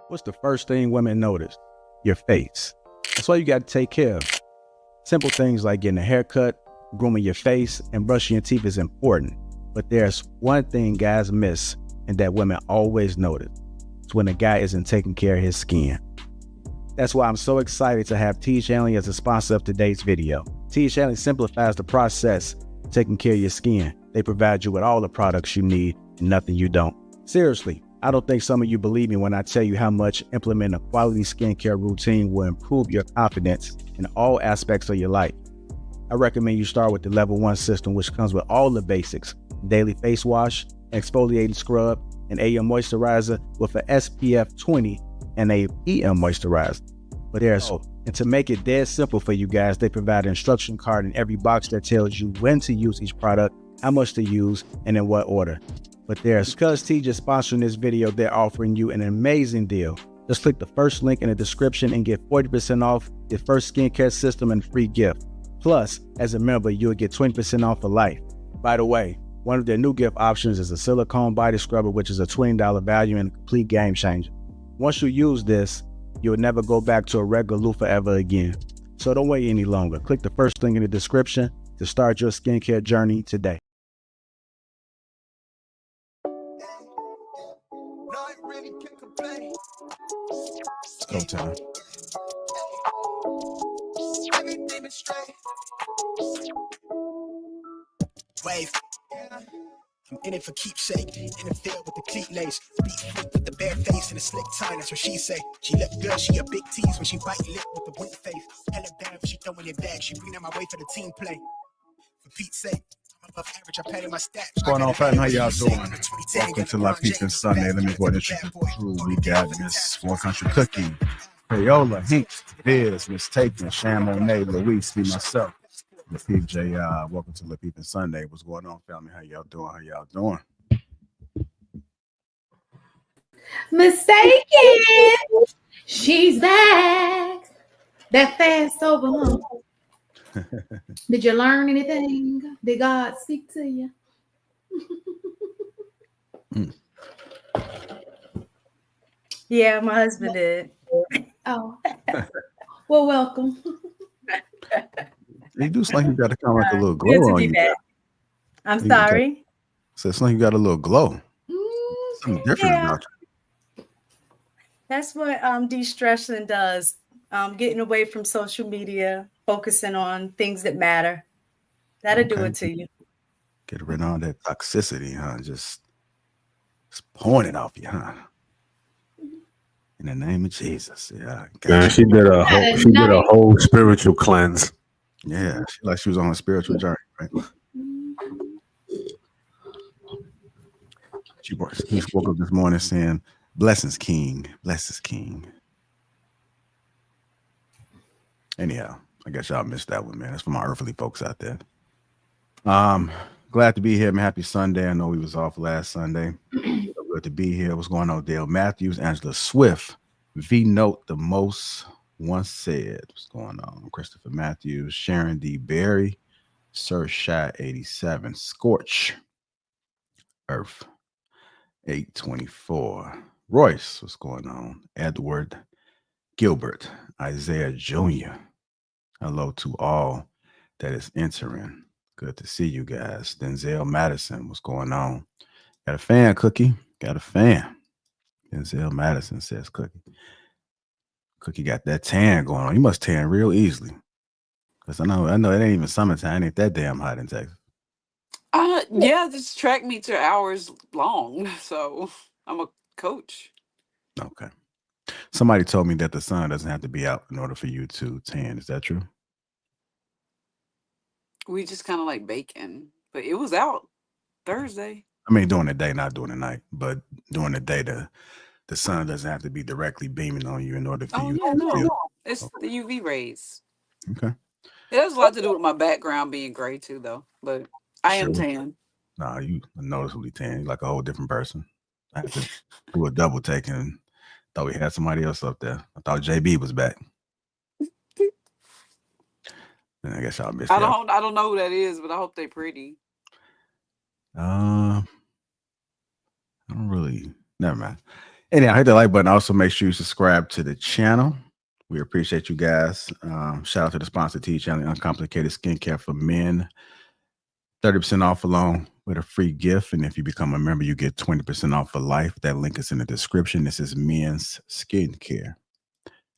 What's the first thing women notice? Your face. That's why you got to take care of it. Simple things like getting a haircut, grooming your face, and brushing your teeth is important. But there's one thing guys miss and that women always notice. It's when a guy isn't taking care of his skin. That's why I'm so excited to have T. Shanley as a sponsor of today's video. T. Shanley simplifies the process of taking care of your skin. They provide you with all the products you need and nothing you don't. Seriously, I don't think some of you believe me when I tell you how much implementing a quality skincare routine will improve your confidence in all aspects of your life. I recommend you start with the level 1 system, which comes with all the basics: daily face wash, exfoliating scrub, an AM moisturizer with an SPF 20 and a PM moisturizer. But and to make it dead simple for you guys, they provide an instruction card in every box that tells you when to use each product, how much to use, and in what order. But because T just sponsoring this video, they're offering you an amazing deal. Just click the first link in the description and get 40% off your first skincare system and free gift. Plus, as a member, you'll get 20% off for life. By the way, one of their new gift options is a silicone body scrubber, which is a $20 value and a complete game changer. Once you use this, you'll never go back to a regular loofah ever again. So don't wait any longer. Click the first link in the description to start your skincare journey today. It's go time. Wave. I'm in it for keepsake, in the field with the cleat lace, beat flip with the bare face and a slick tie, that's what she say. She look good, she a big tease when she bite lip with the winter face. Hella bad, she throwing it back, she bring out my way for the team play. For Pete's sake, I'm above average, I padded my stats. What's going on, fam? How y'all doing? Welcome to Lapeef Sunday. Let me go ahead and introduce the crew. We got Miss One Country Cookie, Payola, Hinks, Biz, Miss Taken, Sham Monet, Louise, me, myself. Lapeef JR, welcome to Lapeef Sunday. What's going on, family? How y'all doing? How y'all doing? Mistaken. She's back. That fast over. Did you learn anything? Did God speak to you? Yeah, my husband did. Oh, well, welcome. You do seem like you got to kind of like a little glow on you. Back. I'm sorry. So it's like you got a little glow. Something different about you. That's what de-stressing does. Getting away from social media, focusing on things that matter. That'll do it to you. Get rid of all that toxicity, huh? Just pouring it off you, huh? In the name of Jesus. Yeah. Man, she did a whole spiritual cleanse. Yeah, she was on a spiritual journey, right? She woke up this morning saying, "Blessings, King. Blessings, King." Anyhow, I guess y'all missed that one, man. That's for my earthly folks out there. Glad to be here, man. Happy Sunday. I know we was off last Sunday. Good to be here. What's going on? Dale Matthews, Angela Swift, V Note, the most once said. What's going on? Christopher Matthews, Sharon D. Berry, Sir Shot 87, Scorch, Earth 824, Royce. What's going on? Edward Gilbert, Isaiah Jr. Hello to all that is entering. Good to see you guys. Denzel Madison, what's going on? Got a fan, Cookie. Got a fan. Denzel Madison says Cookie. Cookie got that tan going on. You must tan real easily. Because I know it ain't even summertime. It ain't that damn hot in Texas. Yeah, this track meets are hours long. So I'm a coach. Okay. Somebody told me that the sun doesn't have to be out in order for you to tan. Is that true? We just kind of like bacon. But it was out Thursday. I mean, during the day, not during the night. But during the day, the sun doesn't have to be directly beaming on you in order for you to feel. It's the UV rays. Okay. It has a lot to do with my background being gray too, though. But I am tan. Nah, you noticeably tan. You're like a whole different person. I had to do a double take and thought we had somebody else up there. I thought JB was back. And I guess y'all missed I don't know who that is, but I hope they're pretty. I don't really. Never mind. Anyhow, hit the like button. Also, make sure you subscribe to the channel. We appreciate you guys. Shout out to the sponsor, T Channel, Uncomplicated Skincare for Men. 30% off along with a free gift. And if you become a member, you get 20% off for life. That link is in the description. This is men's skincare.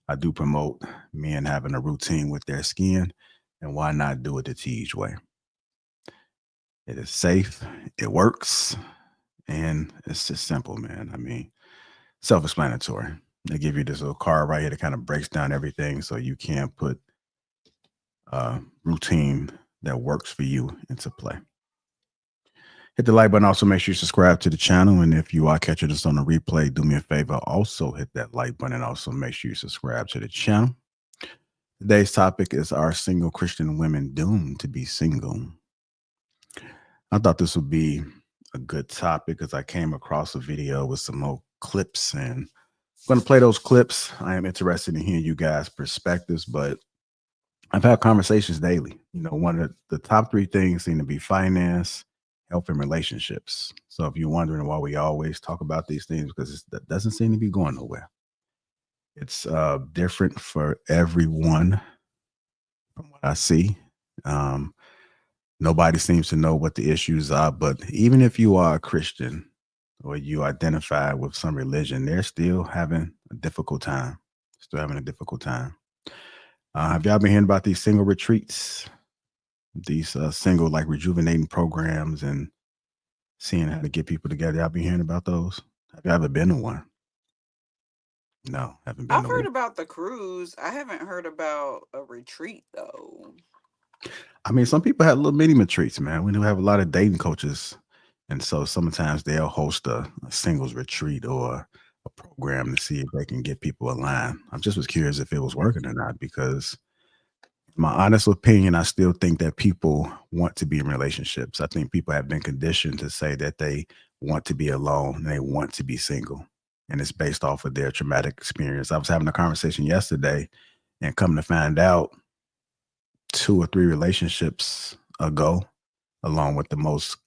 I do promote men having a routine with their skin. And why not do it the Teej way? It is safe, it works, and it's just simple, man. I mean, self-explanatory. They give you this little card right here that kind of breaks down everything so you can put a routine that works for you into play. Hit the like button. Also, make sure you subscribe to the channel. And if you are catching this on the replay, do me a favor. Also, hit that like button. And also, make sure you subscribe to the channel. Today's topic is: Are single Christian women doomed to be single? I thought this would be a good topic because I came across a video with some more clips, and I'm going to play those clips. I am interested in hearing you guys' perspectives, but I've had conversations daily. You know, one of the top three things seem to be finance, health, and relationships. So if you're wondering why we always talk about these things, because that doesn't seem to be going nowhere. It's different for everyone from what I see. Nobody seems to know what the issues are, but even if you are a Christian or you identify with some religion, they're still having a difficult time. Have y'all been hearing about these single retreats, these single like rejuvenating programs and seeing how to get people together? Y'all been hearing about those? Have you ever been to one? No, haven't been I've to heard one. about the cruise. I haven't heard about a retreat though. I mean, some people have little mini retreats, man. We do have a lot of dating coaches. And so sometimes they'll host a singles retreat or a program to see if they can get people aligned. I just was curious if it was working or not, because in my honest opinion, I still think that people want to be in relationships. I think people have been conditioned to say that they want to be alone and they want to be single. And it's based off of their traumatic experience. I was having a conversation yesterday and come to find out 2 or 3 relationships ago, along with the most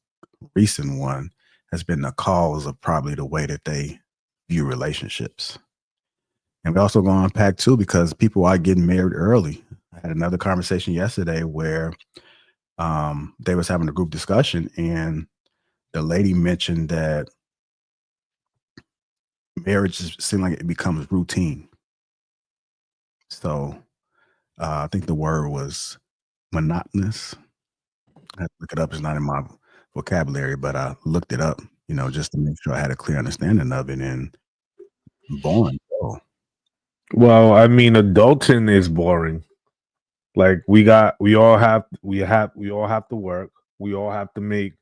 recent one, has been the cause of probably the way that they view relationships. And we also going to unpack too, because people are getting married early. I had another conversation yesterday where they was having a group discussion, and the lady mentioned that marriage seems like it becomes routine. So I think the word was monotonous. I had to look it up. It's not in my vocabulary, but I looked it up, you know, just to make sure I had a clear understanding of it. And boring. Oh, Well, I mean, adulting is boring. Like we all have to work. We all have to make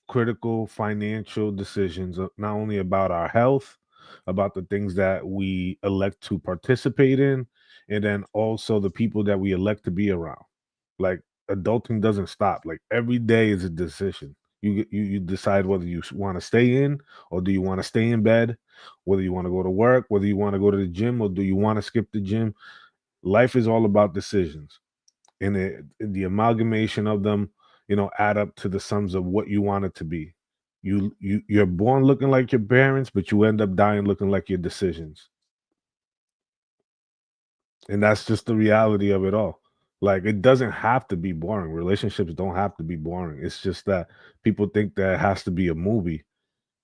critical financial decisions, not only about our health, about the things that we elect to participate in, and then also the people that we elect to be around. Like adulting doesn't stop. Like every day is a decision. You decide whether you want to stay in or do you want to stay in bed, whether you want to go to work, whether you want to go to the gym or do you want to skip the gym. Life is all about decisions, and the amalgamation of them, add up to the sums of what you want it to be. You're born looking like your parents, but you end up dying looking like your decisions. And that's just the reality of it all. Like it doesn't have to be boring. Relationships don't have to be boring. It's just that people think that it has to be a movie,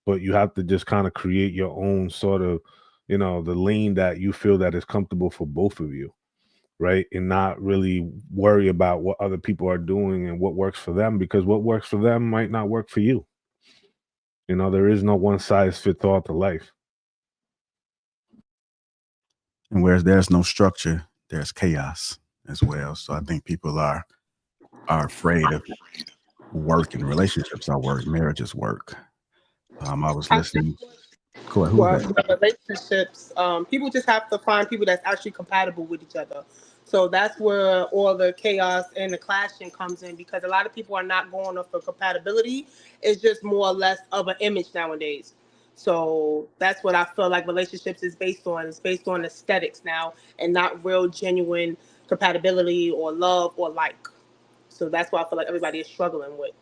but you have to just kind of create your own sort of, the lane that you feel that is comfortable for both of you, right? And not really worry about what other people are doing and what works for them, because what works for them might not work for you. There is no one size fits all to life. and whereas there's no structure, there's chaos as well. So I think people are afraid of work, and relationships are work, marriages work. I was listening. Cool. Who was Well, that? the relationships, people just have to find people that's actually compatible with each other. So that's where all the chaos and the clashing comes in, because a lot of people are not going off for compatibility. It's just more or less of an image nowadays. So that's what I feel like relationships is based on. It's based on aesthetics now and not real genuine compatibility or love or like. So that's what I feel like everybody is struggling with.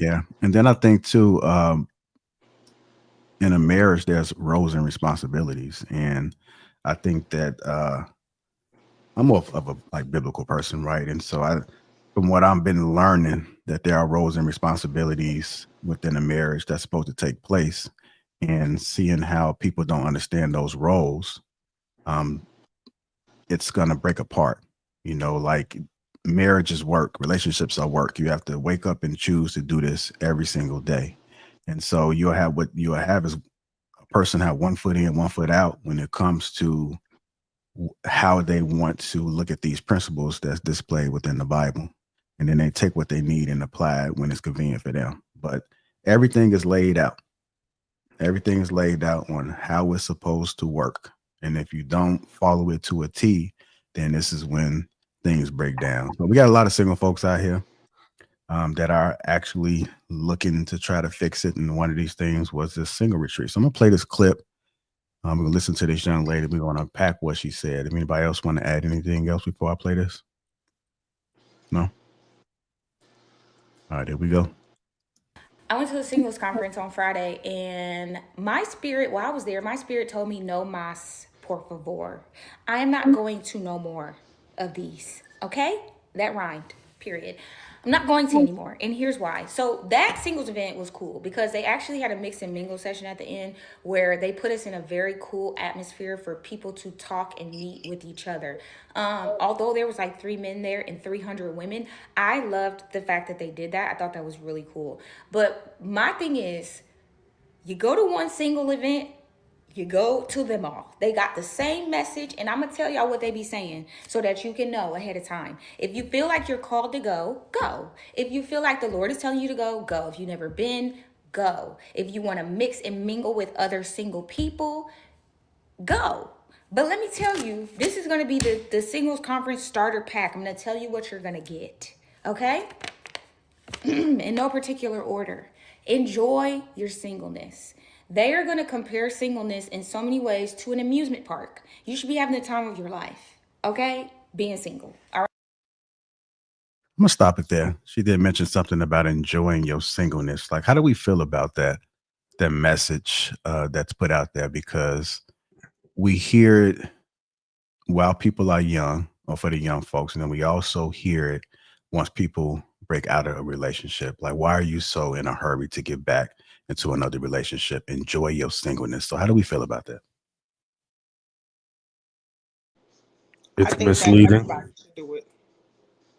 Yeah. And then I think too, in a marriage, there's roles and responsibilities. And I think that I'm more of a like biblical person, right? And so from what I've been learning, that there are roles and responsibilities within a marriage that's supposed to take place, and seeing how people don't understand those roles, um, it's gonna break apart. Like marriage is work, relationships are work. You have to wake up and choose to do this every single day. And so what you'll have is a person have one foot in, one foot out when it comes to how they want to look at these principles that's displayed within the Bible. And then they take what they need and apply it when it's convenient for them. But everything is laid out. Everything is laid out on how it's supposed to work. And if you don't follow it to a T, then this is when things break down. So we got a lot of single folks out here that are actually looking to try to fix it. And one of these things was this single retreat. So I'm going to play this clip. We're going to listen to this young lady. We're going to unpack what she said. If anybody else want to add anything else before I play this? No? All right, there we go. I went to the singles conference on Friday, and my spirit, while I was there, my spirit told me, no mas, por favor. I am not going to no more of these, okay? That rhymed, period. I'm not going to anymore, and here's why. So that singles event was cool because they actually had a mix and mingle session at the end where they put us in a very cool atmosphere for people to talk and meet with each other. Although there was like 3 men there and 300 women, I loved the fact that they did that. I thought that was really cool. But my thing is, you go to one single event, you go to them all. They got the same message, and I'm going to tell y'all what they be saying so that you can know ahead of time. If you feel like you're called to go, go. If you feel like the Lord is telling you to go, go. If you've never been, go. If you want to mix and mingle with other single people, go. But let me tell you, this is going to be the singles conference starter pack. I'm going to tell you what you're going to get, okay? In no particular order. Enjoy your singleness. They are going to compare singleness in so many ways to an amusement park. You should be having the time of your life, okay? Being single, all right? I'm going to stop it there. She did mention something about enjoying your singleness. Like, how do we feel about that message that's put out there? Because we hear it while people are young, or for the young folks, and then we also hear it once people break out of a relationship. Like, why are you so in a hurry to get back into another relationship? Enjoy your singleness. So how do we feel about that? It's I think misleading. that everybody should do it.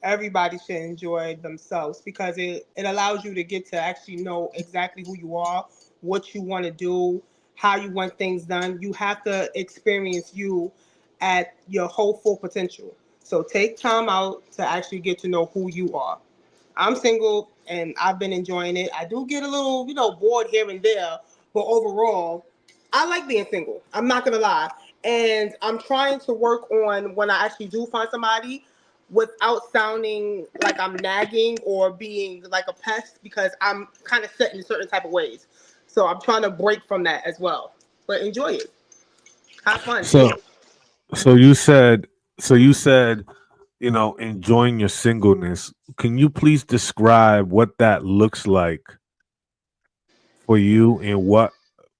Everybody should enjoy themselves because it allows you to get to actually know exactly who you are, what you want to do, how you want things done. You have to experience you at your whole full potential. So take time out to actually get to know who you are. I'm single and I've been enjoying it. I do get a little, bored here and there, but overall, I like being single. I'm not gonna lie. And I'm trying to work on when I actually do find somebody without sounding like I'm nagging or being like a pest because I'm kind of set in certain type of ways. So I'm trying to break from that as well. But enjoy it. Have fun. So you said enjoying your singleness. Can you please describe what that looks like for you, and what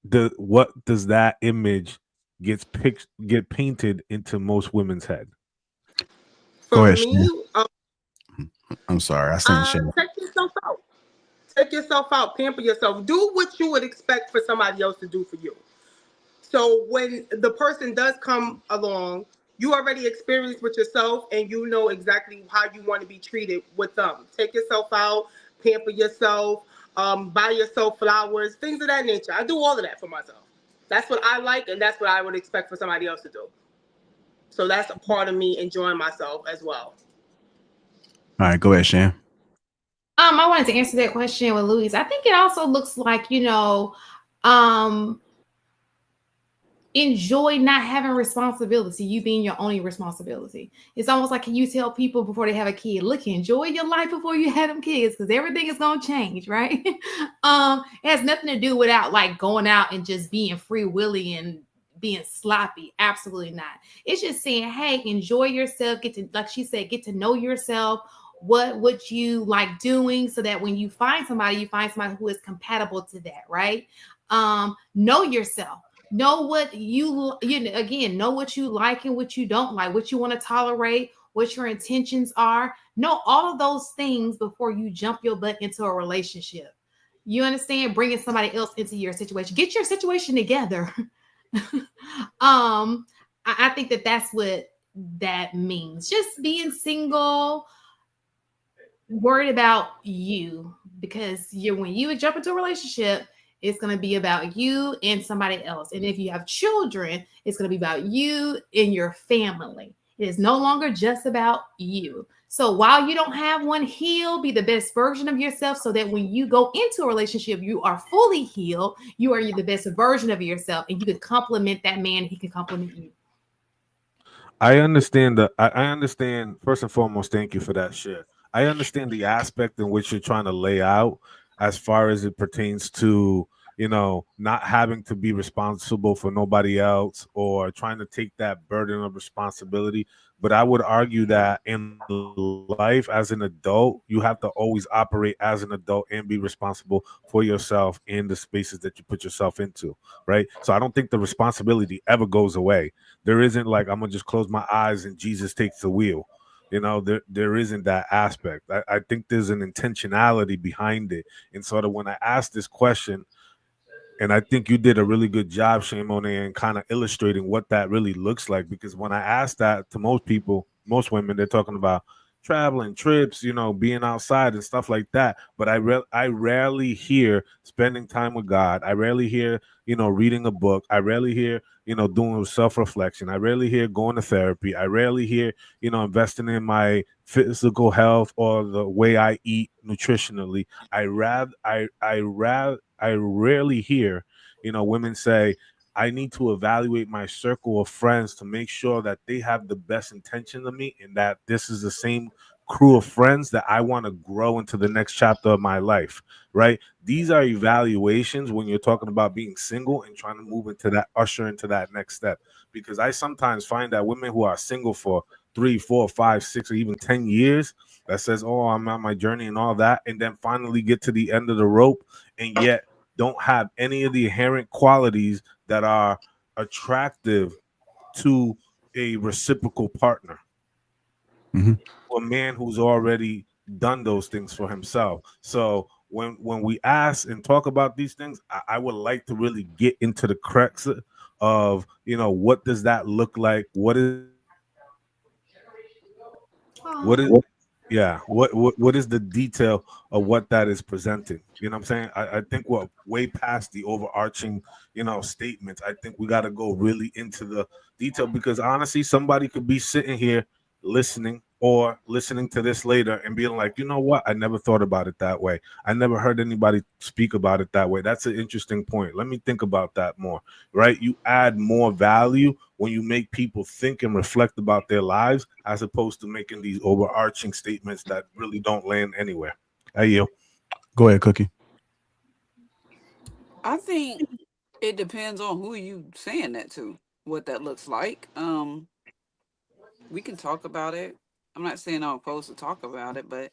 does that image get painted into most women's head? Go For ahead, me, I'm sorry. I seen Shannon. take yourself out. Take yourself out. Pamper yourself. Do what you would expect for somebody else to do for you. So when the person does come along, you already experienced with yourself and you know exactly how you want to be treated with them. Take yourself out, pamper yourself, buy yourself flowers, things of that nature. I do all of that for myself. That's what I like, and that's what I would expect for somebody else to do. So that's a part of me enjoying myself as well. All right, go ahead, Shan. I wanted to answer that question with Louise. I think it also looks like, enjoy not having responsibility, you being your only responsibility. It's almost like you tell people before they have a kid, look, enjoy your life before you have them kids, because everything is going to change, right? It has nothing to do without like going out and just being free willy and being sloppy. Absolutely not. It's just saying, hey, enjoy yourself, like she said, get to know yourself, what you like doing, so that when you find somebody who is compatible to that, right? Know yourself. Know what again, know what you like and what you don't like, what you want to tolerate, what your intentions are. Know all of those things before you jump your butt into a relationship. You understand? Bringing somebody else into your situation. Get your situation together. I think that that's what that means. Just being single, worried about you, because when you jump into a relationship, it's going to be about you and somebody else. And if you have children, it's going to be about you and your family. It is no longer just about you. So while you don't have one, heal, be the best version of yourself, so that when you go into a relationship, you are fully healed. You are the best version of yourself, and you can compliment that man. He can compliment you. I understand I understand, first and foremost, thank you for that share. I understand the aspect in which you're trying to lay out as far as it pertains to, not having to be responsible for nobody else or trying to take that burden of responsibility. But I would argue that in life as an adult, you have to always operate as an adult and be responsible for yourself in the spaces that you put yourself into, right? So I don't think the responsibility ever goes away. There isn't like I'm gonna just close my eyes and Jesus takes the wheel. There isn't that aspect. I think there's an intentionality behind it. And sort of when I asked this question, and I think you did a really good job, Shimon, in kind of illustrating what that really looks like. Because when I ask that to most people, most women, they're talking about traveling, trips, being outside and stuff like that. But I rarely hear spending time with God. I rarely hear, reading a book. I rarely hear, doing self-reflection. I rarely hear going to therapy. I rarely hear, investing in my physical health or the way I eat nutritionally. I rarely hear, women say, I need to evaluate my circle of friends to make sure that they have the best intention of me and that this is the same crew of friends that I want to grow into the next chapter of my life, right? These are evaluations when you're talking about being single and trying to move into that, usher into that next step. Because I sometimes find that women who are single for 3, 4, 5, 6, or even 10 years, that says, oh, I'm on my journey and all that, and then finally get to the end of the rope and yet don't have any of the inherent qualities that are attractive to a reciprocal partner, Mhm. a man who's already done those things for himself. So when we ask and talk about these things, I would like to really get into the crux of, what does that look like? What is Oh, what is yeah, what is the detail of what that is presenting? You know what I'm saying? I think we're way past the overarching, statements. I think we got to go really into the detail, because honestly, somebody could be sitting here listening or listening to this later and being like, you know what? I never thought about it that way. I never heard anybody speak about it that way. That's an interesting point. Let me think about that more, right? You add more value when you make people think and reflect about their lives, as opposed to making these overarching statements that really don't land anywhere. Hey, you. Go ahead, Cookie. I think it depends on who you saying that to, what that looks like. We can talk about it. I'm not saying I'm opposed to talk about it, but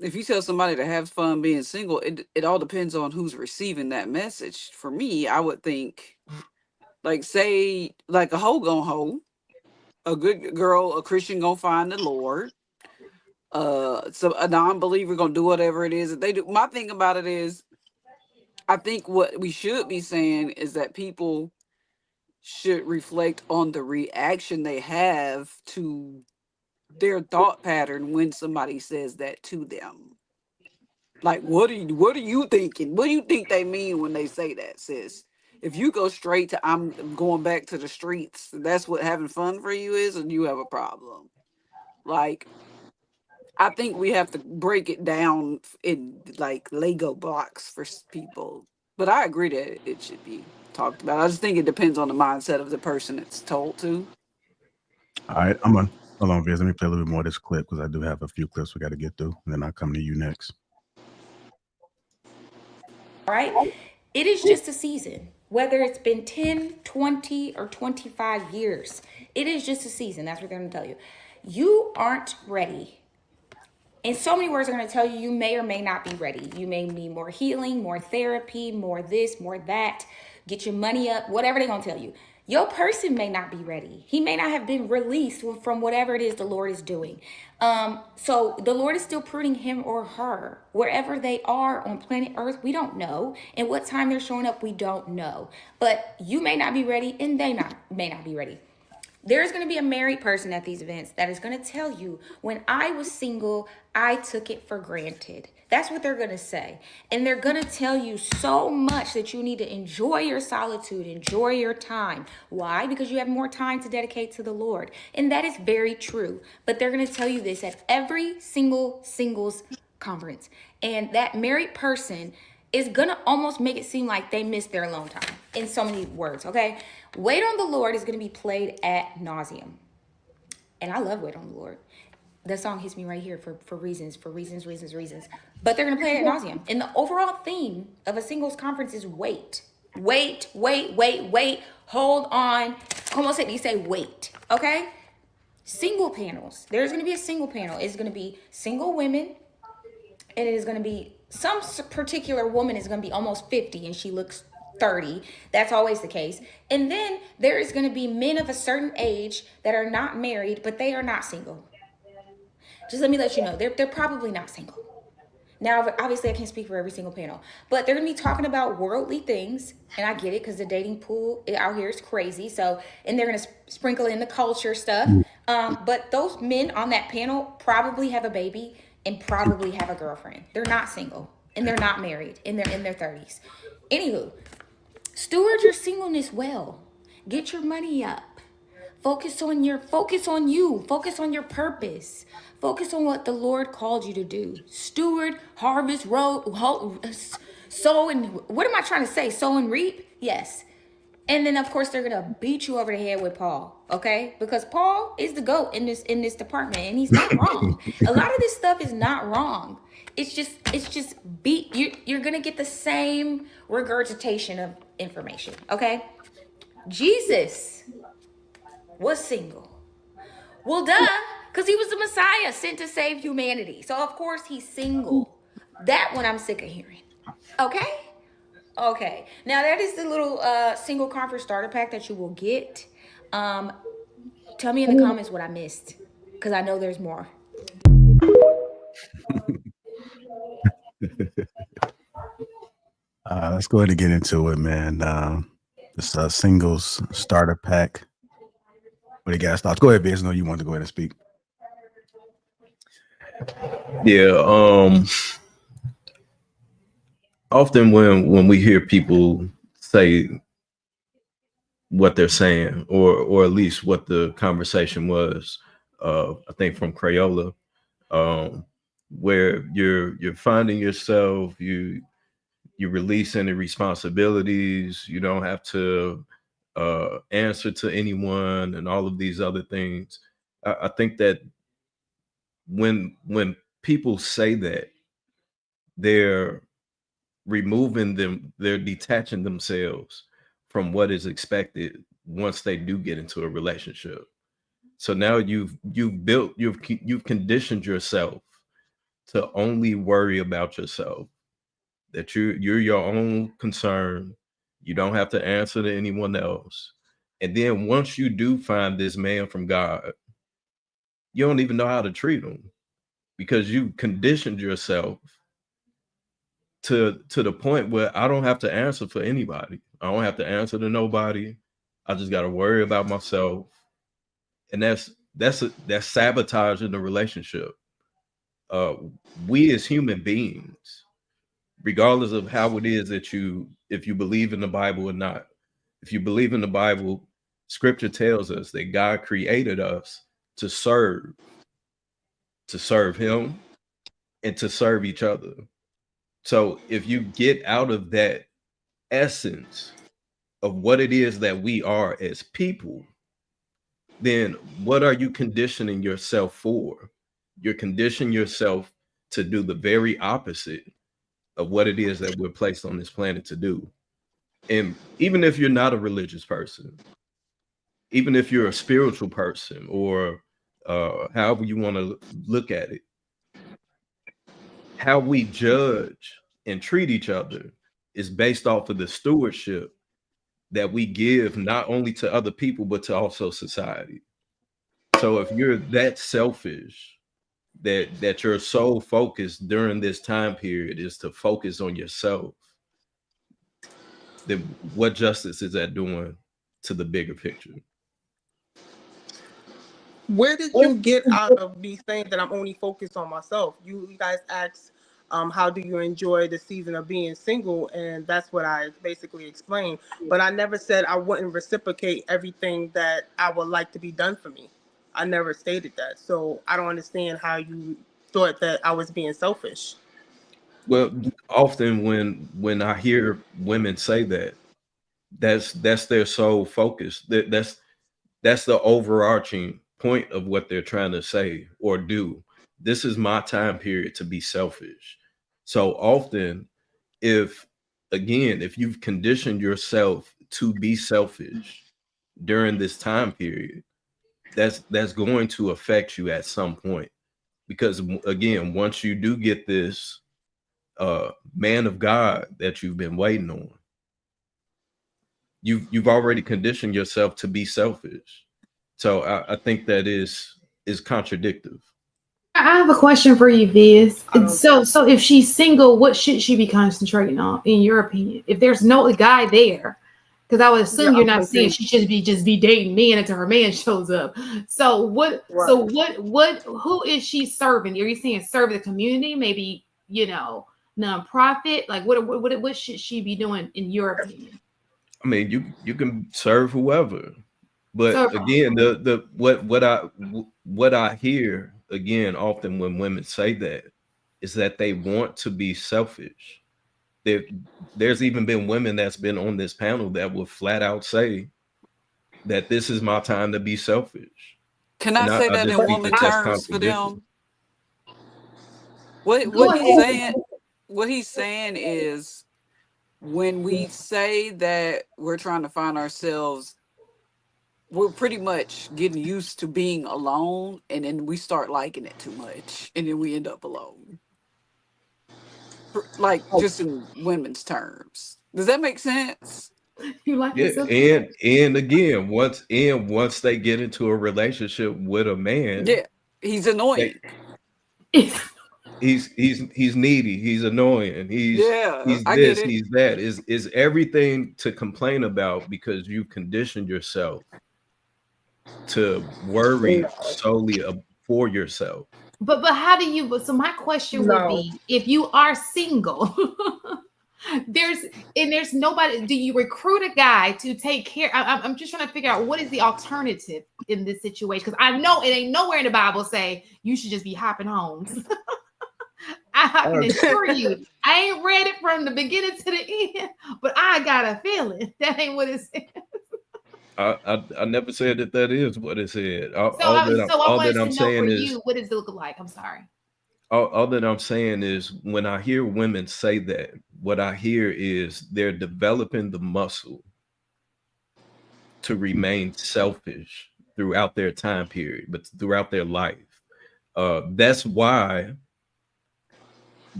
if you tell somebody to have fun being single, it all depends on who's receiving that message. For me, I would think, like, say, like a hoe gon' hoe, a good girl, a Christian gonna find the Lord. So a non-believer gonna do whatever it is that they do. My thing about it is, I think what we should be saying is that people should reflect on the reaction they have to their thought pattern when somebody says that to them. Like, what are you thinking? What do you think they mean when they say that, sis? If you go straight to I'm going back to the streets, that's what having fun for you is, and you have a problem. Like, I think we have to break it down in like Lego blocks for people. But I agree that it should be talked about. I just think it depends on the mindset of the person it's told to. All right, I'm on. Hold on, Viz. Let me play a little bit more of this clip because I do have a few clips we got to get through, and then I'll come to you next. All right? It is just a season. Whether it's been 10, 20, or 25 years, it is just a season. That's what they're going to tell you. You aren't ready And so many words are going to tell you you may or may not be ready. You may need more healing, more therapy, more this, more that. Get your money up, whatever they're going to tell you. Your person may not be ready. He may not have been released from whatever it is the Lord is doing. So the Lord is still pruning him or her. Wherever they are on planet Earth, we don't know. And what time they're showing up, we don't know. But you may not be ready and they may not be ready. There's going to be a married person at these events that is going to tell you, when I was single, I took it for granted. That's what they're going to say. And they're going to tell you so much that you need to enjoy your solitude, enjoy your time. Why? Because you have more time to dedicate to the Lord. And that is very true. But they're going to tell you this at every single singles conference. And that married person is going to almost make it seem like they missed their alone time in so many words, okay? Wait on the Lord is going to be played at nauseum. And I love Wait on the Lord. That song hits me right here for reasons. But they're going to play it at nauseum. And the overall theme of a singles conference is wait. Wait. Hold on. Almost said you say wait, okay? Single panels. There's going to be a single panel. It's going to be single women. And it is going to be some particular woman is going to be almost 50 and she looks 30. That's always the case. And then there is going to be men of a certain age that are not married, but they are not single. Just let me let you know, they're probably not single. Now, obviously, I can't speak for every single panel, but they're going to be talking about worldly things. And I get it because the dating pool out here is crazy. So, and they're going to sprinkle in the culture stuff. But those men on that panel probably have a baby and probably have a girlfriend. They're not single and they're not married and they're in their 30s. Anywho, steward your singleness well. Get your money up. Focus on you. Focus on your purpose. Focus on what the Lord called you to do. Steward, harvest, sow, and what am I trying to say? Sow and reap? Yes. And then of course they're gonna beat you over the head with Paul, okay? Because Paul is the GOAT in this department, and he's not wrong. A lot of this stuff is not wrong. It's just you're gonna get the same regurgitation of information, okay? Jesus was single. Well, duh, because he was the Messiah sent to save humanity. So of course he's single. That one I'm sick of hearing. Okay. Now that is the little single conference starter pack that you will get. Tell me in the comments what I missed, because I know there's more. Let's go ahead and get into it, man. This singles starter pack. What do you guys thoughts? Go ahead, Biz. I know you wanted to go ahead and speak. Yeah. Often when we hear people say what they're saying, or at least what the conversation was, I think from Crayola, where you're finding yourself, you release any responsibilities, you don't have to answer to anyone, and all of these other things. I think that when people say that, they're detaching themselves from what is expected once they do get into a relationship. So now you've conditioned yourself to only worry about yourself, that you're your own concern. You don't have to answer to anyone else. And then once you do find this man from God, you don't even know how to treat him, because you've conditioned yourself to the point where I don't have to answer for anybody. I don't have to answer to nobody. I just got to worry about myself. And that's sabotaging the relationship. We as human beings, regardless of how it is that if you believe in the Bible or not, if you believe in the Bible, scripture tells us that God created us to serve him and to serve each other. So if you get out of that essence of what it is that we are as people, then what are you conditioning yourself for? You're conditioning yourself to do the very opposite of what it is that we're placed on this planet to do. And even if you're not a religious person, even if you're a spiritual person, or however you want to look at it, how we judge and treat each other is based off of the stewardship that we give not only to other people, but to also society. So if you're that selfish, that your sole focus during this time period is to focus on yourself, then what justice is that doing to the bigger picture? Where did you get out of me saying that I'm only focused on myself? You guys asked, how do you enjoy the season of being single? And that's what I basically explained. But I never said I wouldn't reciprocate everything that I would like to be done for me. I never stated that. So I don't understand how you thought that I was being selfish. Well, often when I hear women say that, that's their sole focus. That's the overarching point of what they're trying to say or do. This is my time period to be selfish. So often, if you've conditioned yourself to be selfish during this time period, that's going to affect you at some point. Because again, once you do get this man of God that you've been waiting on, you've already conditioned yourself to be selfish. So I think that is contradictive. I have a question for you, Viz. So if she's single, what should she be concentrating on, in your opinion? If there's no guy there, because I would assume you're not saying she should just be dating men until her man shows up. So what? Right. So what? Who is she serving? Are you saying serve the community? Maybe nonprofit. Like what should she be doing in your opinion? I mean, you can serve whoever, but again, the what I hear again often when women say that is that they want to be selfish. There's even been women that's been on this panel that will flat out say that this is my time to be selfish. Can I say that in woman terms for them? What he's saying is, when we say that we're trying to find ourselves, we're pretty much getting used to being alone, and then we start liking it too much, and then we end up alone. Like, just in women's terms. Does that make sense? You like it? And again, once they get into a relationship with a man, he's annoying. He's needy. He's annoying. He's this. He's that. Is everything to complain about because you conditioned yourself to worry solely for yourself. But how do you? So my question would be: if you are single, there's nobody. Do you recruit a guy to take care? I'm just trying to figure out what is the alternative in this situation, because I know it ain't nowhere in the Bible say you should just be hopping homes. I can assure you, I ain't read it from the beginning to the end, but I got a feeling that ain't what it says. I never said that is what it said. All that I'm saying is, what does it look like? I'm sorry. All that I'm saying is, when I hear women say that, what I hear is they're developing the muscle to remain selfish throughout their time period, but throughout their life. That's why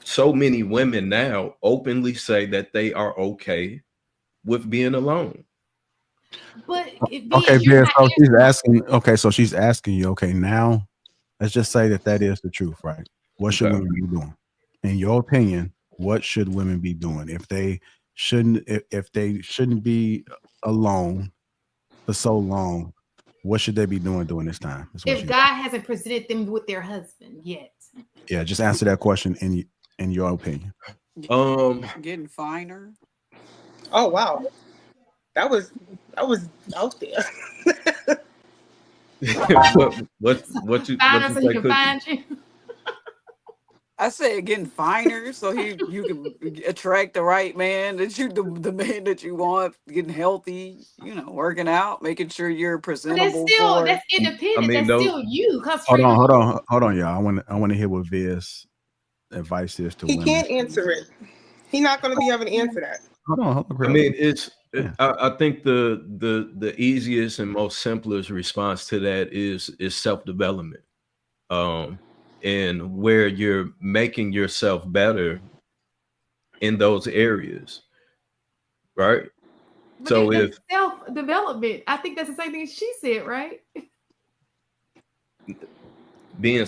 so many women now openly say that they are okay with being alone. But she's asking you, okay, now let's just say that is the truth, right? What should women be doing? In your opinion, what should women be doing if they shouldn't be alone for so long? What should they be doing during this time? If God hasn't presented them with their husband yet. Yeah, just answer that question in your opinion. Getting finer. Oh wow, that was out there. what you so he can find you? I said getting finer so you can attract the right man, that the man that you want, getting healthy, working out, making sure you're presentable. That's independent. That's still you. Hold on, y'all. I want to hear what Viz advice is to women. He can't answer it. He's not going to be able to answer that. Hold on. I mean, I think the easiest and most simplest response to that is self-development. and where you're making yourself better in those areas, right? But So that's if self-development. I think that's the same thing she said, right? being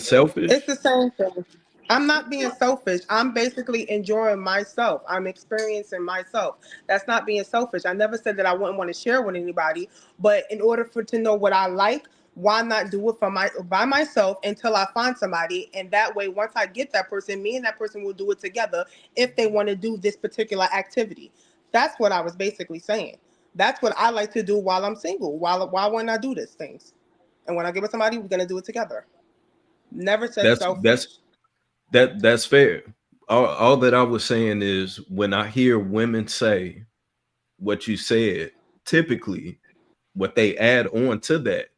It's selfish, the same thing. I'm not being selfish. I'm basically enjoying myself. I'm experiencing myself. That's not being selfish. I never said that I wouldn't want to share with anybody, but in order for to know what I like, why not do it by myself until I find somebody? And that way, once I get that person, me and that person will do it together if they want to do this particular activity. That's what I was basically saying. That's what I like to do while I'm single. Why wouldn't I do these things? And when I get with somebody, we're gonna do it together. Never said that's selfish. that's fair. All that I was saying is when I hear women say what you said, typically what they add on to that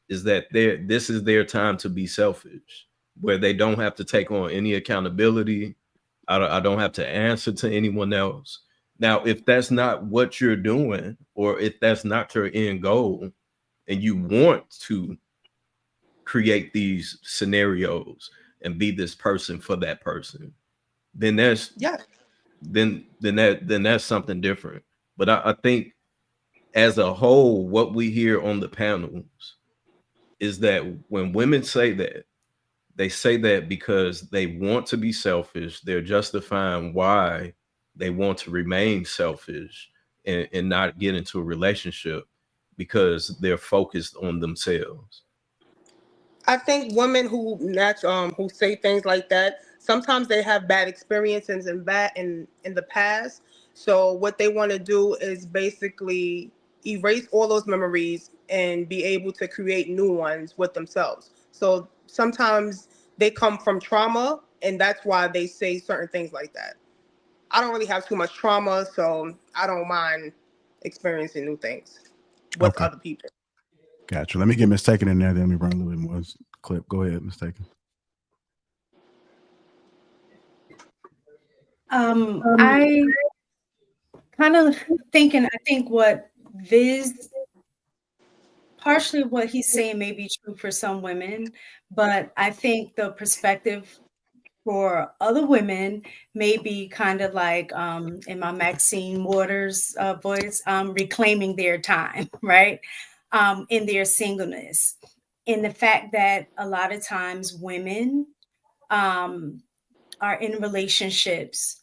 is that this is their time to be selfish, where they don't have to take on any accountability. I don't have to answer to anyone else. Now, if that's not what you're doing, or if that's not your end goal, and you want to create these scenarios and be this person for that person, then that's Yeah. then that's something different. But I think as a whole, what we hear on the panels is that when women say that, they say that because they want to be selfish. They're justifying why they want to remain selfish and not get into a relationship because they're focused on themselves. I think women who say things like that, sometimes they have bad experiences in the past. So what they want to do is basically erase all those memories and be able to create new ones with themselves. So sometimes they come from trauma, and that's why they say certain things like that. I don't really have too much trauma, so I don't mind experiencing new things with Okay, other people. gotcha. Let me get Mistaken in there. Then we run a little bit more clip. Go ahead, Mistaken. I kind of I think what Viz, partially what he's saying may be true for some women, but I think the perspective for other women may be kind of like in my Maxine Waters voice, reclaiming their time, right? In their singleness. In the fact that a lot of times women are in relationships,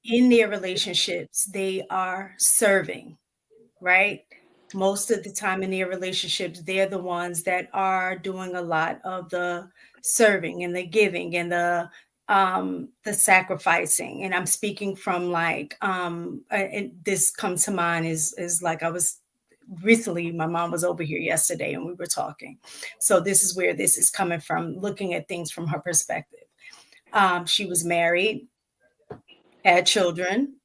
in their relationships, they are serving, right? Most of the time in their relationships, they're the ones that are doing a lot of the serving and the giving and the sacrificing. And I'm speaking from like and this comes to mind is like I was recently, my mom was over here yesterday and we were talking. So this is where this is coming from, looking at things from her perspective. She was married, had children,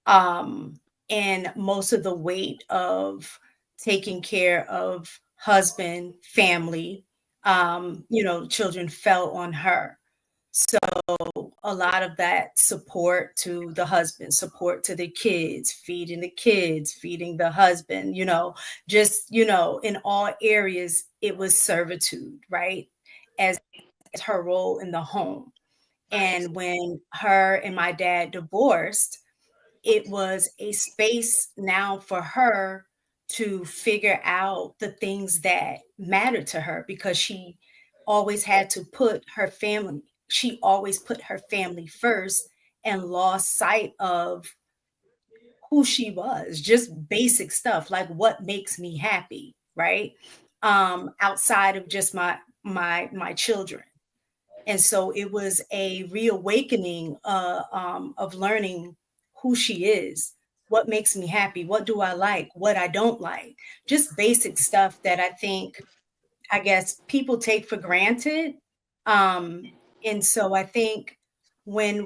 um, and most of the weight of taking care of husband, family, children fell on her. So a lot of that support to the husband, support to the kids, feeding the husband, in all areas, it was servitude, right? As her role in the home. And when her and my dad divorced, it was a space now for her to figure out the things that mattered to her because she always had to put her family, she always put her family first and lost sight of who she was, just basic stuff like what makes me happy, right? Outside of just my children. And so it was a reawakening of learning who she is, what makes me happy, what do I like, what I don't like, just basic stuff that I guess people take for granted. And so I think when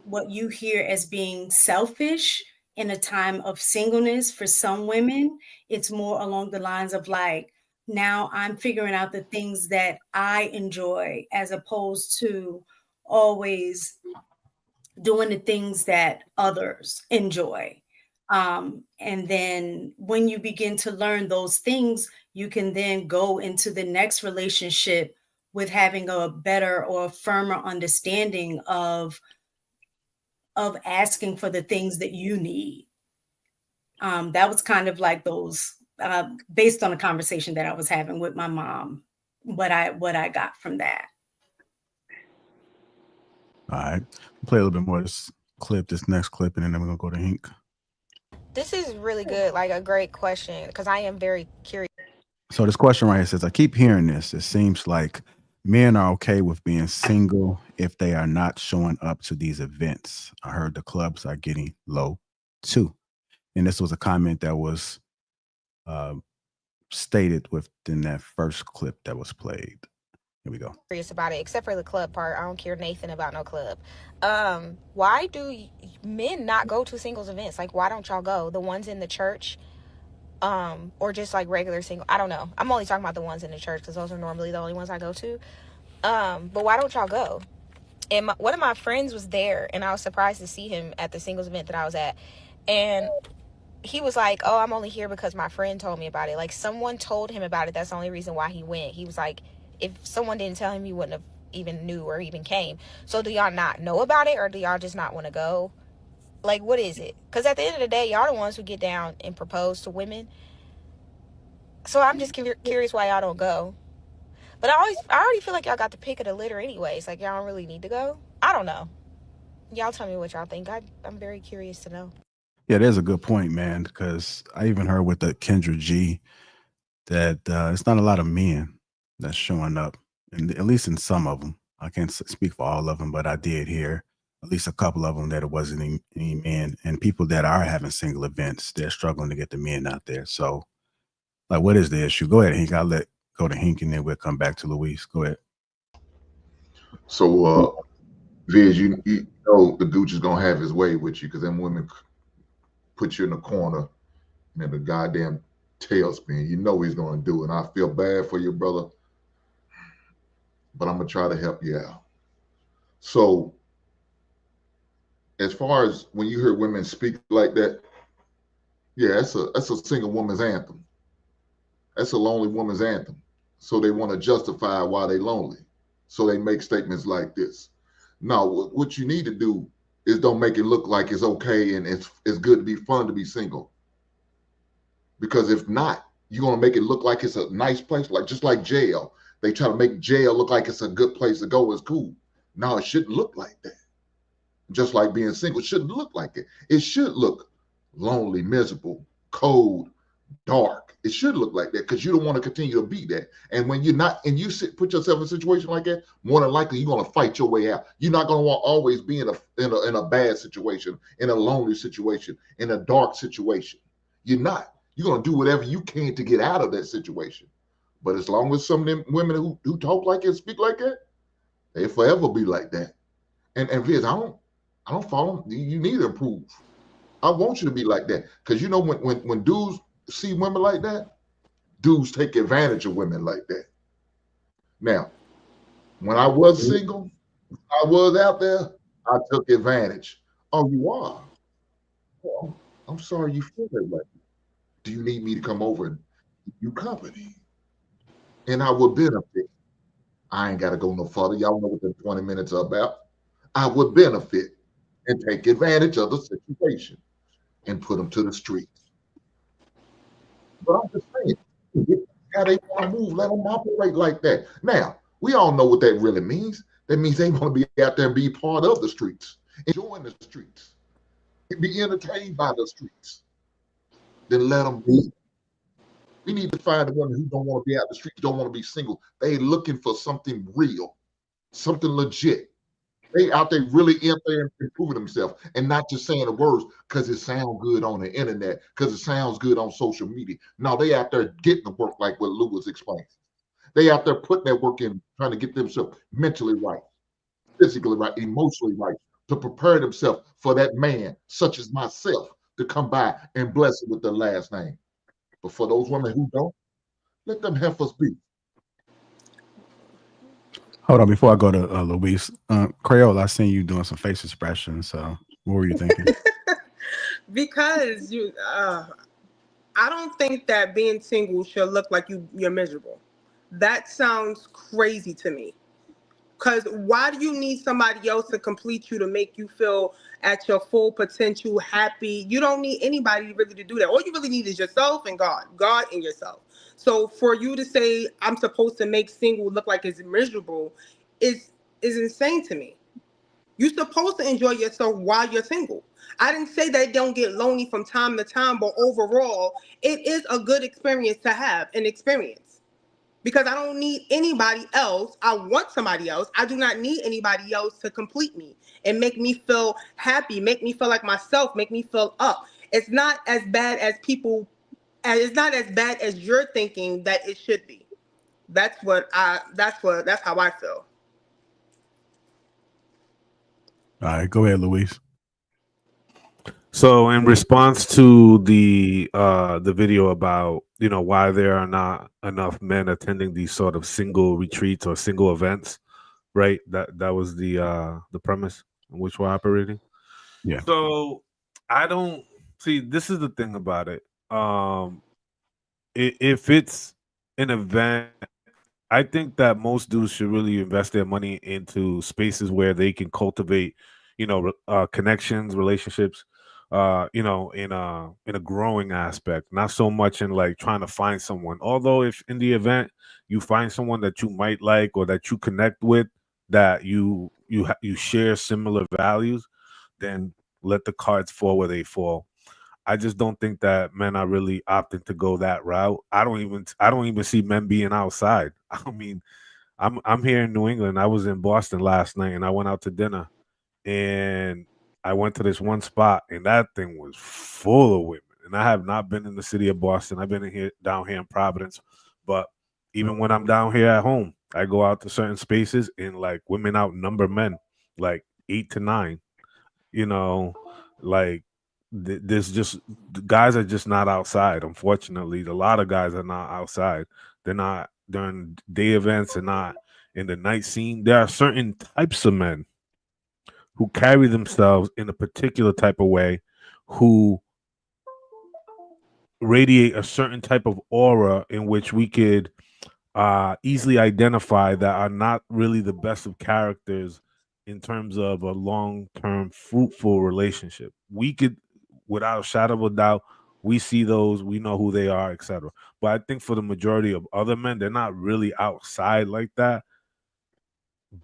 what you hear as being selfish in a time of singleness for some women, it's more along the lines of like, now I'm figuring out the things that I enjoy as opposed to always doing the things that others enjoy. And then when you begin to learn those things, you can then go into the next relationship with having a better or firmer understanding of asking for the things that you need. That was kind of like those, based on a conversation that I was having with my mom, what I got from that. All right. We'll play a little bit more of this clip, this next clip, and then we're going to go to Hink. This is really good, like a great question, because I am very curious. So this question right here says, I keep hearing this. It seems like men are okay with being single if they are not showing up to these events. I heard the clubs are getting low too. And this was a comment that was stated within that first clip that was played. Here we go. Curious about it, except for the club part. I don't care Nathan about no club. Why do men not go to singles events? Like, why don't y'all go? The ones in the church, or just like regular single? I don't know. I'm only talking about the ones in the church because those are normally the only ones I go to. But why don't y'all go? And one of my friends was there, and I was surprised to see him at the singles event that I was at. And he was like, oh, I'm only here because my friend told me about it. Like, someone told him about it. That's the only reason why he went. He was like, if someone didn't tell him, he wouldn't have even knew or even came. So do y'all not know about it, or do y'all just not want to go? Like, what is it? Because at the end of the day, y'all the ones who get down and propose to women. So I'm just curious why y'all don't go. But I already feel like y'all got the pick of the litter anyways. Like, y'all don't really need to go. I don't know. Y'all tell me what y'all think. I'm very curious to know. Yeah, there's a good point, man, because I even heard with the Kendra G that it's not a lot of men that's showing up, and at least in some of them. I can't speak for all of them, but I did hear at least a couple of them that it wasn't any men. And people that are having single events, they're struggling to get the men out there. So, like, what is the issue? Go ahead, Hink. I'll go to Hink, and then we'll come back to Luis. Go ahead. So, Viz, you know the Gooch is gonna have his way with you because them women put you in the corner and then the goddamn tailspin. You know he's gonna do it. And I feel bad for you, brother, but I'm gonna try to help you out. So, as far as when you hear women speak like that, yeah, that's a single woman's anthem. That's a lonely woman's anthem. So they want to justify why they lonely. So they make statements like this. No, what you need to do is don't make it look like it's okay and it's good to be fun to be single. Because if not, you're gonna make it look like it's a nice place, like just like jail. They try to make jail look like it's a good place to go. It's cool. No, it shouldn't look like that. Just like being single shouldn't look like it. It should look lonely, miserable, cold, dark. It should look like that because you don't want to continue to be that. And when you're not, and you put yourself in a situation like that, more than likely you're going to fight your way out. You're not going to want to always be in a bad situation, in a lonely situation, in a dark situation. You're not. You're going to do whatever you can to get out of that situation. But as long as some of them women who talk like that, speak like that, they'll forever be like that. And Viz, I don't follow. You need to improve. I want you to be like that because you know when dudes see women like that, dudes take advantage of women like that. Now, when I was single, I was out there, I took advantage. Oh, you are? Well, I'm sorry you feel that way. Do you need me to come over and keep you company? And I would benefit. I ain't got to go no further. Y'all know what the 20 minutes are about. I would benefit and take advantage of the situation and put them to the streets. But I'm just saying, how they want to move, let them operate like that. Now, we all know what that really means. That means they want to be out there and be part of the streets, enjoying the streets, be entertained by the streets. Then let them be. We need to find the women who don't want to be out the streets, don't want to be single. They looking for something real, something legit. They out there really in there improving themselves and not just saying the words because it sounds good on the internet, because it sounds good on social media. No, they out there getting the work like what Lou was explaining. They out there putting that work in, trying to get themselves mentally right, physically right, emotionally right, to prepare themselves for that man, such as myself, to come by and bless it with their last name. But for those women who don't, let them heifers be. Hold on, before I go to Luis, Crayola, I seen you doing some face expressions. So, what were you thinking? Because I don't think that being single should look like you're miserable. That sounds crazy to me. Because why do you need somebody else to complete you to make you feel at your full potential, happy? You don't need anybody really to do that. All you really need is yourself and God and yourself. So for you to say I'm supposed to make single look like it's miserable is insane to me. You're supposed to enjoy yourself while you're single. I didn't say that it don't get lonely from time to time, but overall, it is a good experience to have an experience. Because I don't need anybody else. I want somebody else. I do not need anybody else to complete me and make me feel happy, make me feel like myself, make me feel up. It's not as bad as people, and it's not as bad as you're thinking that it should be. That's how I feel. All right, go ahead, Luis. So in response to the video about why there are not enough men attending these sort of single retreats or single events, right? That was the premise in which we're operating. Yeah. So I don't see, this is the thing about it. If it's an event, I think that most dudes should really invest their money into spaces where they can cultivate, connections, relationships, in a growing aspect, not so much in like trying to find someone. Although if in the event you find someone that you might like or that you connect with, that you share similar values, then let the cards fall where they fall. I just don't think that men are really opting to go that route. I don't even see men being outside. I mean, I'm here in New England. I was in Boston last night and I went out to dinner and I went to this one spot and that thing was full of women. And I have not been in the city of Boston. I've been down here in Providence, but even when I'm down here at home, I go out to certain spaces and like women outnumber men like 8 to 9. You know, like there's just the guys are just not outside. Unfortunately, a lot of guys are not outside. They're not during day events and not in the night scene. There are certain types of men who carry themselves in a particular type of way, who radiate a certain type of aura in which we could easily identify that are not really the best of characters in terms of a long-term fruitful relationship. We could, without a shadow of a doubt, we see those, we know who they are, etc. But I think for the majority of other men, they're not really outside like that.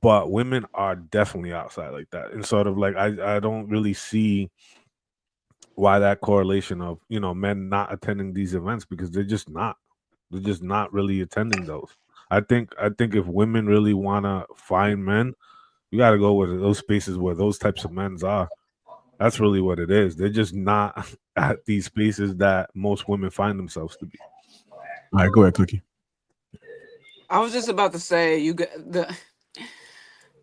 But women are definitely outside like that. And sort of like I don't really see why that correlation of men not attending these events, because they're just not really attending those. I think if women really want to find men, you got to go with those spaces where those types of men's are. That's really what it is. They're just not at these spaces that most women find themselves to be. All right, go ahead, Cookie. I was just about to say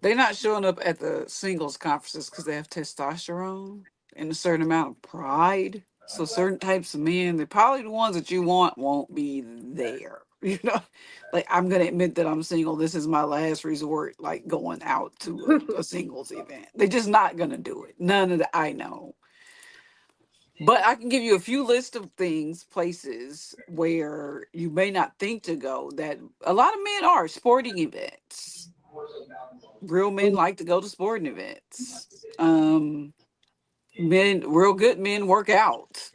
they're not showing up at the singles conferences because they have testosterone and a certain amount of pride. So certain types of men, they're probably the ones that you want, won't be there. You know, like I'm gonna admit that I'm single. This is my last resort, like going out to a singles event. They're just not gonna do it. None of that I know. But I can give you a few list of things, places where you may not think to go that a lot of men are sporting events. Real men like to go to sporting events. Real good men work out.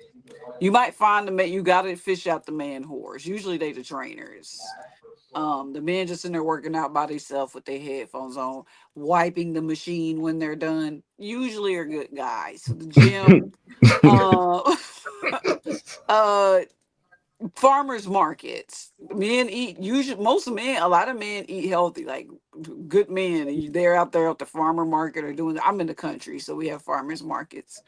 You might find you got to fish out the man whores. Usually they the trainers. The men just in there working out by themselves with their headphones on, wiping the machine when they're done. Usually are good guys. So the gym, uh, uh, farmers markets. Men eat usually most men. A lot of men eat healthy, like good men. They're out there at the farmer market or doing. I'm in the country, so we have farmers markets.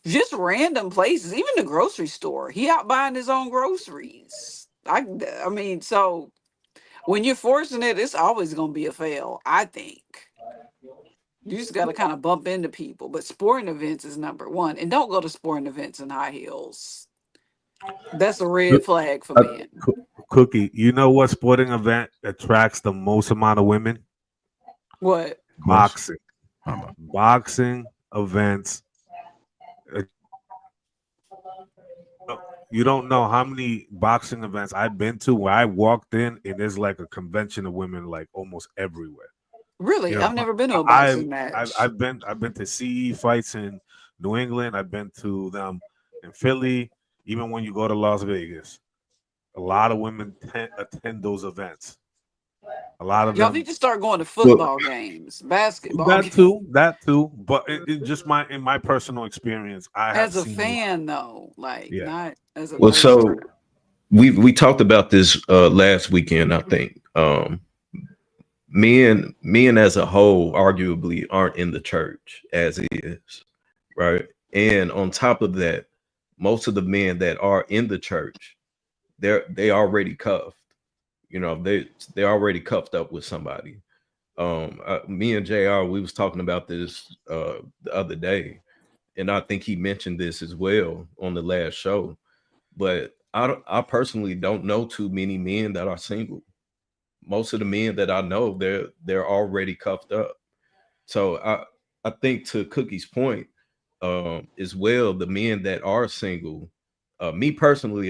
Just random places, even the grocery store. He out buying his own groceries. I mean, so when you're forcing it, it's always going to be a fail, I think. You just got to kind of bump into people. But sporting events is number one. And don't go to sporting events in high heels. That's a red flag for men. Cookie, you know what sporting event attracts the most amount of women? What? Boxing. Boxing events You don't know how many boxing events I've been to where I walked in and there's like a convention of women like almost everywhere. Really, You know, I've never been to a I've boxing I've, match. I've been I've been to CE fights in New England. I've been to them in Philly. Even when you go to Las Vegas, a lot of women attend those events. A lot of Y'all them need to start going to Well, football games, basketball that games. too. But it just in my personal experience, I have As a seen a lot. fan, though, like Yeah. not as a well, person. so we talked about this last weekend, I think. Men as a whole arguably aren't in the church as is, right? And on top of that, most of the men that are in the church, they already cuffed. You know, they're already cuffed up with somebody. Me and JR, we was talking about this the other day, and I think he mentioned this as well on the last show. But I personally don't know too many men that are single. Most of the men that I know, they're already cuffed up. So I think to Cookie's point, as well, the men that are single, me personally,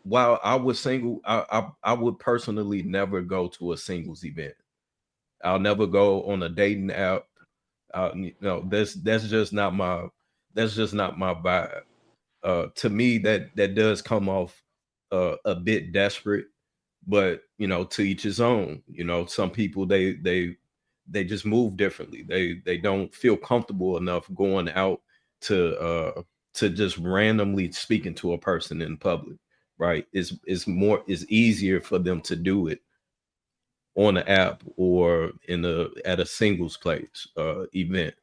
while I was single, I would personally never go to a singles event. I'll never go on a dating app. That's just not my vibe. To me, that does come off a bit desperate, but to each his own. Some people they just move differently. They don't feel comfortable enough going out to just randomly speaking to a person in public, right? It's easier for them to do it on the app or at a singles place event.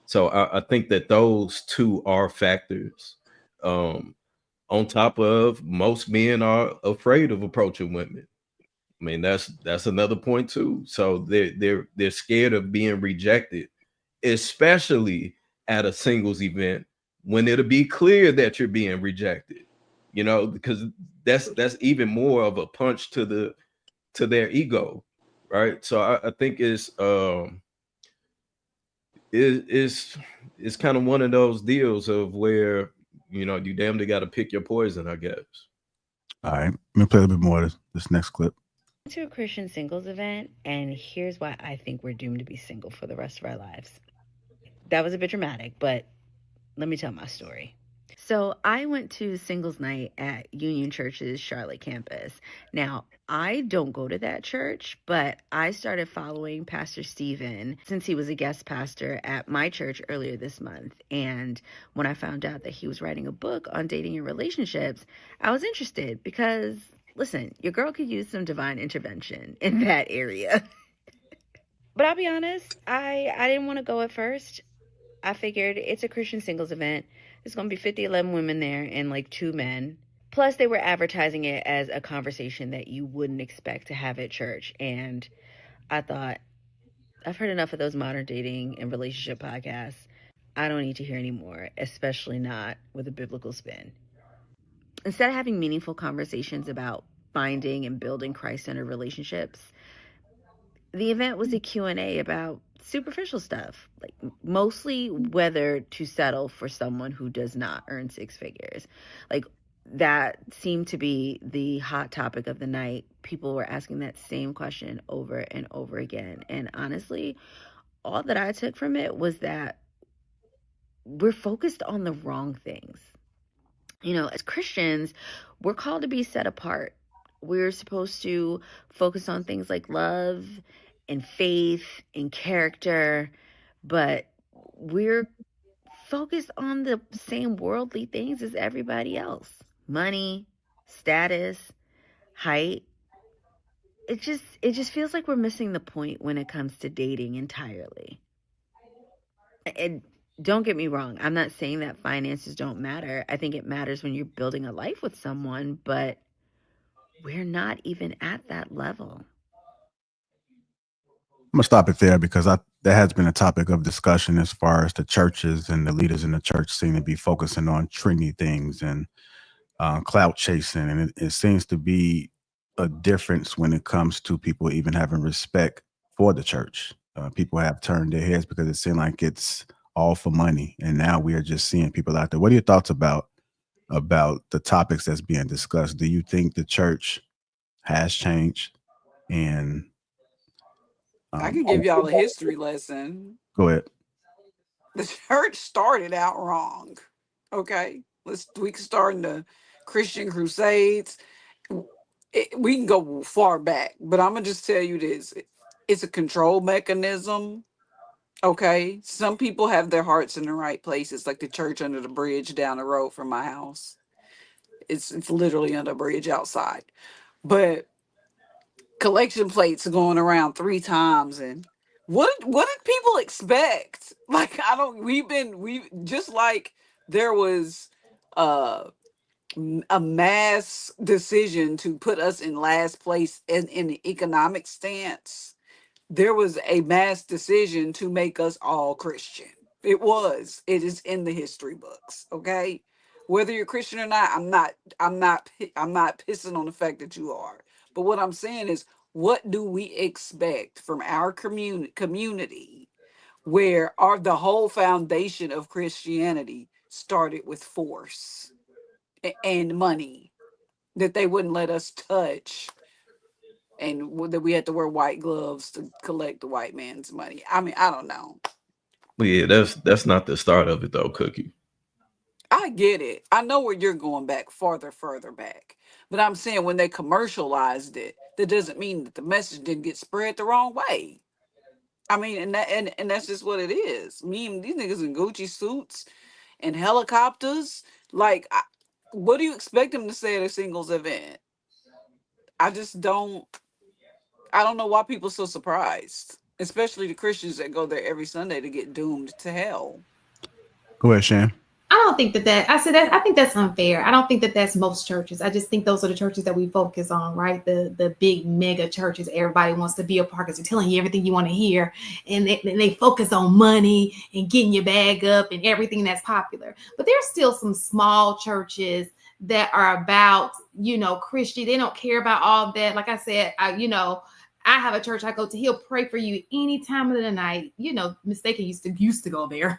So I think that those two are factors. On top of, most men are afraid of approaching women. I mean, that's another point too. So they're scared of being rejected, especially at a singles event when it'll be clear that you're being rejected. Because that's even more of a punch to their ego, right? So I think it's kind of one of those deals of where you damn near got to pick your poison, I guess. All right, let me play a little bit more of this next clip. To a Christian singles event, and here's why I think we're doomed to be single for the rest of our lives. That was a bit dramatic, but let me tell my story. So I went to singles night at Union Church's Charlotte campus. Now, I don't go to that church, but I started following Pastor Stephen since he was a guest pastor at my church earlier this month. And when I found out that he was writing a book on dating and relationships, I was interested because, listen, your girl could use some divine intervention in that area. But I'll be honest, I didn't want to go at first. I figured it's a Christian singles event. There's going to be 11 women there and like 2 men. Plus, they were advertising it as a conversation that you wouldn't expect to have at church. And I thought, I've heard enough of those modern dating and relationship podcasts. I don't need to hear any more, especially not with a biblical spin. Instead of having meaningful conversations about finding and building Christ-centered relationships, the event was a Q&A about superficial stuff, like mostly whether to settle for someone who does not earn 6 figures. Like, that seemed to be the hot topic of the night. People were asking that same question over and over again. And honestly, all that I took from it was that we're focused on the wrong things. As Christians, we're called to be set apart. We're supposed to focus on things like love and faith and character, but we're focused on the same worldly things as everybody else. Money, status, height. It just feels like we're missing the point when it comes to dating entirely. And don't get me wrong, I'm not saying that finances don't matter. I think it matters when you're building a life with someone, but we're not even at that level. I'm gonna stop it there because that has been a topic of discussion as far as the churches and the leaders in the church seem to be focusing on trendy things and clout chasing, and it seems to be a difference when it comes to people even having respect for the church. People have turned their heads because it seems like it's all for money. And now we are just seeing people out there. What are your thoughts about the topics that's being discussed? Do you think the church has changed? And I can give y'all a history lesson. go ahead. The church started out wrong. Okay, we can start in the Christian Crusades. We can go far back, but I'm gonna just tell you this: it's a control mechanism. Okay, some people have their hearts in the right places, like the church under the bridge down the road from my house. It's literally under a bridge outside, but collection plates are going around 3 times, and what did people expect? Like, I don't. We just like there was a mass decision to put us in last place in the economic stance. There was a mass decision to make us all Christian. It is in the history books. Okay, whether you're Christian or not, I'm not pissing on the fact that you are. But what I'm saying is, what do we expect from our community where the whole foundation of Christianity started with force and money that they wouldn't let us touch, and that we had to wear white gloves to collect the white man's money? I mean, I don't know. Well, yeah, that's not the start of it though, Cookie. I get it. I know where you're going back, further back. But I'm saying when they commercialized it, that doesn't mean that the message didn't get spread the wrong way. I mean, and that's just what it is. Me and these niggas in Gucci suits and helicopters. Like, what do you expect them to say at a singles event? I just don't. I don't know why people are so surprised, especially the Christians that go there every Sunday to get doomed to hell. Go ahead, Shan. I don't think that I said that. I think that's unfair. I don't think that that's most churches. I just think those are the churches that we focus on, right? The big mega churches. Everybody wants to be a part because they're telling you everything you want to hear, and they focus on money and getting your bag up and everything that's popular. But there's still some small churches that are about, Christian. They don't care about all that. Like I said, I have a church I go to. He'll pray for you any time of the night. Mistaken used to go there.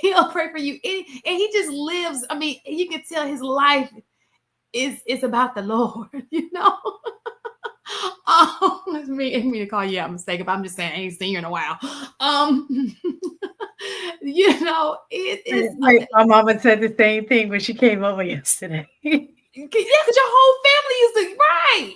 He'll pray for you, and he just lives. I mean, you can tell his life is about the Lord. It's me to call you out mistaken, but I'm just saying I ain't seen you in a while. My mama said the same thing when she came over yesterday. Yeah, because your whole family used to, right?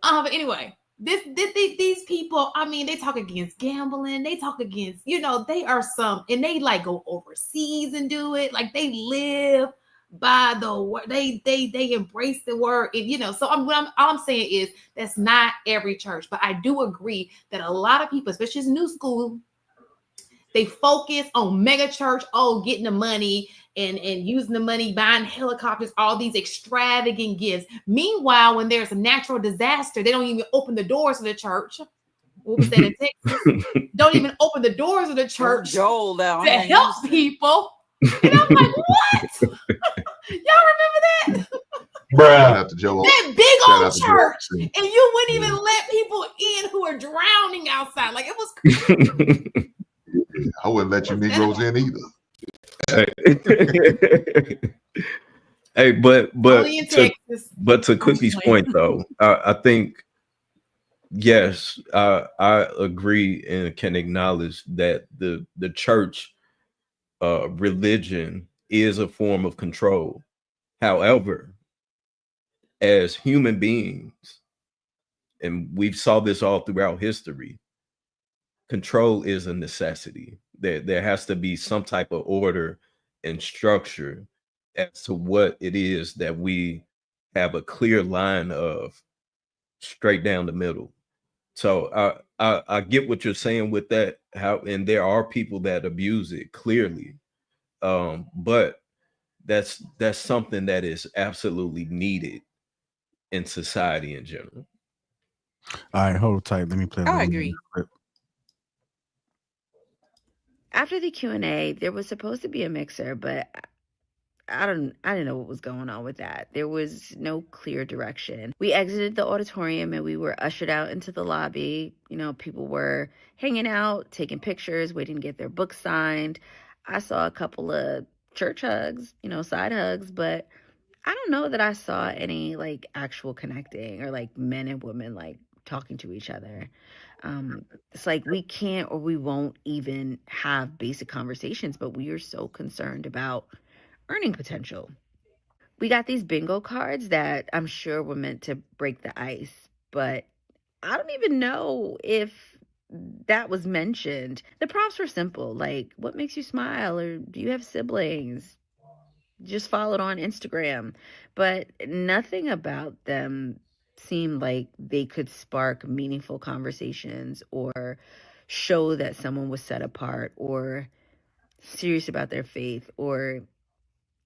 But anyway, these people, I mean, they talk against gambling. They talk against, they are and they like go overseas and do it. Like they live by the word. They embrace the word. And, so all I'm saying is that's not every church, but I do agree that a lot of people, especially in new school, they focus on mega church, getting the money and using the money, buying helicopters, all these extravagant gifts. Meanwhile, when there's a natural disaster, they don't even open the doors of the church. What was that in Texas? Don't even open the doors of the church Joel down to here in help Houston. people. And I'm like, what? Y'all remember that? Bruh. That big old church, and you wouldn't even let people in who are drowning outside. Like, it was crazy. I wouldn't let you Negroes in either. Hey, but to Cookie's point though, I think yes, I agree and can acknowledge that the church religion is a form of control. However, as human beings, and we've saw this all throughout history, control is a necessity. There has to be some type of order and structure as to what it is that we have a clear line of straight down the middle. So I get what you're saying with that, and there are people that abuse it clearly, but that's something that is absolutely needed in society in general. All right, hold tight. Let me play. I agree. Clip. After the Q&A, there was supposed to be a mixer, but I didn't know what was going on with that. There was no clear direction. We exited the auditorium and we were ushered out into the lobby. You know, people were hanging out, taking pictures, waiting to get their books signed. I saw a couple of church hugs, you know, side hugs, but I don't know that I saw any like actual connecting or like men and women like talking to each other. It's like we can't or we won't even have basic conversations, but we are so concerned about earning potential. We got these bingo cards that I'm sure were meant to break the ice, but I don't even know if that was mentioned. The prompts were simple, like what makes you smile or do you have siblings? Just followed on Instagram, but nothing about them seemed like they could spark meaningful conversations or show that someone was set apart or serious about their faith or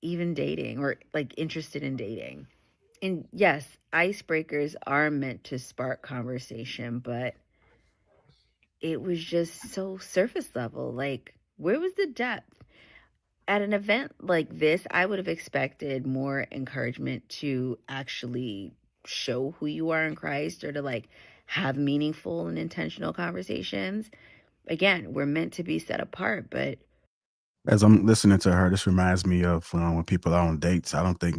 even dating or like interested in dating. And yes, icebreakers are meant to spark conversation, but it was just so surface level. Like, where was the depth? At an event like this, I would have expected more encouragement to actually show who you are in Christ or to like have meaningful and intentional conversations. Again, we're meant to be set apart, but As I'm listening to her, this reminds me of when people are on dates. I don't think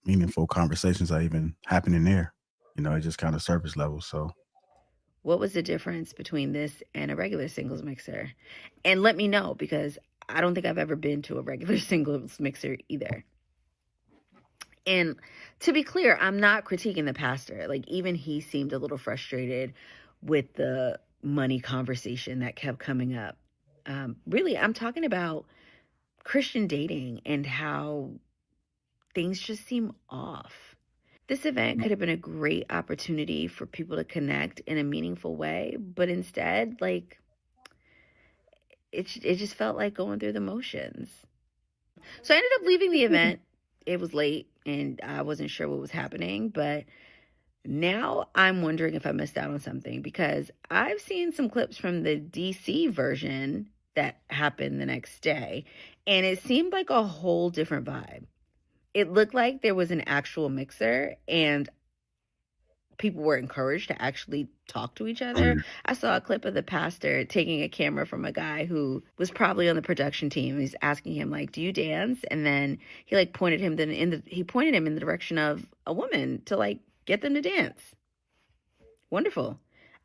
meaningful conversations are even happening there. You know, it's just kind of surface level. So what was the difference between this and a regular singles mixer? And let me know because I don't think I've ever been to a regular singles mixer either. And to be clear, I'm not critiquing the pastor. Like, even he seemed a little frustrated with the money conversation that kept coming up. Really, I'm talking about Christian dating and how things just seem off. This event could have been a great opportunity for people to connect in a meaningful way, but instead, like, it just felt like going through the motions. So I ended up leaving the event. It was late and I wasn't sure what was happening, but now I'm wondering if I missed out on something because I've seen some clips from the DC version that happened the next day, and it seemed like a whole different vibe. It looked like there was an actual mixer and people were encouraged to actually talk to each other. I saw a clip of the pastor taking a camera from a guy who was probably on the production team. He's asking him like, "Do you dance?" And then he like pointed him he pointed him in the direction of a woman to like get them to dance. Wonderful.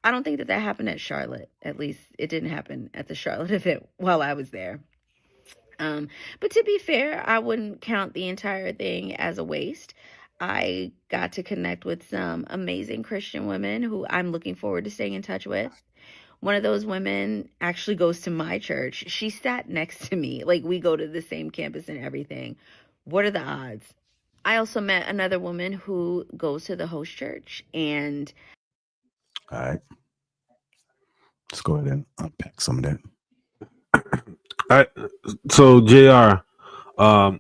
I don't think that happened at Charlotte. At least it didn't happen at the Charlotte event while I was there. But to be fair, I wouldn't count the entire thing as a waste. I got to connect with some amazing Christian women who I'm looking forward to staying in touch with. One of those women actually goes to my church. She sat next to me. Like, we go to the same campus and everything. What are the odds? I also met another woman who goes to the host church, and all right, let's go ahead and unpack some of that. So Jr.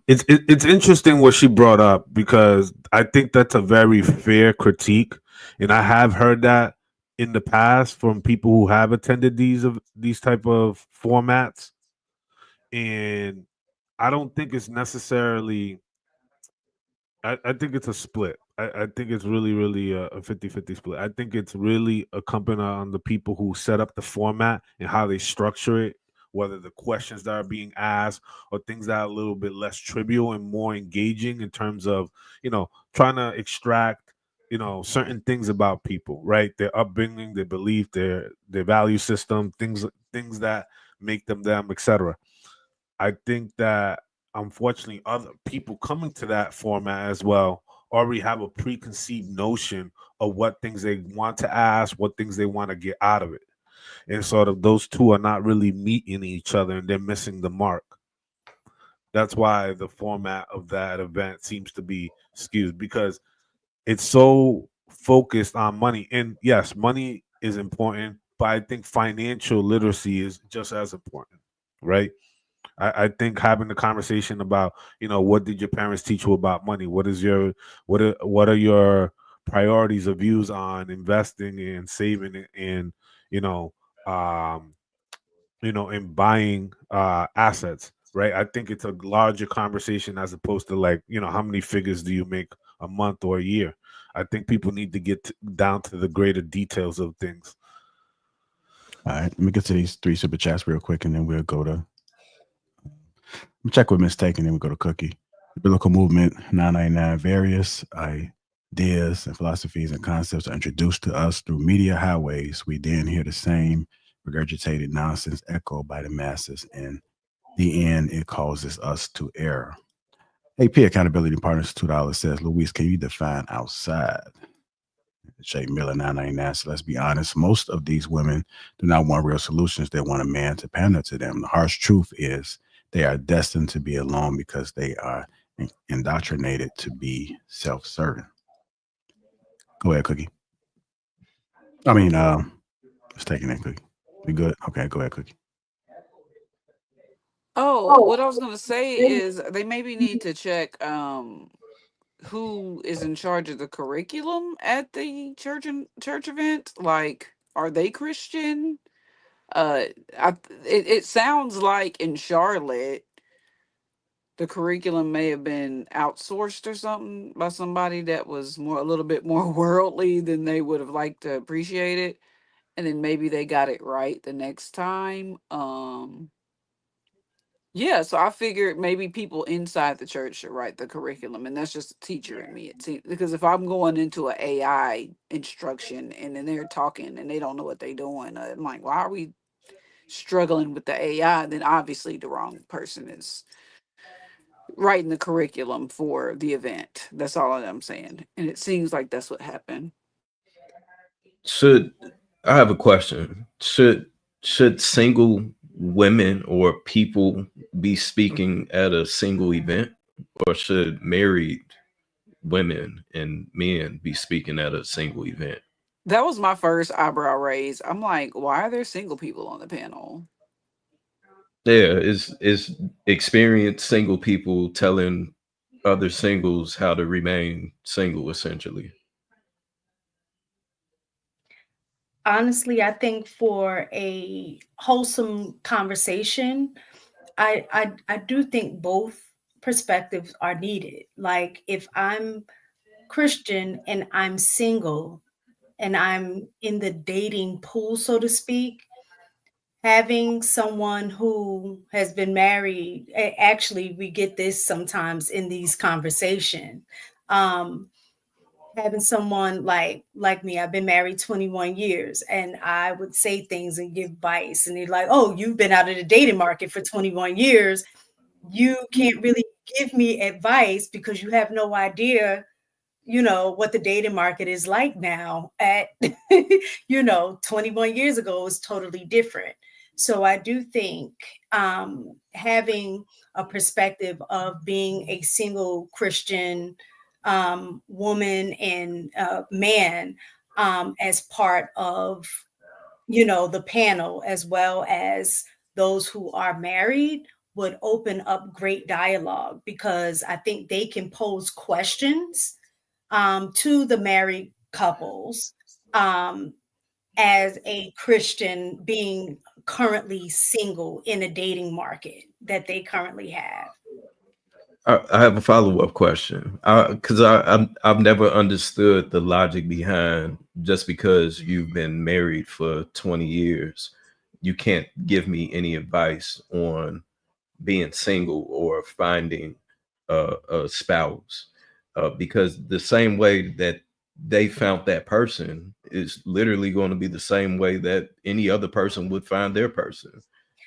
It's interesting what she brought up because I think that's a very fair critique, and I have heard that in the past from people who have attended these type of formats, and I don't think it's necessarily. I think it's a split. I think it's really a 50-50 split. I think it's really accompanied on the people who set up the format and how they structure it, whether the questions that are being asked or things that are a little bit less trivial and more engaging in terms of, trying to extract, certain things about people, right? Their upbringing, their belief, their value system, things that make them, etc. I think that unfortunately other people coming to that format as well already have a preconceived notion of what things they want to ask, what things they want to get out of it. And sort of those two are not really meeting each other and they're missing the mark. That's why the format of that event seems to be skewed because it's so focused on money. And yes, money is important, but I think financial literacy is just as important, right? I think having the conversation about, what did your parents teach you about money? What are your priorities or views on investing and saving and um, in buying assets? right? I think it's a larger conversation as opposed to like, how many figures do you make a month or a year? I think people need to get down to the greater details of things. All right, let me get to these 3 super chats real quick, and then we'll go to check with Mistake, and then we go to Cookie. The biblical movement, 999 various ideas and philosophies and concepts are introduced to us through media highways. We then hear the same regurgitated nonsense echoed by the masses. In the end, it causes us to err. AP Accountability Partners, $2 says, Luis, can you define outside? Shay Miller, 999. So let's be honest. Most of these women do not want real solutions. They want a man to pander to them. The harsh truth is they are destined to be alone because they are indoctrinated to be self-serving. Go ahead, Cookie. I mean, let's take it in, Cookie. We good? Okay, go ahead, Cookie. Oh, what I was gonna say is they maybe need to check who is in charge of the curriculum at the church event. Like, are they Christian? It sounds like in Charlotte the curriculum may have been outsourced or something by somebody that was a little bit more worldly than they would have liked to appreciate it, and then maybe they got it right the next time. Yeah, so I figured maybe people inside the church should write the curriculum, and that's just a teacher in me. It seems, because if I'm going into an AI instruction and then they're talking and they don't know what they're doing, I'm like, why are we struggling with the AI? Then obviously the wrong person is writing the curriculum for the event. That's all I'm saying, and it seems like that's what happened. Should I have a question? Should single women or people be speaking at a single event, or should married women and men be speaking at a single event? That was my first eyebrow raise. I'm like, why are there single people on the panel? Yeah, is experienced single people telling other singles how to remain single, essentially. Honestly, I think for a wholesome conversation, I do think both perspectives are needed. Like if I'm Christian and I'm single and I'm in the dating pool, so to speak, having someone who has been married, actually, we get this sometimes in these conversations. Um, Having someone like me, I've been married 21 years, and I would say things and give advice, and they're like, "Oh, you've been out of the dating market for 21 years. You can't really give me advice because you have no idea, what the dating market is like now at 21 years ago was totally different." So I do think having a perspective of being a single Christian woman and man as part of the panel, as well as those who are married, would open up great dialogue, because I think they can pose questions to the married couples, as a Christian being currently single in a dating market that they currently have. I have a follow-up question, because I've never understood the logic behind just because you've been married for 20 years, you can't give me any advice on being single or finding a spouse, because the same way that they found that person is literally going to be the same way that any other person would find their person.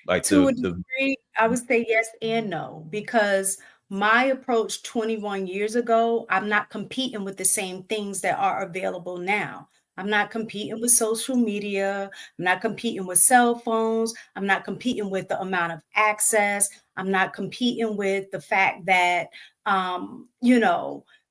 Like To a the degree, I would say yes and no, because my approach 21 years ago, I'm not competing with the same things that are available now. I'm not competing with social media. I'm not competing with cell phones. I'm not competing with the amount of access. I'm not competing with the fact that,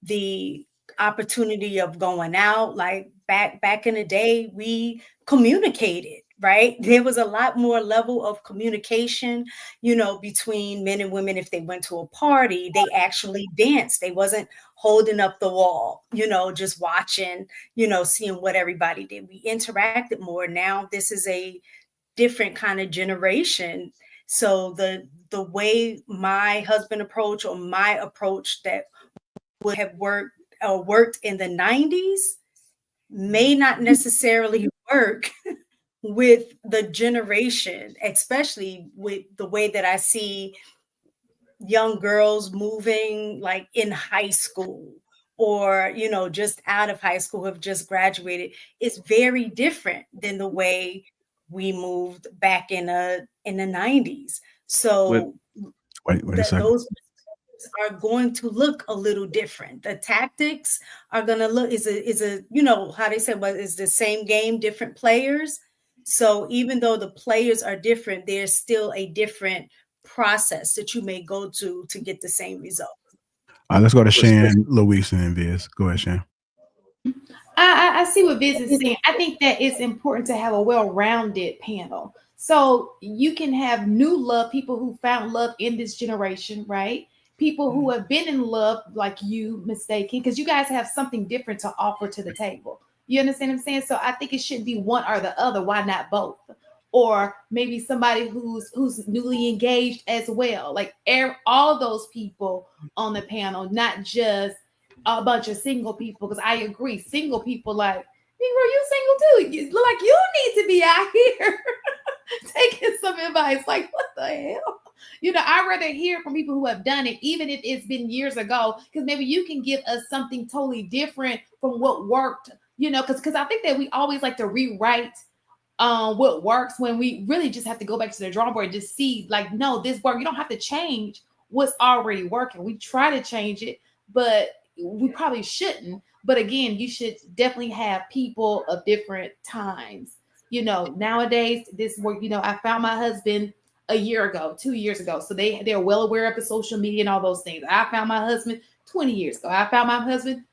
the opportunity of going out. Like back in the day, we communicated, right? There was a lot more level of communication, between men and women. If they went to a party, they actually danced. They wasn't holding up the wall, just watching, seeing what everybody did. We interacted more. Now this is a different kind of generation So the way my husband approach or my approach that would have worked in the 90s may not necessarily work with the generation, especially with the way that I see young girls moving like in high school or just out of high school, have just graduated. It's very different than the way we moved back in the 90s. So Wait a second. those are going to look a little different. The tactics are going to look is a how they said, but it's the same game, different players. So even though the players are different, there's still a different process that you may go to get the same result. All right, let's go to Shan, Luis, and then Viz. Go ahead, Shan. I see what Viz is saying. I think that it's important to have a well-rounded panel. So you can have new love, people who found love in this generation, right? People who have been in love like you, mistaken, because you guys have something different to offer to the table. You understand what I'm saying? So I think it shouldn't be one or the other. Why not both? Or maybe somebody who's newly engaged as well. Like all those people on the panel, not just a bunch of single people. Because I agree, single people like, Negro, you single too. You look like you need to be out here taking some advice. Like, what the hell? I'd rather hear from people who have done it, even if it's been years ago, because maybe you can give us something totally different from what worked, because I think that we always like to rewrite what works when we really just have to go back to the drawing board and just see, like, no, this work. You don't have to change what's already working. We try to change it, but we probably shouldn't. But again, you should definitely have people of different times. Nowadays, this work, I found my husband a year ago, 2 years ago. So they're well aware of the social media and all those things. I found my husband 20 years ago. I found my husband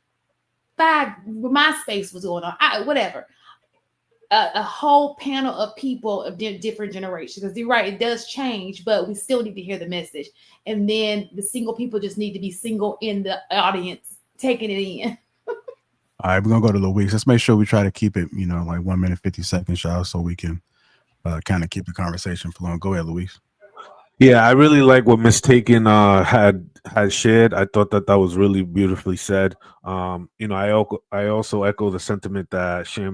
MySpace was going on. Whatever. A whole panel of people of different generations. Because you're right, it does change, but we still need to hear the message. And then the single people just need to be single in the audience, taking it in. All right, we're gonna go to Luis. Let's make sure we try to keep it, like 1 minute 50 seconds, y'all, so we can kind of keep the conversation flowing. Go ahead, Luis. Yeah, I really like what Miss Taken had shared. I thought that was really beautifully said. I also echo the sentiment that Shan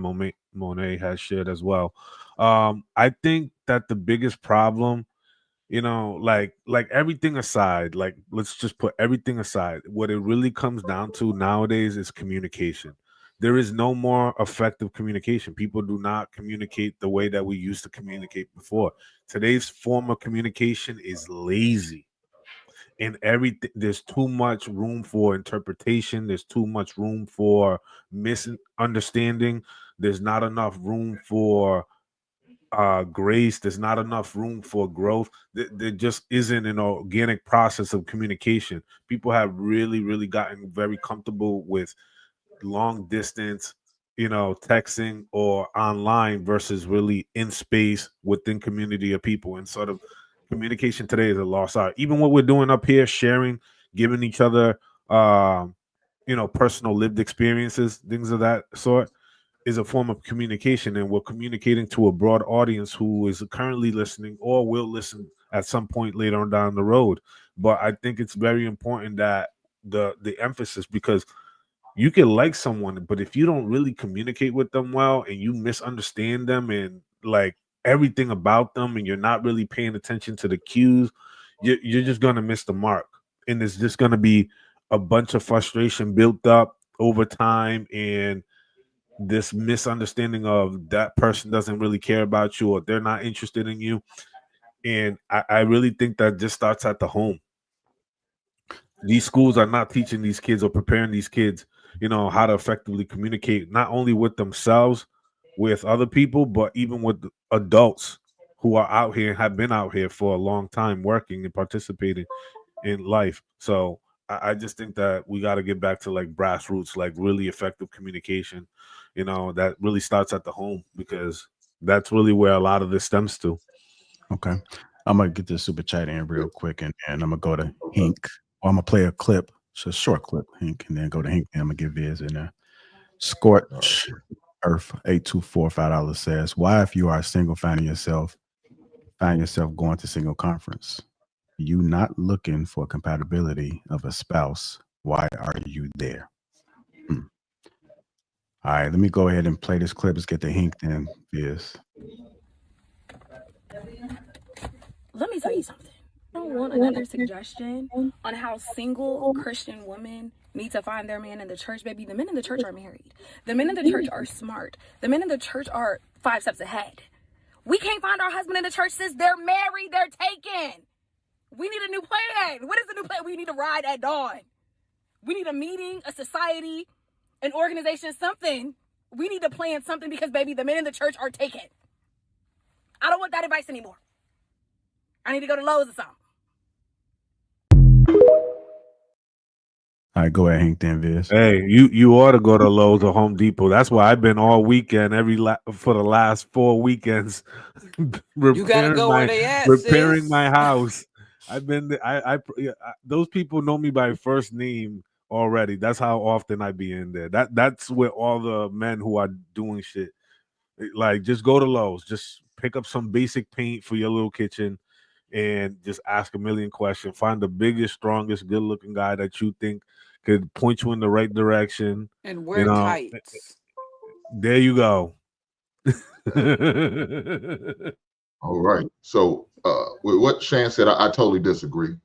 Monet has shared as well. I think that the biggest problem, like everything aside, like let's just put everything aside. What it really comes down to nowadays is communication. There is no more effective communication. People do not communicate the way that we used to communicate before. Today's form of communication is lazy. And everything, there's too much room for interpretation. There's too much room for misunderstanding. There's not enough room for grace. There's not enough room for growth. There just isn't an organic process of communication. People have really, really gotten very comfortable with long distance, texting or online versus really in space within community of people. And sort of communication today is a lost art. Even what we're doing up here, sharing, giving each other, personal lived experiences, things of that sort, is a form of communication. And we're communicating to a broad audience who is currently listening or will listen at some point later on down the road. But I think it's very important that the emphasis, because you can like someone, but if you don't really communicate with them well and you misunderstand them and like everything about them, and you're not really paying attention to the cues, you're just going to miss the mark. And there's just going to be a bunch of frustration built up over time, and this misunderstanding of that person doesn't really care about you or they're not interested in you. And I really think that just starts at the home. These schools are not teaching these kids or preparing these kids, how to effectively communicate, not only with themselves, with other people, but even with adults who are out here and have been out here for a long time working and participating in life. So I just think that we got to get back to like brass roots, like really effective communication, that really starts at the home, because that's really where a lot of this stems to. Okay. I'm going to get this super chat in real quick, and I'm going to go to Hink. Or I'm going to play a clip. It's a short clip, Hink, and then go to Hink, and I'm going to get Viz in there. Scorch Earth 824 $5 says, why, if you are single, finding yourself find yourself going to single conference. You not looking for compatibility of a spouse. Why are you there? Hmm. All right, let me go ahead and play this clip. Let's get the hink then, Fizz. Let me tell you something. I don't want another suggestion on how single Christian women need to find their man in the church, baby. The men in the church are married. The men in the church are smart. The men in the church are 5 steps ahead. We can't find our husband in the church since they're married, they're taken. We need a new plan. What is the new plan? We need to ride at dawn. We need a meeting, a society, an organization, something. We need to plan something because, baby, the men in the church are taken. I don't want that advice anymore. I need to go to Lowe's or something. All right, go ahead, Hank, then, Viz. Hey, you ought to go to Lowe's or Home Depot. That's why I've been all weekend, for the last 4 weekends, You gotta go where they at, repairing sis. my house. I've been, those people know me by first name already. That's how often I be in there. That's where all the men who are doing shit. Like, just go to Lowe's, just pick up some basic paint for your little kitchen, and just ask a million questions. Find the biggest, strongest, good-looking guy that you think could point you in the right direction. And wear tights. There you go. All right. So with what Shan said, I totally disagree.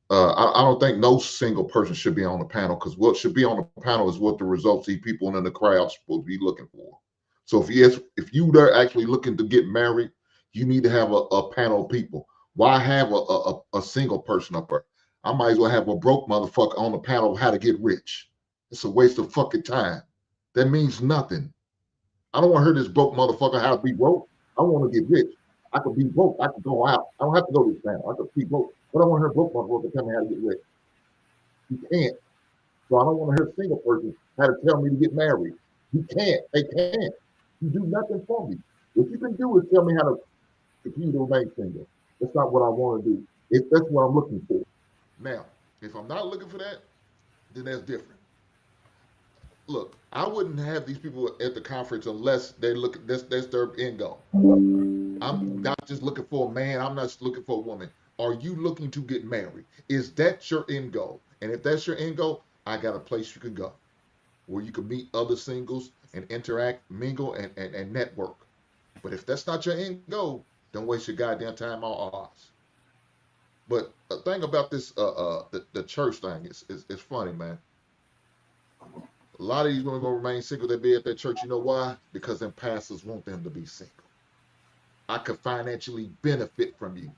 I don't think no single person should be on the panel, because what should be on the panel is what the results these people in the crowd supposed to be looking for. So if you are actually looking to get married, you need to have a panel of people. Why have a single person up there? I might as well have a broke motherfucker on the panel of how to get rich. It's a waste of fucking time. That means nothing. I don't want to hear this broke motherfucker how to be broke. I want to get rich. I could be broke. I could go out. I don't have to go to this panel. I could be broke. But I want to hear broke motherfucker tell me how to get rich. You can't. So I don't want to hear a single person how to tell me to get married. You can't. They can't. You do nothing for me. What you can do is tell me how to continue to remain single. That's not what I want to do. If that's what I'm looking for. Now, if I'm not looking for that, then that's different. Look, I wouldn't have these people at the conference unless they look. That's their end goal. I'm not just looking for a man. I'm not just looking for a woman. Are you looking to get married? Is that your end goal? And if that's your end goal, I got a place you can go where you can meet other singles and interact, mingle, and network. But if that's not your end goal, don't waste your goddamn time on ours. But the thing about this, the church thing is funny, man. A lot of these women gonna remain single. They be at that church. You know why? Because them pastors want them to be single. I could financially benefit from you.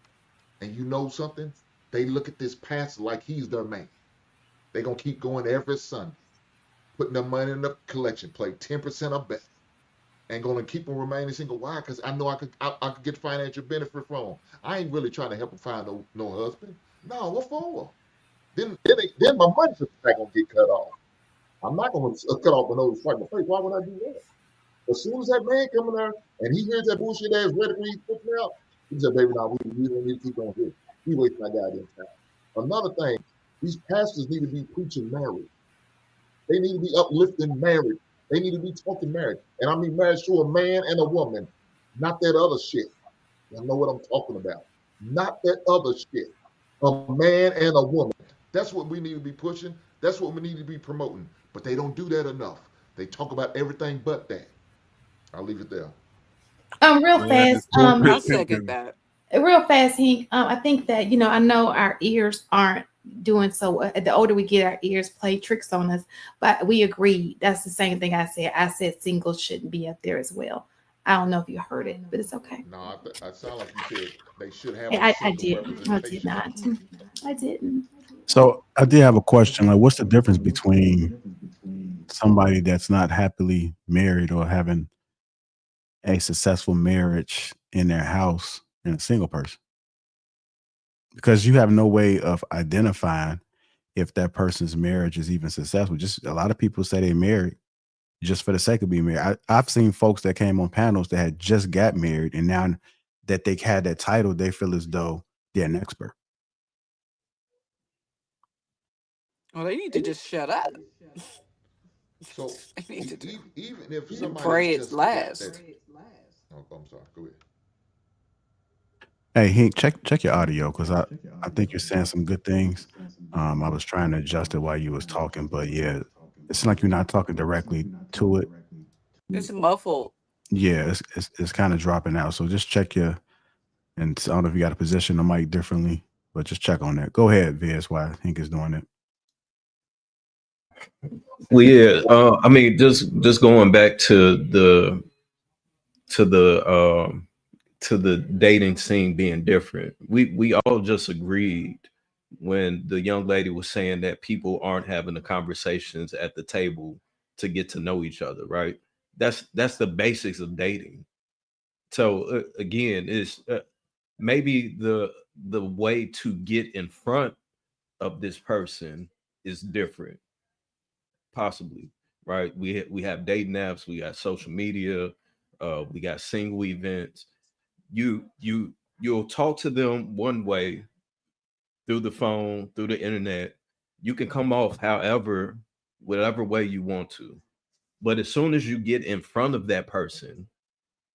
And you know something? They look at this pastor like he's their man. They gonna keep going every Sunday, putting their money in the collection plate, 10% or better, and gonna keep them remaining single. Why? Because I know I could get financial benefit from them. I ain't really trying to help them find no husband. No, what for? Then my money's not gonna get cut off. I'm not going to cut off the nose and strike my face. Why would I do that? As soon as that man come in there and he hears that bullshit ass rhetoric he's putting out, he said, baby, now we don't need to keep on here. He wasting my goddamn time. Another thing, these pastors need to be preaching marriage. They need to be uplifting marriage. They need to be talking marriage. And I mean marriage to a man and a woman, not that other shit. I know what I'm talking about. Not that other shit. A man and a woman. That's what we need to be pushing. That's what we need to be promoting. But they don't do that enough. They talk about everything but that. I'll leave it there. Real fast. I second that. Real fast, Hank. I think that, I know our ears aren't doing so. The older we get, our ears play tricks on us. But we agree. That's the same thing I said. I said singles shouldn't be up there as well. I don't know if you heard it, but it's okay. No, I sound like you said they should have. I didn't. I did not. I didn't. So I did have a question. Like, what's the difference between somebody that's not happily married or having a successful marriage in their house and a single person? Because you have no way of identifying if that person's marriage is even successful. Just a lot of people say they're married just for the sake of being married. I've seen folks that came on panels that had just got married, and now that they had that title, they feel as though they're an expert. Well, they need to just shut up. So even if somebody pray it's last. Oh, I'm sorry. Go ahead. Hey, Hank, check your audio because I think you're saying some good things. I was trying to adjust it while you was talking, but yeah, it's like you're not talking directly to it. It's muffled. Yeah, it's kind of dropping out. So just check your and I don't know if you got to position the mic differently, but just check on that. Go ahead, Viz, while Hank is doing it. Well, yeah. I mean, just going back to the to the dating scene being different. We all just agreed when the young lady was saying that people aren't having the conversations at the table to get to know each other, right? That's the basics of dating. So again, it's maybe the way to get in front of this person is different, possibly, right? We have dating apps, we got social media, we got single events. You'll talk to them one way through the phone, through the internet. You can come off however, whatever way you want to. But as soon as you get in front of that person,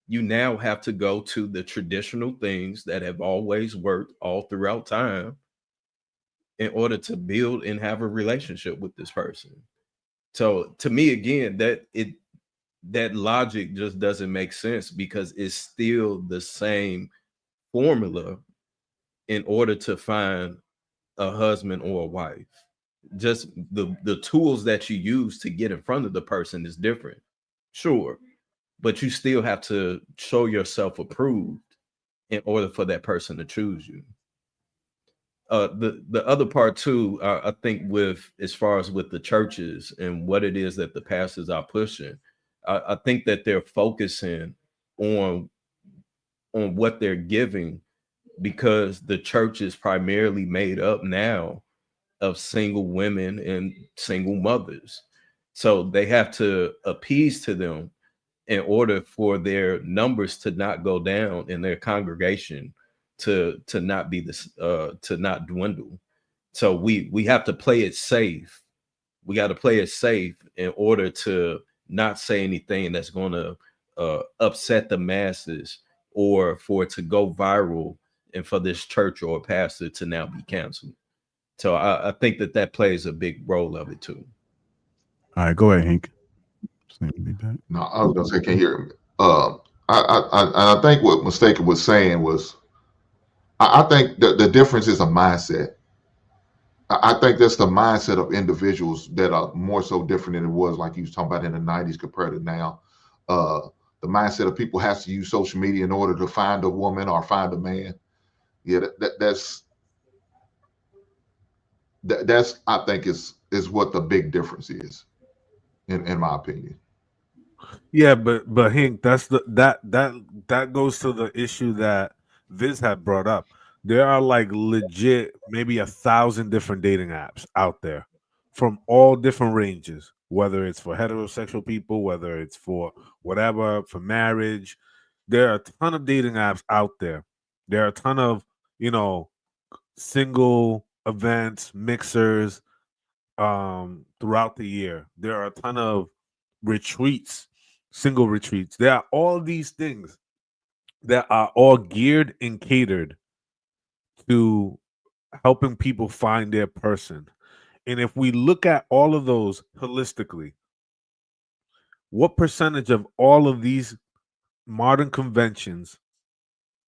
you now have to go to the traditional things that have always worked all throughout time in order to build and have a relationship with this person. So to me, again, that logic just doesn't make sense because it's still the same formula in order to find a husband or a wife. Just the tools that you use to get in front of the person is different. Sure, but you still have to show yourself approved in order for that person to choose you. The other part too, I think, with as far as with the churches and what it is that the pastors are pushing, I think that they're focusing on what they're giving because the church is primarily made up now of single women and single mothers. So they have to appease to them in order for their numbers to not go down in their congregation to not be this to not dwindle. So we have to play it safe. We got to play it safe in order to not say anything that's going to upset the masses or for it to go viral and for this church or pastor to now be canceled. So I think that plays a big role of it too. All right, go ahead, Hank. Seem to be back. No, I was gonna say, can't hear him. I think what Mistaken was saying was, I think the difference is a mindset. I think that's the mindset of individuals that are more so different than it was like you was talking about in the '90s compared to now. Uh, the mindset of people has to use social media in order to find a woman or find a man. Yeah, that's I think is what the big difference is, in my opinion. Yeah, but Hank, that's that goes to the issue that Viz had brought up. There are like legit maybe 1,000 different dating apps out there from all different ranges, whether it's for heterosexual people, whether it's for whatever, for marriage. There are a ton of dating apps out there. There are a ton of, you know, single events, mixers, throughout the year. There are a ton of retreats, single retreats. There are all these things that are all geared and catered to helping people find their person. And if we look at all of those holistically, what percentage of all of these modern conventions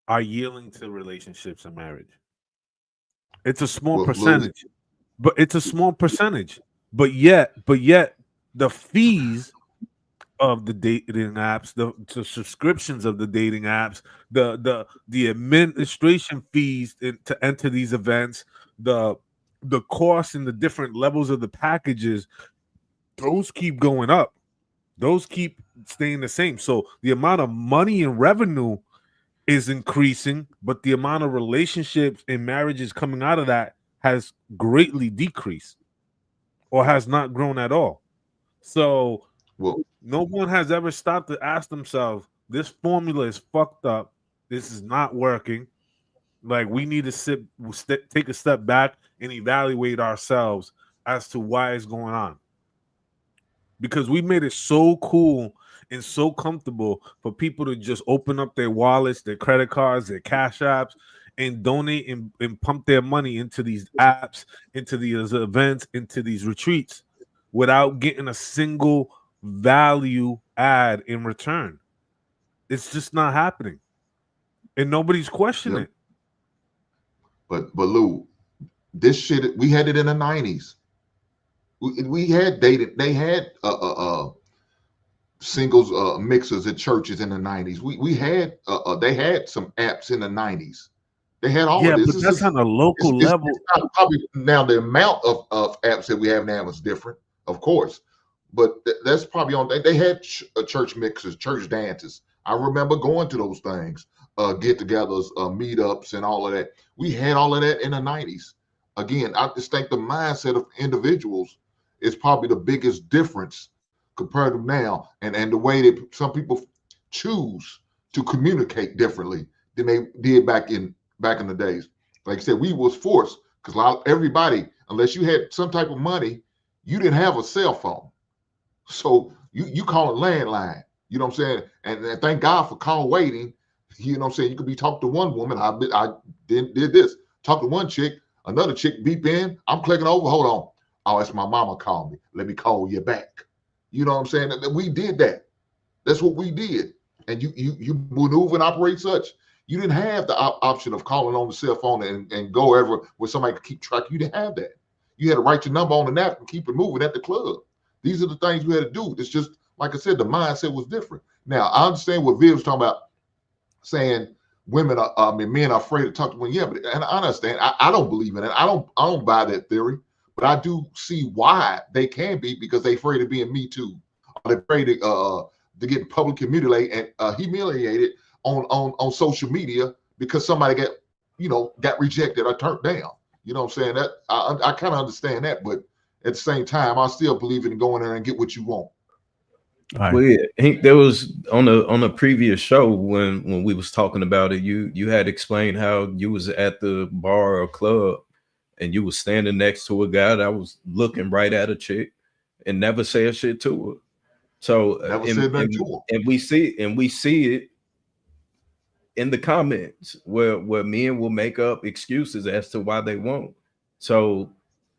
are yielding to relationships and marriage? It's a small Well, look, percentage, but it's a small percentage. But yet the fees of the dating apps, the subscriptions of the dating apps, the administration fees to enter these events, the the cost and the different levels of the packages, those keep going up. Those keep staying the same. So the amount of money and revenue is increasing, but the amount of relationships and marriages coming out of that has greatly decreased or has not grown at all. So well, no one has ever stopped to ask themselves, this formula is fucked up. This is not working. Like, we need to take a step back and evaluate ourselves as to why it's going on. Because we made it so cool and so comfortable for people to just open up their wallets, their credit cards, their cash apps, and donate and pump their money into these apps, into these events, into these retreats without getting a single value add in return. It's just not happening. And nobody's questioning Yep. it. But Lou, this shit we had it in the 90s. We had dated. They had singles mixers at churches in the 90s. We had they had some apps in the 90s. They had all of Yeah, this. but that's on a local level. It's not probably now the amount of apps that we have now is different, of course, but that's probably on. They had church mixers, church dances. I remember going to those things, get-togethers, meetups, and all of that. We had all of that in the 90s. Again, I just think the mindset of individuals is probably the biggest difference compared to now, and the way that some people choose to communicate differently than they did back in the days. Like I said, we was forced because everybody, unless you had some type of money, you didn't have a cell phone. So you call a landline. You know what I'm saying? And thank God for call waiting. You know what I'm saying? You could be talking to one woman. I did this. Talk to one chick, another chick beep in. I'm clicking over. Hold on. Oh, it's my mama called me. Let me call you back. You know what I'm saying? We did that. That's what we did. And you maneuver and operate such. You didn't have the option of calling on the cell phone and go ever where somebody could keep track. You didn't have that. You had to write your number on the napkin and keep it moving at the club. These are the things we had to do. It's just, like I said, the mindset was different. Now, I understand what Viv was talking about, saying men are afraid to talk to women. Yeah, but and I understand. I don't believe in it. I don't buy that theory. But I do see why they can be, because they're afraid of being Me Too. Or they're afraid to get publicly humiliated on social media because somebody got rejected or turned down. You know what I'm saying? That I kind of understand that, but at the same time, I still believe in going there and get what you want. All Well, right. yeah, Hank, there was on a previous show when we was talking about it, you had explained how you was at the bar or club and you was standing next to a guy that was looking right at a chick and never said shit to her. So Never said nothing to them. and we see it in the comments where men will make up excuses as to why they won't. So,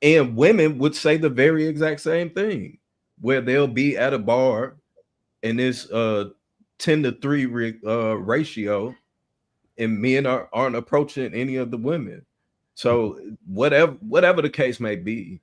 and women would say the very exact same thing, where they'll be at a bar and it's 10-3 ratio, and men aren't approaching any of the women. So whatever the case may be,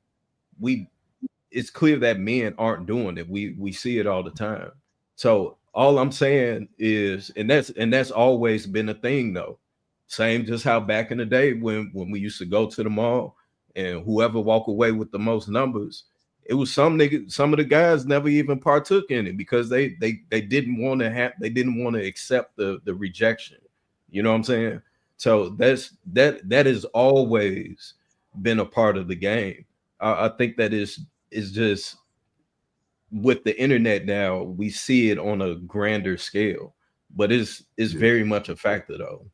it's clear that men aren't doing it. We see it all the time. So all I'm saying is, and that's always been a thing though. Same just how back in the day when we used to go to the mall and whoever walk away with the most numbers, it was some of the guys never even partook in it because they didn't want to accept the rejection. You know what I'm saying? So that has always been a part of the game. I think that is just with the internet now, we see it on a grander scale, but it's very much a factor though.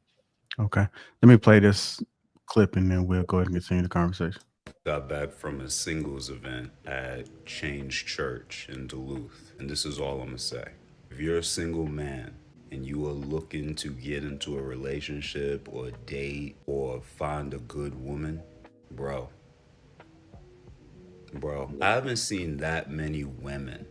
Okay. Let me play this clip and then we'll go ahead and continue the conversation. Got back from a singles event at Change Church in Duluth, and this is all I'm gonna say. If you're a single man and you are looking to get into a relationship or date or find a good woman, bro, I haven't seen that many women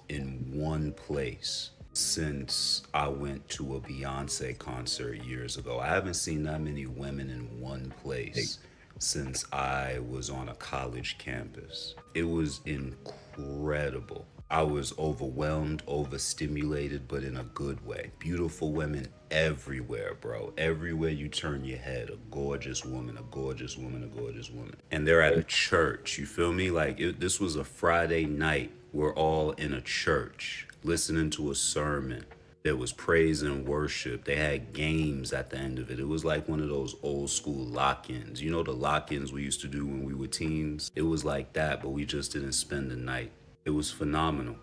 in one place since I went to a Beyonce concert years ago. I haven't seen that many women in one place since I was on a college campus. It was incredible. I was overwhelmed, overstimulated, but in a good way. Beautiful women everywhere, bro. Everywhere you turn your head, a gorgeous woman, a gorgeous woman, a gorgeous woman. And they're at a church, you feel me? Like this was a Friday night. We're all in a church listening to a sermon. There was praise and worship. They had games at the end of it. It was like one of those old school lock-ins. You know the lock-ins we used to do when we were teens? It was like that, but we just didn't spend the night. It was phenomenal.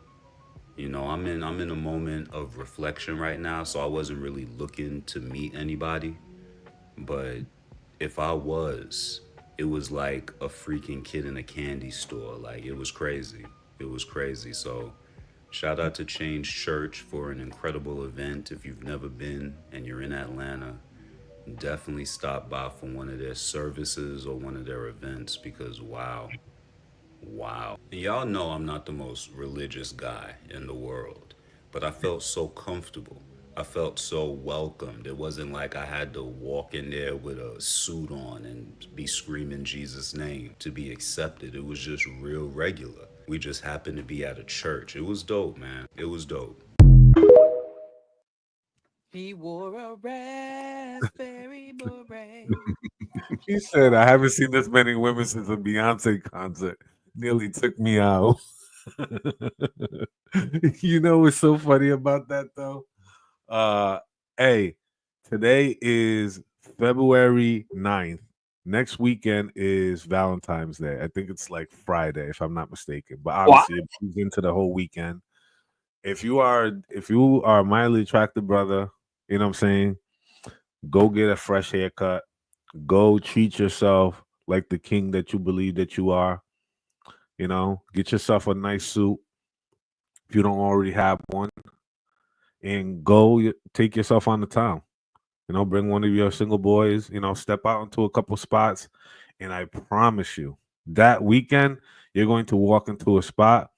You know, I'm in a moment of reflection right now, so I wasn't really looking to meet anybody. But if I was, it was like a freaking kid in a candy store. Like, it was crazy. It was crazy. So shout out to Change Church for an incredible event. If you've never been and you're in Atlanta, Definitely stop by for one of their services or one of their events because wow, wow. And y'all know I'm not the most religious guy in the world, but I felt so comfortable. I felt so welcomed. It wasn't like I had to walk in there with a suit on and be screaming Jesus' name to be accepted. It was just real regular. We just happened to be at a church. It was dope, man. It was dope. He wore a raspberry beret. He said, I haven't seen this many women since a Beyonce concert. Nearly took me out. You know what's so funny about that though? Uh hey, today is February 9th. Next weekend is Valentine's Day. I think it's like Friday, if I'm not mistaken. But obviously it moves into the whole weekend. If you are a mildly attractive brother, you know what I'm saying? Go get a fresh haircut. Go treat yourself like the king that you believe that you are. You know, get yourself a nice suit if you don't already have one, and take yourself on the town. You know, bring one of your single boys. You know, step out into a couple spots, and I promise you, that weekend you're going to walk into a spot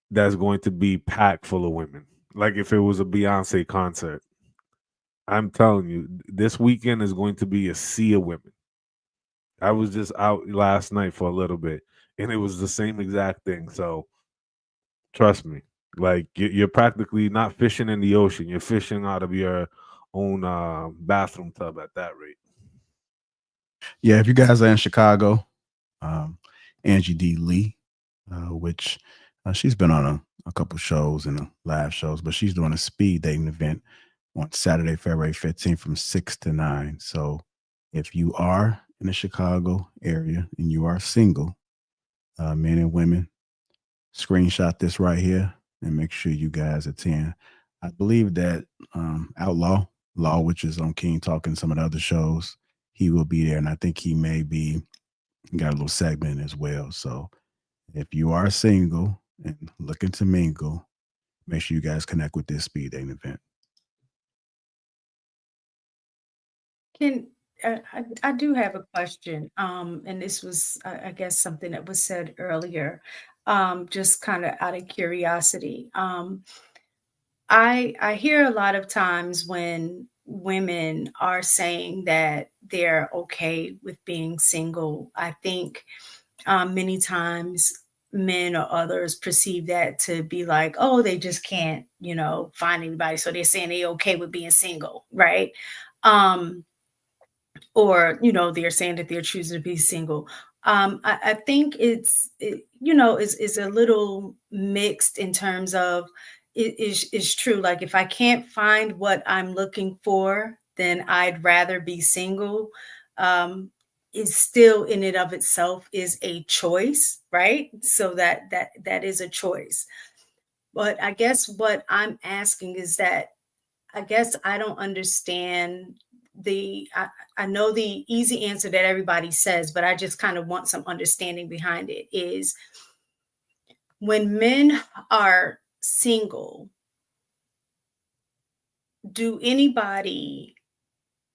that's going to be packed full of women, like if it was a Beyonce concert. I'm telling you, this weekend is going to be a sea of women. I was just out last night for a little bit, and it was the same exact thing. So trust me, like you're practically not fishing in the ocean; you're fishing out of your own bathroom tub at that rate. Yeah, if you guys are in Chicago, um, Angie D. Lee, which she's been on a couple shows and live shows, but she's doing a speed dating event on Saturday, February 15th from 6 to 9. So if you are in the Chicago area and you are single, men and women, screenshot this right here and make sure you guys attend. I believe that Outlaw Law, which is on King Talk and some of the other shows, he will be there, and I think he may be got a little segment as well. So if you are single and looking to mingle, make sure you guys connect with this speed dating event. Can I do have a question, and this was, I guess, something that was said earlier, just kind of out of curiosity. I hear a lot of times when women are saying that they're okay with being single. I think many times men or others perceive that to be like, oh, they just can't, find anybody, so they're saying they okay with being single, right? Um, or they're saying that they're choosing to be single. I think is a little mixed in terms of it is true, like if I can't find what I'm looking for, then I'd rather be single. Is still in and of itself is a choice, right? So that is a choice. But I guess what I'm asking is that I guess I don't understand I know the easy answer that everybody says, but I just kind of want some understanding behind it is when men are single, do anybody,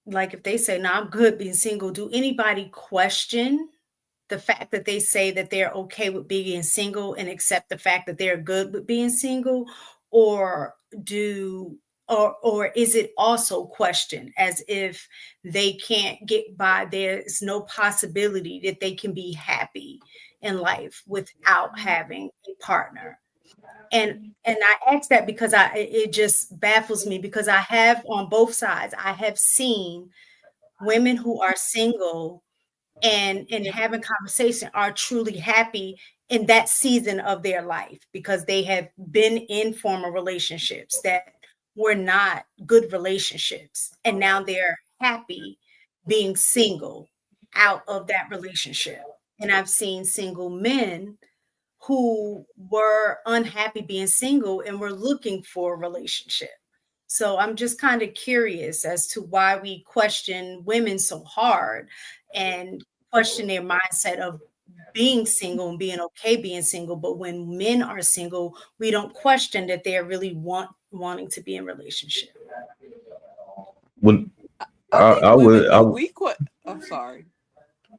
like if they say, no, I'm good being single, do anybody question the fact that they say that they're okay with being single and accept the fact that they're good with being single? Or do or is it also questioned as if they can't get by, there's no possibility that they can be happy in life without having a partner? And I ask that because it just baffles me, because I have on both sides, I have seen women who are single and having conversation are truly happy in that season of their life because they have been in former relationships that were not good relationships, and now they're happy being single out of that relationship. And I've seen single men who were unhappy being single and were looking for a relationship. So I'm just kind of curious as to why we question women so hard and question their mindset of being single and being okay being single. But when men are single, we don't question that they're really wanting to be in a relationship. When I think I would women I'm sorry.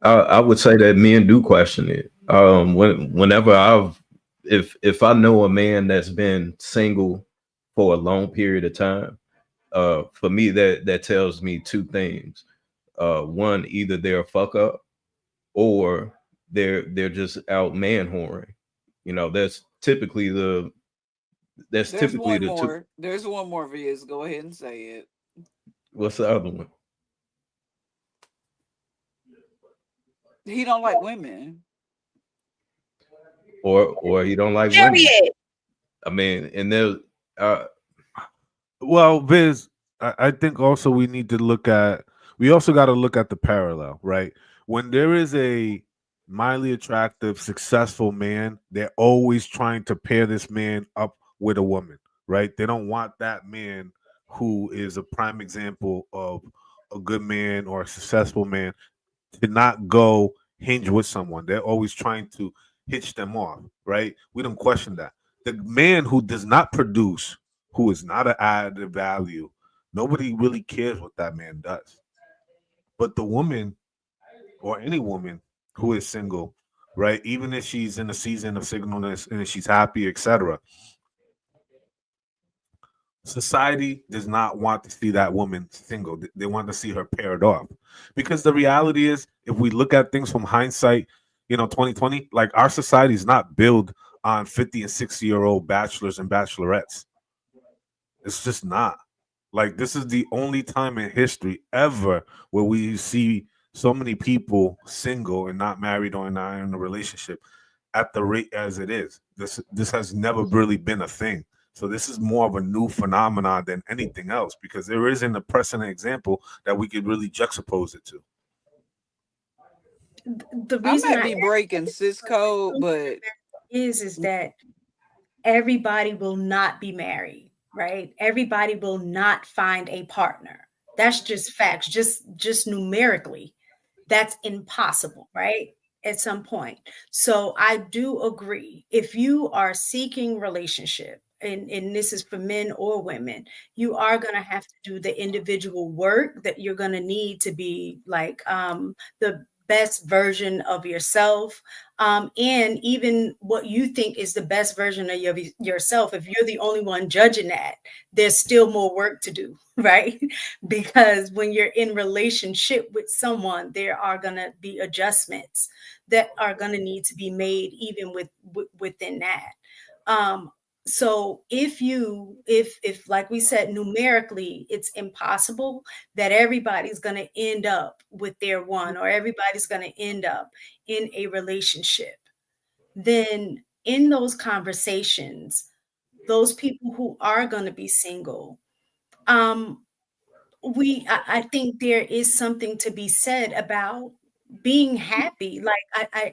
I would say that men do question it. Whenever if I know a man that's been single for a long period of time, for me that tells me two things. One, either they're a fuck up, or they're just out man whoring. That's typically There's one the two. more. There's one more, Viz. Go ahead and say it. What's the other one? He don't like women. Or he don't like women. Period. I mean, and there, uh, Well, Viz, I think also we also got to look at the parallel, right? When there is a mildly attractive, successful man, they're always trying to pair this man up with a woman, right? They don't want that man who is a prime example of a good man or a successful man to not go hinge with someone. They're always trying to hitch them off, right? We don't question that. The man who does not produce, who is not an added value, nobody really cares what that man does. But the woman or any woman who is single, right? Even if she's in a season of singleness and she's happy, etc., society does not want to see that woman single. They want to see her paired off. Because the reality is, if we look at things from hindsight, 2020, like our society is not built on 50 and 60-year-old bachelors and bachelorettes. It's just not. Like, this is the only time in history ever where we see so many people single and not married or not in a relationship at the rate as it is. This has never really been a thing. So this is more of a new phenomenon than anything else, because there isn't a precedent example that we could really juxtapose it to. The I reason might be breaking cis code, but is that everybody will not be married, right? Everybody will not find a partner. That's just facts. Just numerically, that's impossible, right? At some point. So I do agree. If you are seeking relationship, and this is for men or women, you are going to have to do the individual work that you're going to need to be like the best version of yourself, and even what you think is the best version of yourself. If you're the only one judging that, there's still more work to do, right? Because when you're in relationship with someone, there are going to be adjustments that are going to need to be made even within that. So if like we said, numerically, it's impossible that everybody's going to end up with their one, or everybody's going to end up in a relationship, then in those conversations, those people who are going to be single, I think there is something to be said about being happy. Like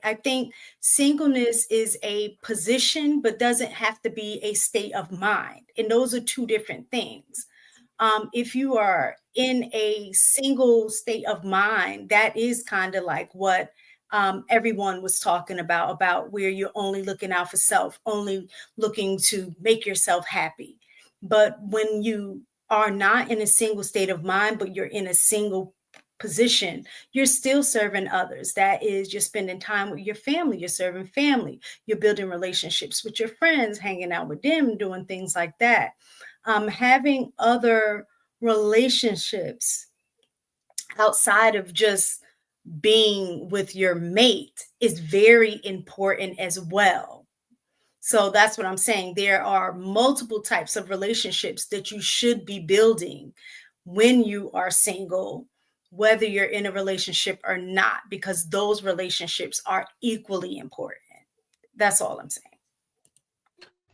I think singleness is a position, but doesn't have to be a state of mind. And those are two different things. If you are in a single state of mind, that is kind of like what everyone was talking about where you're only looking out for self, only looking to make yourself happy. But when you are not in a single state of mind, but you're in a single position, you're still serving others. That is, you're spending time with your family, you're serving family, you're building relationships with your friends, hanging out with them, doing things like that. Having other relationships outside of just being with your mate is very important as well. So that's what I'm saying. There are multiple types of relationships that you should be building when you are single, whether you're in a relationship or not, because those relationships are equally important. That's all I'm saying.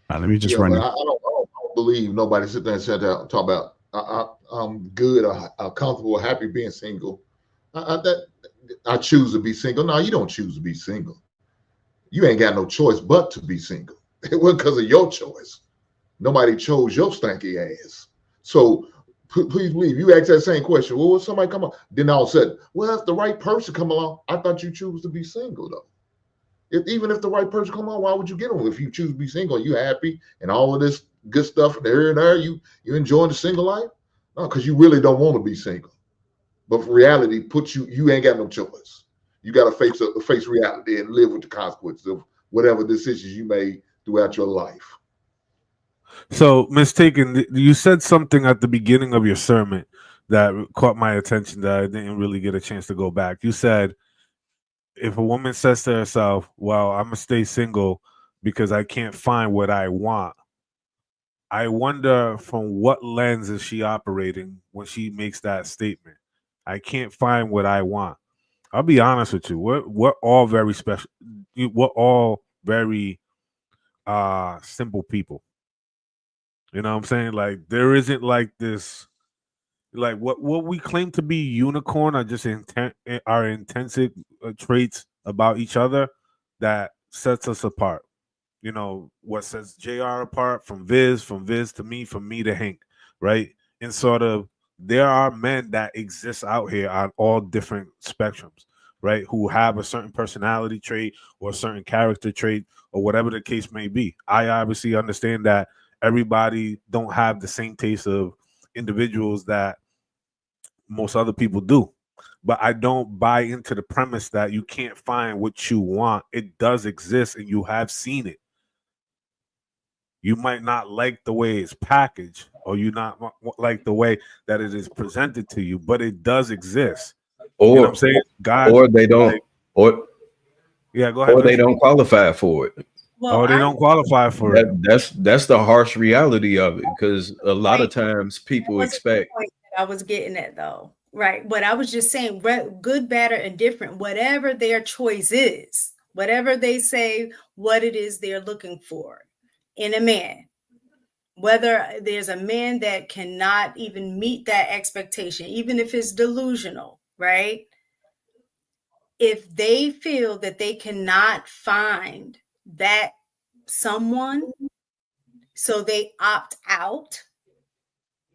Let me just Yeah, run but it. I don't believe nobody sit there and sit down and talk about I'm good or comfortable or happy being single. I choose to be single. No, you don't choose to be single. You ain't got no choice but to be single. It wasn't because of your choice. Nobody chose your stanky ass. So please believe you ask that same question. Well, when somebody come up, then all of a sudden, well, if the right person come along, I thought you choose to be single though. Even if the right person come on, why would you get them? If you choose to be single, you happy and all of this good stuff there and there, you enjoying the single life? No, because you really don't want to be single. But reality puts you ain't got no choice. You got to face reality and live with the consequences of whatever decisions you made throughout your life. So, mistaken, you said something at the beginning of your sermon that caught my attention that I didn't really get a chance to go back. You said, if a woman says to herself, well, I'm going to stay single because I can't find what I want, I wonder from what lens is she operating when she makes that statement? I can't find what I want. I'll be honest with you. We're all very special. We're all very simple people. You know what I'm saying? Like there isn't like this like what we claim to be unicorn are just are intensive traits about each other that sets us apart. You know what sets JR apart from Viz to me, from me to Hank, right? And sort of there are men that exist out here on all different spectrums, right? Who have a certain personality trait or a certain character trait or whatever the case may be. I obviously understand that everybody don't have the same taste of individuals that most other people do. But I don't buy into the premise that you can't find what you want. It does exist and you have seen it. You might not like the way it's packaged or you not like the way that it is presented to you, but it does exist. You know what I'm saying? God, or they don't, or yeah, go ahead. Or they don't qualify for it. Well, or they don't qualify for it. That's the harsh reality of it, because a lot of times people expect. The point that I was getting at, though, right? But I was just saying, good, bad, or indifferent, whatever their choice is, whatever they say, what it is they're looking for in a man. Whether there's a man that cannot even meet that expectation, even if it's delusional, right? If they feel that they cannot find that someone, so they opt out,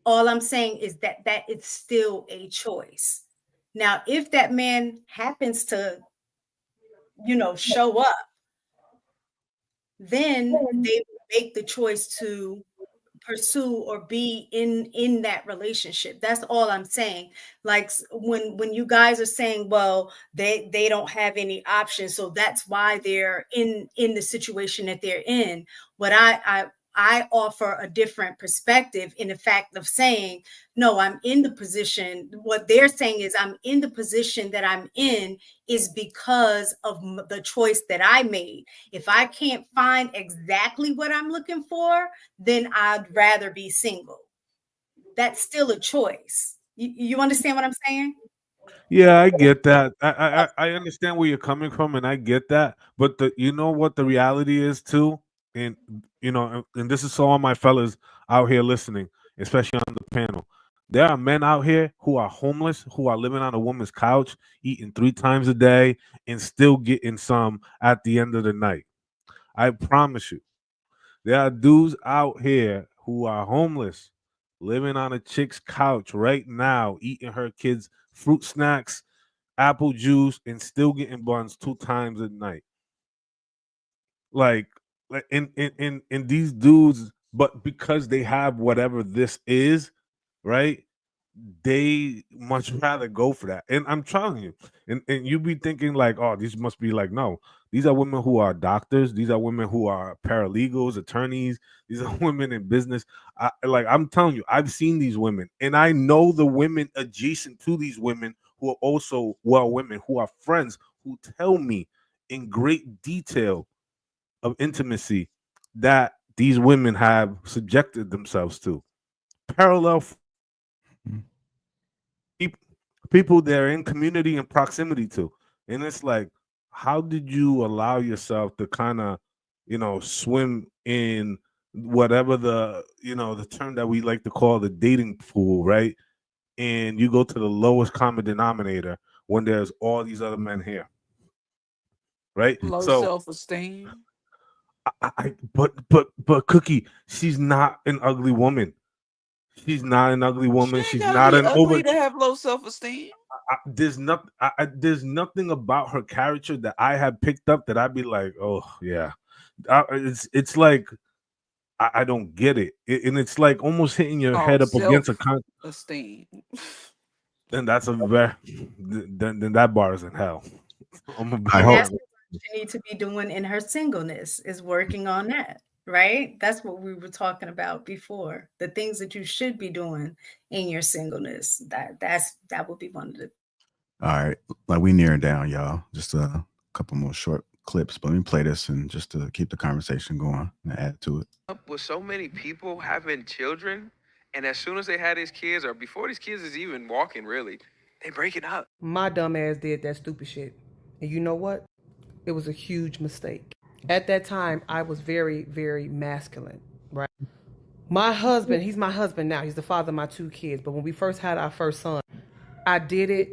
all I'm saying is that it's still a choice. Now, if that man happens to, show up, then they make the choice to pursue or be in that relationship. That's all I'm saying. Like when you guys are saying, well, they don't have any options, so that's why they're in the situation that they're in. What I offer a different perspective in the fact of saying, no, I'm in the position. What they're saying is I'm in the position that I'm in is because of the choice that I made. If I can't find exactly what I'm looking for, then I'd rather be single. That's still a choice. You understand what I'm saying? Yeah, I get that. I understand where you're coming from, and I get that. But you know what the reality is too, and and this is so all my fellas out here listening, especially on the panel. There are men out here who are homeless, who are living on a woman's couch, eating 3 times a day, and still getting some at the end of the night. I promise you. There are dudes out here who are homeless, living on a chick's couch right now, eating her kids' fruit snacks, apple juice, and still getting buns 2 times a night. Like in these dudes, but because they have whatever this is, right? They much rather go for that. And I'm telling you, and you be thinking like, oh, these must be like, no, these are women who are doctors, these are women who are paralegals, attorneys, these are women in business. I'm telling you, I've seen these women, and I know the women adjacent to these women who are also women who are friends who tell me in great detail of intimacy that these women have subjected themselves to. Parallel people they're in community and proximity to. And it's like, how did you allow yourself to kind of, swim in whatever the term that we like to call the dating pool, right? And you go to the lowest common denominator when there's all these other men here, right? Low So self-esteem. but Cookie, she's not an ugly woman. She's not an ugly woman. She ain't She's gotta not be an over. ugly to have low self-esteem. There's nothing about her character that I have picked up that I'd be like, oh yeah, it's like I don't get it. And it's like almost hitting your Oh, head up against a self-esteem. then that's a very then that bar is in hell. I'm gonna be I And hope. that's what she needs to be doing in her singleness, is working on that, right? That's what we were talking about before. The things that you should be doing in your singleness. That would be one of the. All right, like we nearing down, y'all. Just a couple more short clips, but let me play this and just to keep the conversation going and add to it. Up with so many people having children, and as soon as they had these kids, or before these kids is even walking, really, they break it up. My dumb ass did that stupid shit. And you know what? It was a huge mistake. At that time, I was very, very masculine, right? My husband, he's my husband now. He's the father of my 2 kids. But when we first had our first son, I did it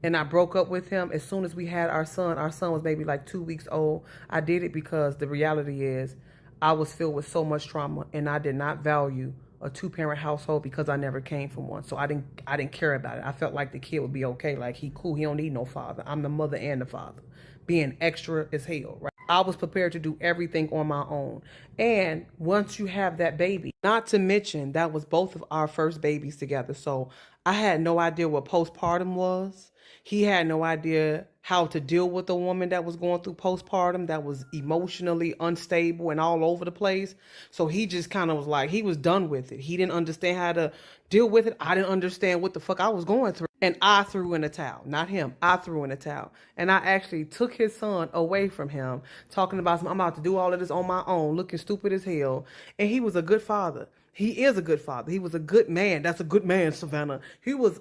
and I broke up with him as soon as we had our son. Our son was maybe like 2 weeks old. I did it because the reality is I was filled with so much trauma and I did not value a 2-parent household because I never came from one. So I didn't care about it. I felt like the kid would be okay. Like, he cool. He don't need no father. I'm the mother and the father. Being extra as hell, right? I was prepared to do everything on my own. And once you have that baby, not to mention that was both of our first babies together. So I had no idea what postpartum was. He had no idea how to deal with a woman that was going through postpartum, that was emotionally unstable and all over the place. So he just kind of was like, he was done with it. He didn't understand how to deal with it. I didn't understand what the fuck I was going through. And I threw in a towel. Not him. I threw in a towel. And I actually took his son away from him, talking about, I'm about to do all of this on my own, looking stupid as hell. And he was a good father. He is a good father. He was a good man. That's a good man, Savannah.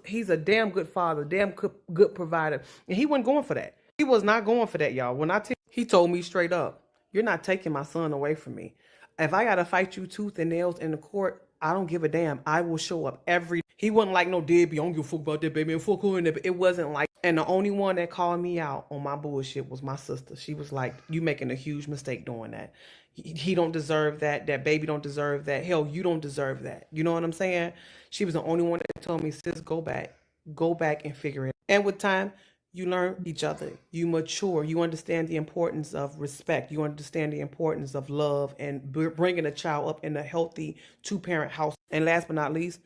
He's a damn good father, damn good provider. And he wasn't going for that. He was not going for that, y'all. He told me straight up, you're not taking my son away from me. If I got to fight you tooth and nails in the court, I don't give a damn. I will show up He wasn't like no deadbeat. I don't give a fuck about that baby. And fuck her in there. It wasn't like. And the only one that called me out on my bullshit was my sister. She was like, you making a huge mistake doing that. He don't deserve that. That baby don't deserve that. Hell, you don't deserve that. You know what I'm saying? She was the only one that told me, sis, go back and figure it. And with time, you learn each other. You mature. You understand the importance of respect. You understand the importance of love and bringing a child up in a healthy 2-parent house. And last but not least,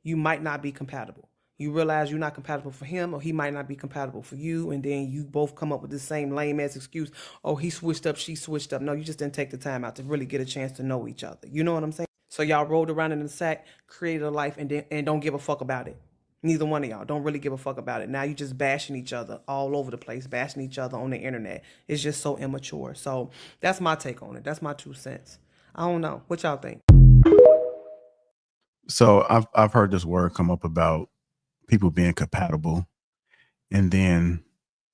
you might not be compatible. You realize you're not compatible for him, or he might not be compatible for you, and then you both come up with the same lame ass excuse. Oh, he switched up, she switched up. No, you just didn't take the time out to really get a chance to know each other. You know what I'm saying? So y'all rolled around in the sack, created a life, and don't give a fuck about it. Neither one of y'all don't really give a fuck about it. Now you just bashing each other all over the place, bashing each other on the internet. It's just so immature. So that's my take on it. That's my 2 cents. I don't know. What y'all think? So I've heard this word come up about people being compatible, and then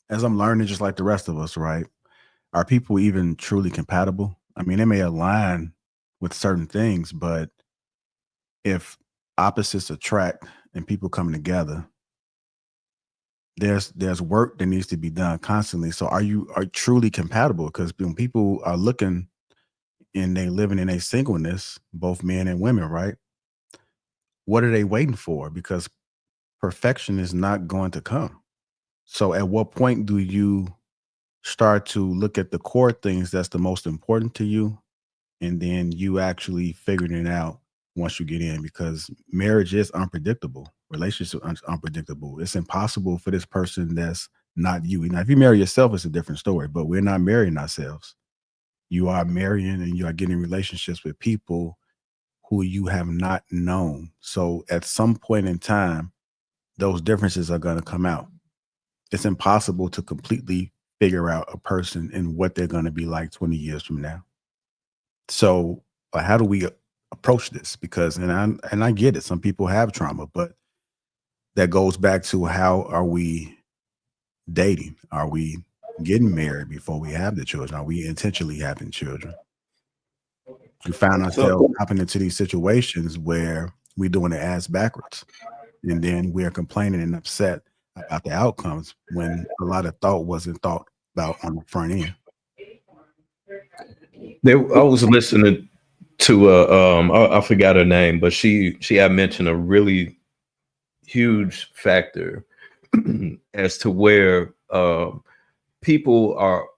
as I'm learning, just like the rest of us, right? Are people even truly compatible? I mean, they may align with certain things, but if opposites attract and people come together, there's work that needs to be done constantly. So are truly compatible? Because when people are looking and they living in a singleness, both men and women, right? What are they waiting for? Because perfection is not going to come. So at what point do you start to look at the core things that's the most important to you, and then you actually figuring it out once you get in? Because marriage is unpredictable. Relationships are unpredictable. It's impossible for this person that's not you. Now, if you marry yourself, it's a different story, but we're not marrying ourselves. You are marrying and you are getting relationships with people who you have not known. So at some point in time, those differences are going to come out. It's impossible to completely figure out a person and what they're going to be like 20 years from now. So how do we approach this? Because, and I get it, some people have trauma, but that goes back to, how are we dating? Are we getting married before we have the children? Are we intentionally having children? We found ourselves hopping into these situations where we're doing the ass backwards, and then we're complaining and upset about the outcomes when a lot of thought wasn't thought about on the front end. I was listening to I forgot her name, but she had mentioned a really huge factor as to where people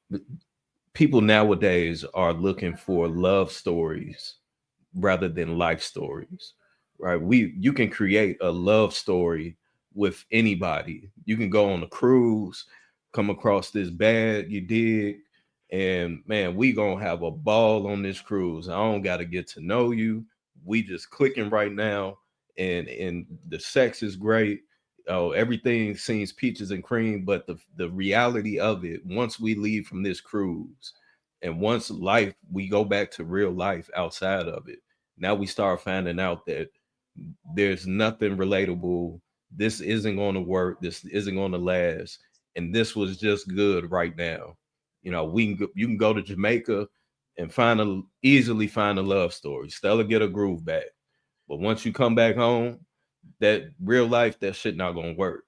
nowadays are looking for love stories rather than life stories, right? You can create a love story with anybody. You can go on a cruise, come across this bad, you dig, and man, we gonna have a ball on this cruise. I don't got to get to know you. We just clicking right now, and the sex is great. Oh, everything seems peaches and cream, but the reality of it, once we leave from this cruise, and once life, we go back to real life outside of it. Now we start finding out that there's nothing relatable. This isn't going to work. This isn't going to last. And this was just good right now. You can go to Jamaica and easily find a love story. Stella get a groove back. But once you come back home, that real life, that shit not gonna work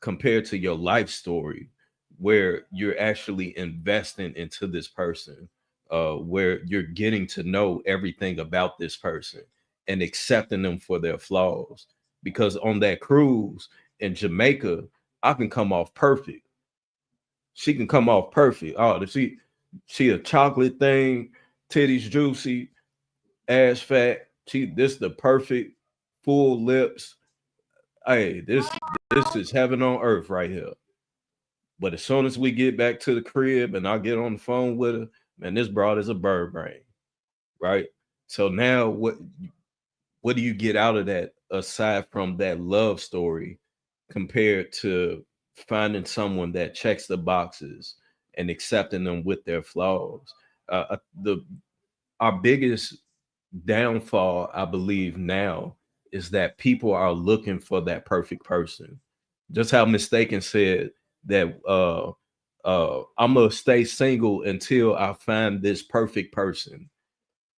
compared to your life story, where you're actually investing into this person, where you're getting to know everything about this person and accepting them for their flaws. Because on that cruise in Jamaica, I can come off perfect. She can come off perfect. Oh, she a chocolate thing, titties juicy, ass fat. This the perfect full lips. Hey, this is heaven on earth right here. But as soon as we get back to the crib and I get on the phone with her, man, this broad is a bird brain, right? So now what do you get out of that aside from that love story compared to finding someone that checks the boxes and accepting them with their flaws? Our biggest downfall, I believe now, is that people are looking for that perfect person. Just how Mistaken said that I'm gonna stay single until I find this perfect person.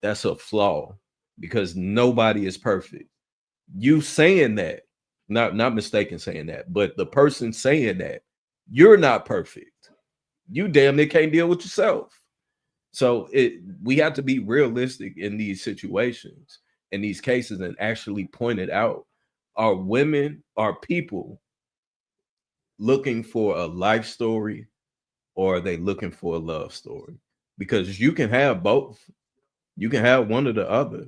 That's a flaw because nobody is perfect. You saying that, not Mistaken saying that, but the person saying that, you're not perfect. You damn near can't deal with yourself. So we have to be realistic in these situations, in these cases, and actually point it out. Are people looking for a life story, or are they looking for a love story? Because you can have both. You can have one or the other,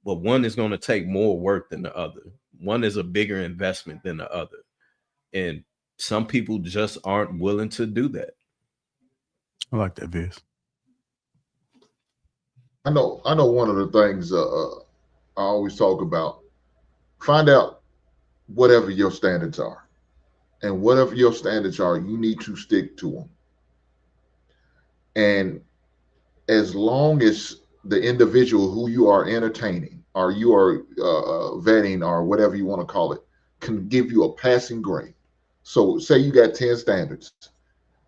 but one is going to take more work than the other. One is a bigger investment than the other. And some people just aren't willing to do that. I like that, Viz. I know one of the things I always talk about, find out whatever your standards are. And whatever your standards are, you need to stick to them. And as long as the individual who you are entertaining or you are vetting or whatever you want to call it can give you a passing grade. So say you got 10 standards.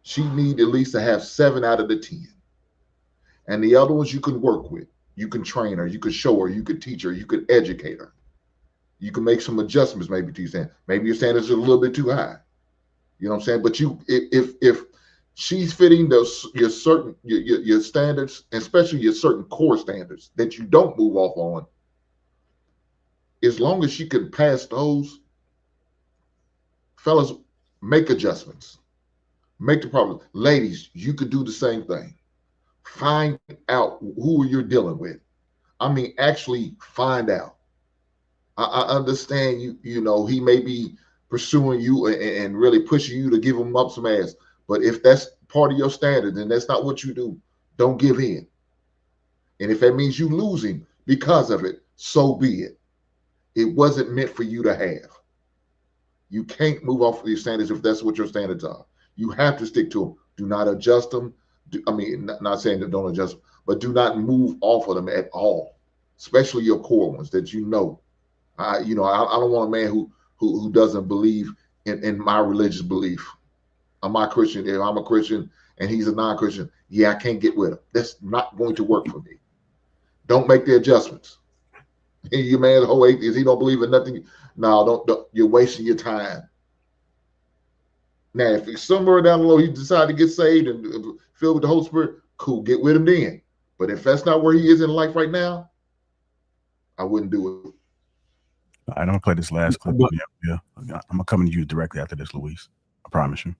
She need at least to have 7 out of the 10. And the other ones you can work with. You can train her, you could show her, you could teach her, you could educate her. You can make some adjustments maybe to your standards. Maybe your standards are a little bit too high. You know what I'm saying? But if she's fitting your standards, especially your certain core standards that you don't move off on, as long as she can pass those, fellas, make adjustments. Make the problem. Ladies, you could do the same thing. Find out who you're dealing with. I mean, actually find out. I understand you know, he may be pursuing you and really pushing you to give him up some ass. But if that's part of your standard and that's not what you do, don't give in. And if that means you losing because of it, so be it. It wasn't meant for you to have. You can't move off of your standards if that's what your standards are. You have to stick to them. Do not adjust them. Not saying that don't adjust them, but do not move off of them at all, especially your core ones that you know. I don't want a man who doesn't believe in my religious belief. I'm a Christian. If I'm a Christian and he's a non-Christian, yeah, I can't get with him. That's not going to work for me. Don't make the adjustments. Your man's a whole atheist. He don't believe in nothing. No, don't. You're wasting your time. Now, if it's somewhere down the road he decided to get saved and filled with the Holy Spirit, cool, get with him then. But if that's not where he is in life right now, I wouldn't do it. All right, I'm gonna play this last clip. Yeah. I'm gonna come to you directly after this, Luis. I promise you.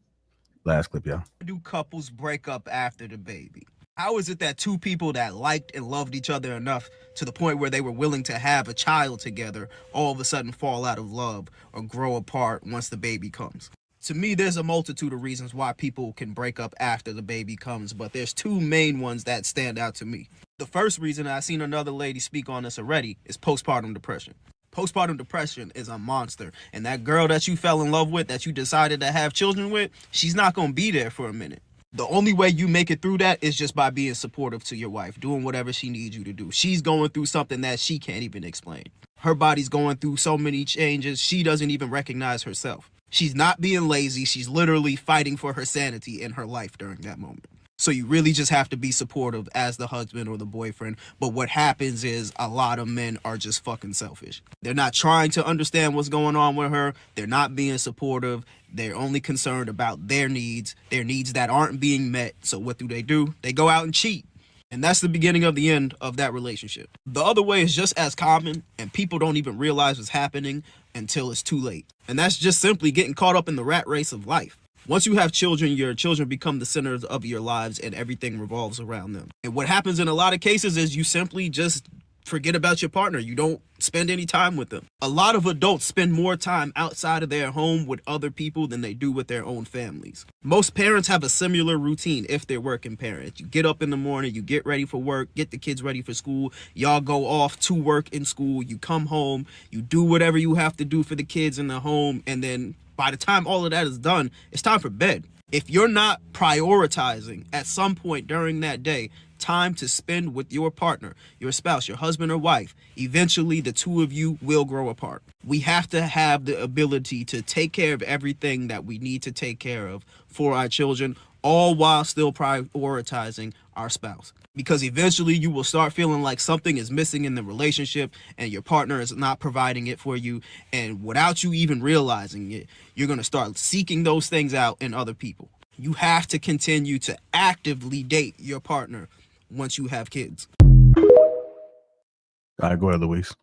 Last clip, y'all. Do couples break up after the baby? How is it that two people that liked and loved each other enough to the point where they were willing to have a child together all of a sudden fall out of love or grow apart once the baby comes? To me, there's a multitude of reasons why people can break up after the baby comes, but there's two main ones that stand out to me. The first reason, I've seen another lady speak on this already, is postpartum depression. Postpartum depression is a monster, and that girl that you fell in love with, that you decided to have children with, she's not going to be there for a minute. The only way you make it through that is just by being supportive to your wife, doing whatever she needs you to do. She's going through something that she can't even explain. Her body's going through so many changes, she doesn't even recognize herself. She's not being lazy. She's literally fighting for her sanity in her life during that moment. So you really just have to be supportive as the husband or the boyfriend. But what happens is a lot of men are just fucking selfish. They're not trying to understand what's going on with her. They're not being supportive. They're only concerned about their needs that aren't being met. So what do? They go out and cheat. And that's the beginning of the end of that relationship. The other way is just as common, and people don't even realize what's happening until it's too late. And that's just simply getting caught up in the rat race of life. Once you have children, your children become the center of your lives and everything revolves around them. And what happens in a lot of cases is you simply just forget about your partner. You don't spend any time with them. A lot of adults spend more time outside of their home with other people than they do with their own families. Most parents have a similar routine if they're working parents. You get up in the morning, you get ready for work, get the kids ready for school, y'all go off to work in school, you come home, you do whatever you have to do for the kids in the home, and then by the time all of that is done, it's time for bed. If you're not prioritizing at some point during that day time to spend with your partner, your spouse, your husband or wife, eventually the two of you will grow apart. We have to have the ability to take care of everything that we need to take care of for our children, all while still prioritizing our spouse. Because eventually you will start feeling like something is missing in the relationship and your partner is not providing it for you. And without you even realizing it, you're going to start seeking those things out in other people. You have to continue to actively date your partner once you have kids. All right, go ahead, Luis.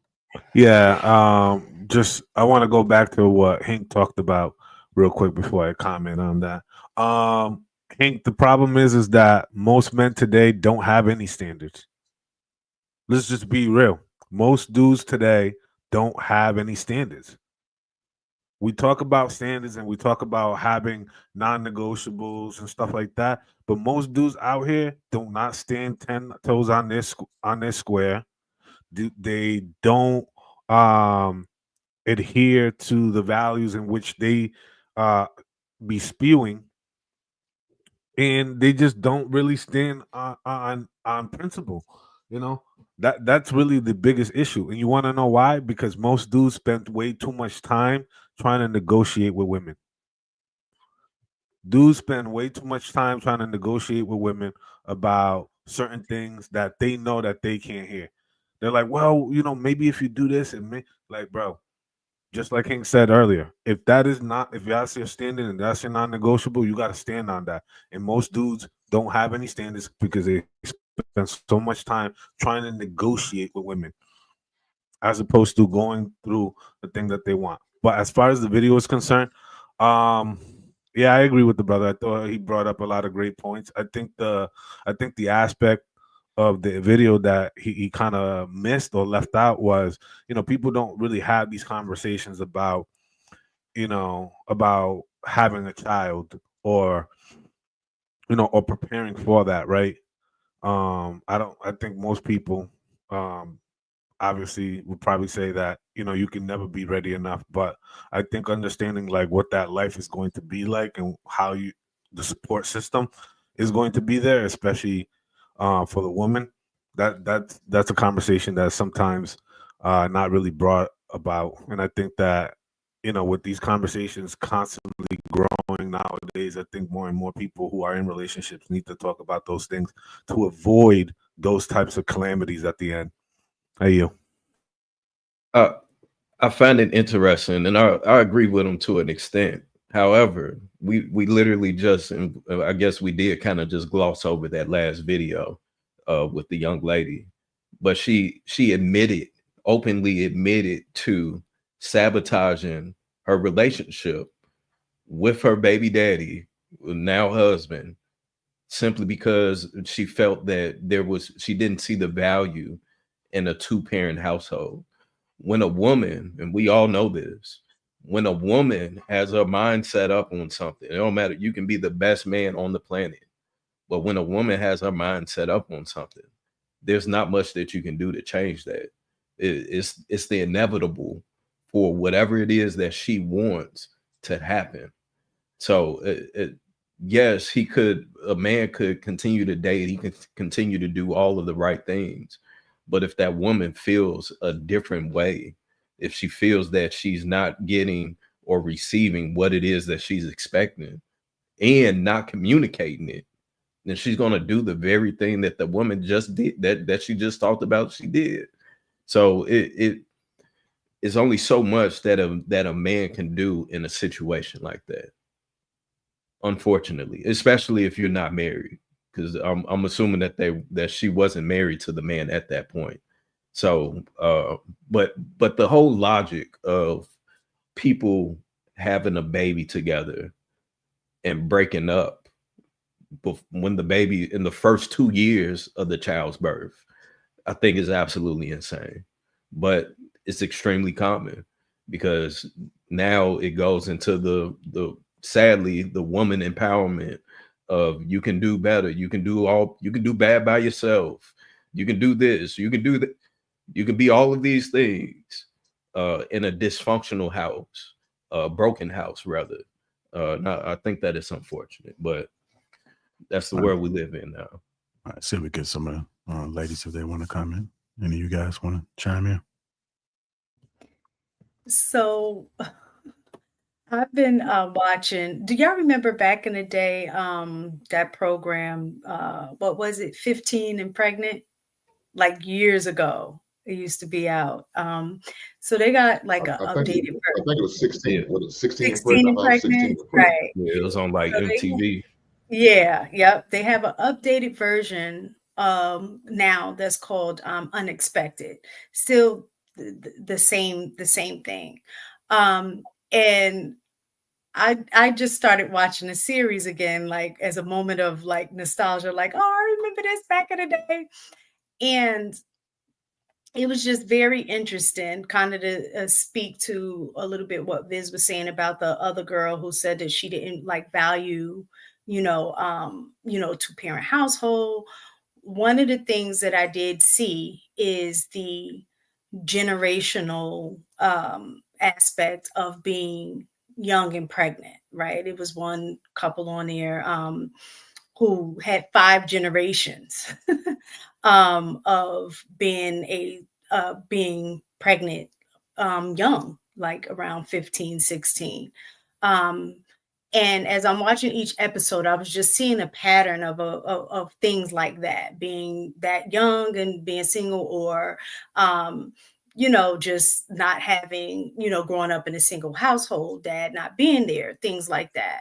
Yeah, just I want to go back to what Hank talked about real quick before I comment on that. Hank, the problem is that most men today don't have any standards. Let's just be real. Most dudes today don't have any standards. We talk about standards and we talk about having non-negotiables and stuff like that, but most dudes out here do not stand 10 toes on their square. They don't adhere to the values in which they be spewing, and they just don't really stand on principle. You know, that's really the biggest issue. And you want to know why? Because most dudes spend way too much time trying to negotiate with women. Dudes spend way too much time trying to negotiate with women about certain things that they know that they can't hear. They're like, well, you know, maybe if you do this, and like, bro, just like Hank said earlier, if that's your standard and that's your non-negotiable, you got to stand on that. And most dudes don't have any standards because they spend so much time trying to negotiate with women as opposed to going through the thing that they want. But as far as the video is concerned, yeah, I agree with the brother. I thought he brought up a lot of great points. I think the aspect of the video that he kind of missed or left out was, you know, people don't really have these conversations about, you know, about having a child or, you know, or preparing for that, right? I think most people obviously would probably say that, you know, you can never be ready enough, but I think understanding like what that life is going to be like and how the support system is going to be there, especially for the woman, that's a conversation that's sometimes not really brought about. And I think that, you know, with these conversations constantly growing nowadays, I think more and more people who are in relationships need to talk about those things to avoid those types of calamities at the end. Hey, you. I find it interesting, and I agree with him to an extent. However, we literally just, and I guess we did kind of just gloss over that last video with the young lady, but she openly admitted to sabotaging her relationship with her baby daddy, now husband, simply because she felt that she didn't see the value in a two-parent household. When a woman, and we all know this, when a woman has her mind set up on something, it don't matter, you can be the best man on the planet, but when a woman has her mind set up on something, there's not much that you can do to change that. It's the inevitable for whatever it is that she wants to happen. So yes, a man could continue to date, he can continue to do all of the right things. But if that woman feels a different way, if she feels that she's not getting or receiving what it is that she's expecting and not communicating it, then she's going to do the very thing that the woman just did, that she just talked about she did. So it is only so much that a man can do in a situation like that. Unfortunately, especially if you're not married, because I'm assuming that she wasn't married to the man at that point. So, but the whole logic of people having a baby together and breaking up when the baby in the first 2 years of the child's birth, I think is absolutely insane. But it's extremely common because now it goes into the sadly the woman empowerment of you can do better, you can do bad by yourself, you can do this, you can do that, you can be all of these things in a dysfunctional house, broken house rather. I think that is unfortunate, but that's the world we live in now. All right, see if we get some ladies if they want to comment. Any of you guys want to chime in? So I've been watching. Do y'all remember back in the day that program? What was it? 15 and Pregnant? Like years ago, it used to be out. So they got like an I think updated it was 16. Was it 16 16 and pregnant? 16 Pregnant, and pregnant. right? Yeah, it was on like So they, MTV. yeah, yep. They have an updated version now that's called Unexpected. Still the same thing. And I just started watching the series again, like as a moment of like nostalgia, like, oh, I remember this back in the day. And it was just very interesting, kind of to speak to a little bit what Viz was saying about the other girl who said that she didn't like value, two-parent household. One of the things that I did see is the generational aspect of being young and pregnant, right? It was one couple on there who had 5 generations of being pregnant young, like around 15, 16. And as I'm watching each episode, I was just seeing a pattern of things like that, being that young and being single, or just not having, growing up in a single household, dad not being there, things like that.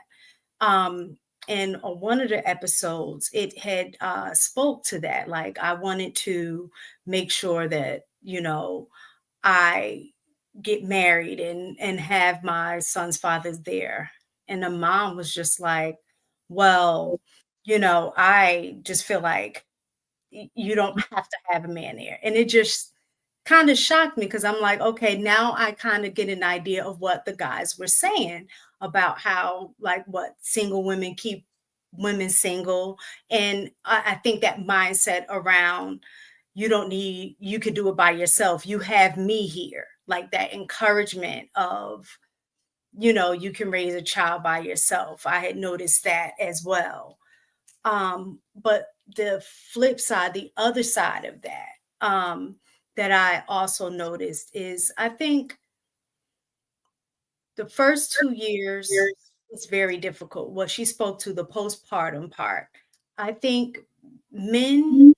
And on one of the episodes, it had spoke to that. Like, I wanted to make sure that, I get married and have my son's fathers there. And the mom was just like, well, I just feel like you don't have to have a man there. And it just kind of shocked me because I'm like, okay, now I kind of get an idea of what the guys were saying about how, like, what single women keep women single. And I think that mindset around you could do it by yourself. You have me here, like that encouragement of, you can raise a child by yourself. I had noticed that as well. But the flip side, the other side of that, that I also noticed is I think the first 2 years is very difficult. What she spoke to, the postpartum part, I think men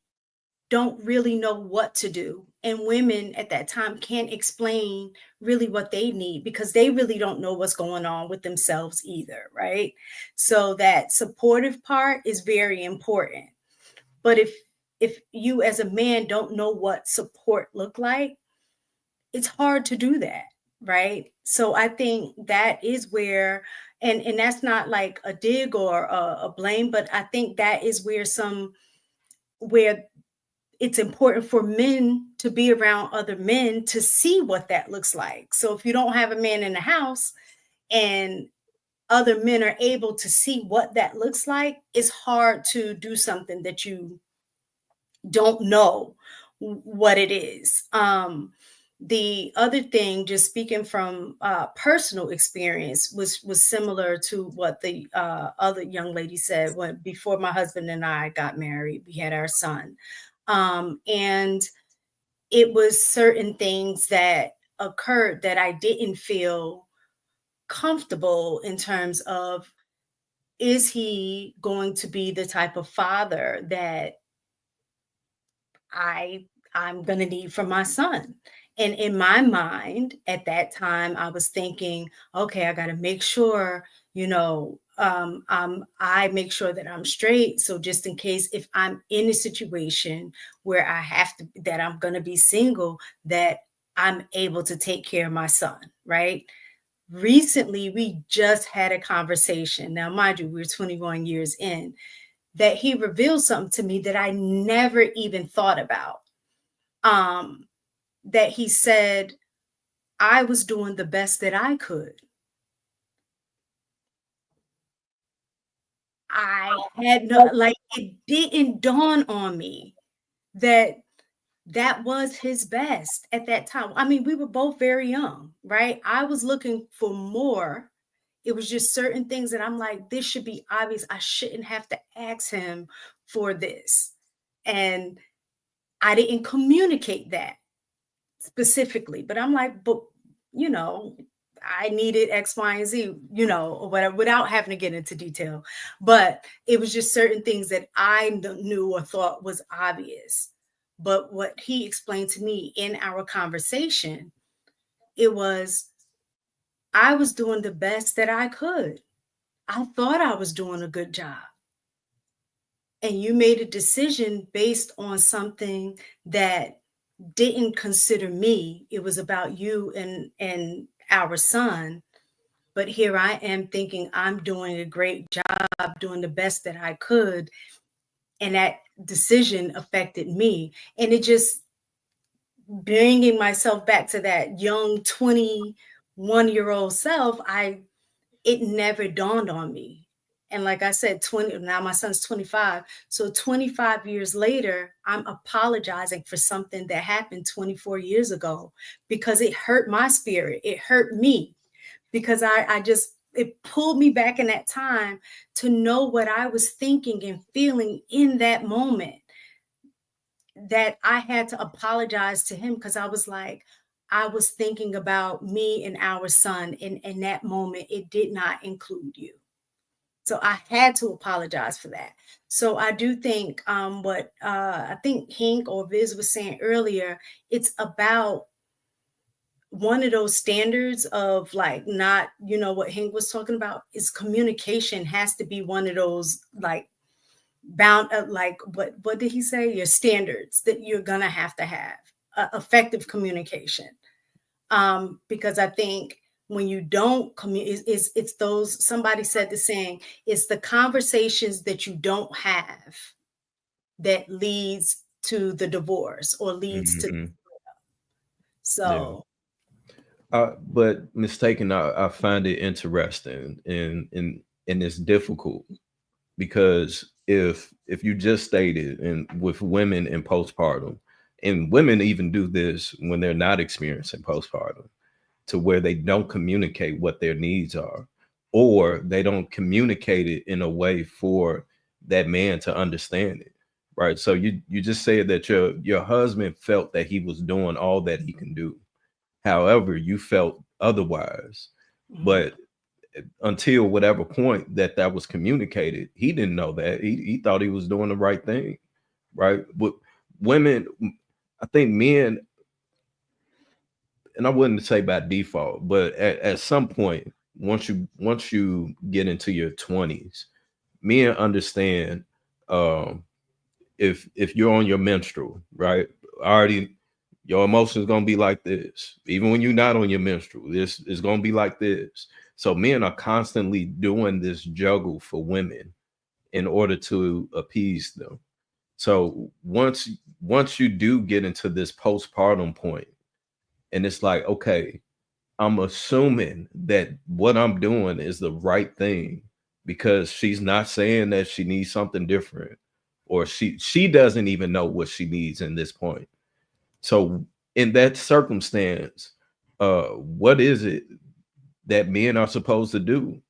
don't really know what to do. And women at that time can't explain really what they need because they really don't know what's going on with themselves either, right? So that supportive part is very important. But if you as a man don't know what support look like, it's hard to do that, right? So I think that is where and that's not like a dig or a blame, but I think that is where it's important for men to be around other men to see what that looks like. So if you don't have a man in the house and other men are able to see what that looks like, it's hard to do something that you don't know what it is. The other thing, just speaking from personal experience, was similar to what the other young lady said. When before my husband and I got married, we had our son, and it was certain things that occurred that I didn't feel comfortable in terms of, is he going to be the type of father that I'm going to need for my son? And in my mind at that time, I was thinking, okay, I got to make sure, I make sure that I'm straight. So just in case, if I'm in a situation where that I'm going to be single, that I'm able to take care of my son, right? Recently, we just had a conversation. Now, mind you, we're 21 years in, that he revealed something to me that I never even thought about. That he said, I was doing the best that I could. I had it didn't dawn on me that was his best at that time. I mean, we were both very young, right? I was looking for more. It was just certain things that I'm like, this should be obvious. I shouldn't have to ask him for this. And I didn't communicate that specifically, but I'm like, but I needed X, Y, and Z, or whatever, without having to get into detail. But it was just certain things that I knew or thought was obvious. But what he explained to me in our conversation, it was, I was doing the best that I could. I thought I was doing a good job. And you made a decision based on something that didn't consider me. It was about you and our son. But here I am thinking I'm doing a great job, doing the best that I could. And that decision affected me. And it just bringing myself back to that young 21-year-old self, it never dawned on me. And like I said, now my son's 25. So 25 years later, I'm apologizing for something that happened 24 years ago because it hurt my spirit. It hurt me because it pulled me back in that time to know what I was thinking and feeling in that moment, that I had to apologize to him because I was like, I was thinking about me and our son. And in that moment, it did not include you. So I had to apologize for that. So I do think what I think Hank or Viz was saying earlier, it's about one of those standards of like not, what Hank was talking about is communication has to be one of those like bound like what did he say? Your standards that you're gonna have to have effective communication. Because I think when you don't communicate, it's those, somebody said the saying, it's the conversations that you don't have that leads to the divorce or leads to so but mistaken, I find it interesting and it's difficult because if you just stated, and with women in postpartum, and women even do this when they're not experiencing postpartum, to where they don't communicate what their needs are, or they don't communicate it in a way for that man to understand it, right? So you just said that your husband felt that he was doing all that he can do. However, you felt otherwise. But until whatever point that was communicated, he didn't know that. He thought he was doing the right thing, right? But women, I think men, and I wouldn't say by default, but at some point, once you get into your 20s, men understand if you're on your menstrual, right? Already your emotions gonna be like this. Even when you're not on your menstrual, this is gonna be like this. So men are constantly doing this juggle for women in order to appease them. So once you do get into this postpartum point, and it's like, okay, I'm assuming that what I'm doing is the right thing because she's not saying that she needs something different, or she doesn't even know what she needs in this point. So in that circumstance, what is it that men are supposed to do?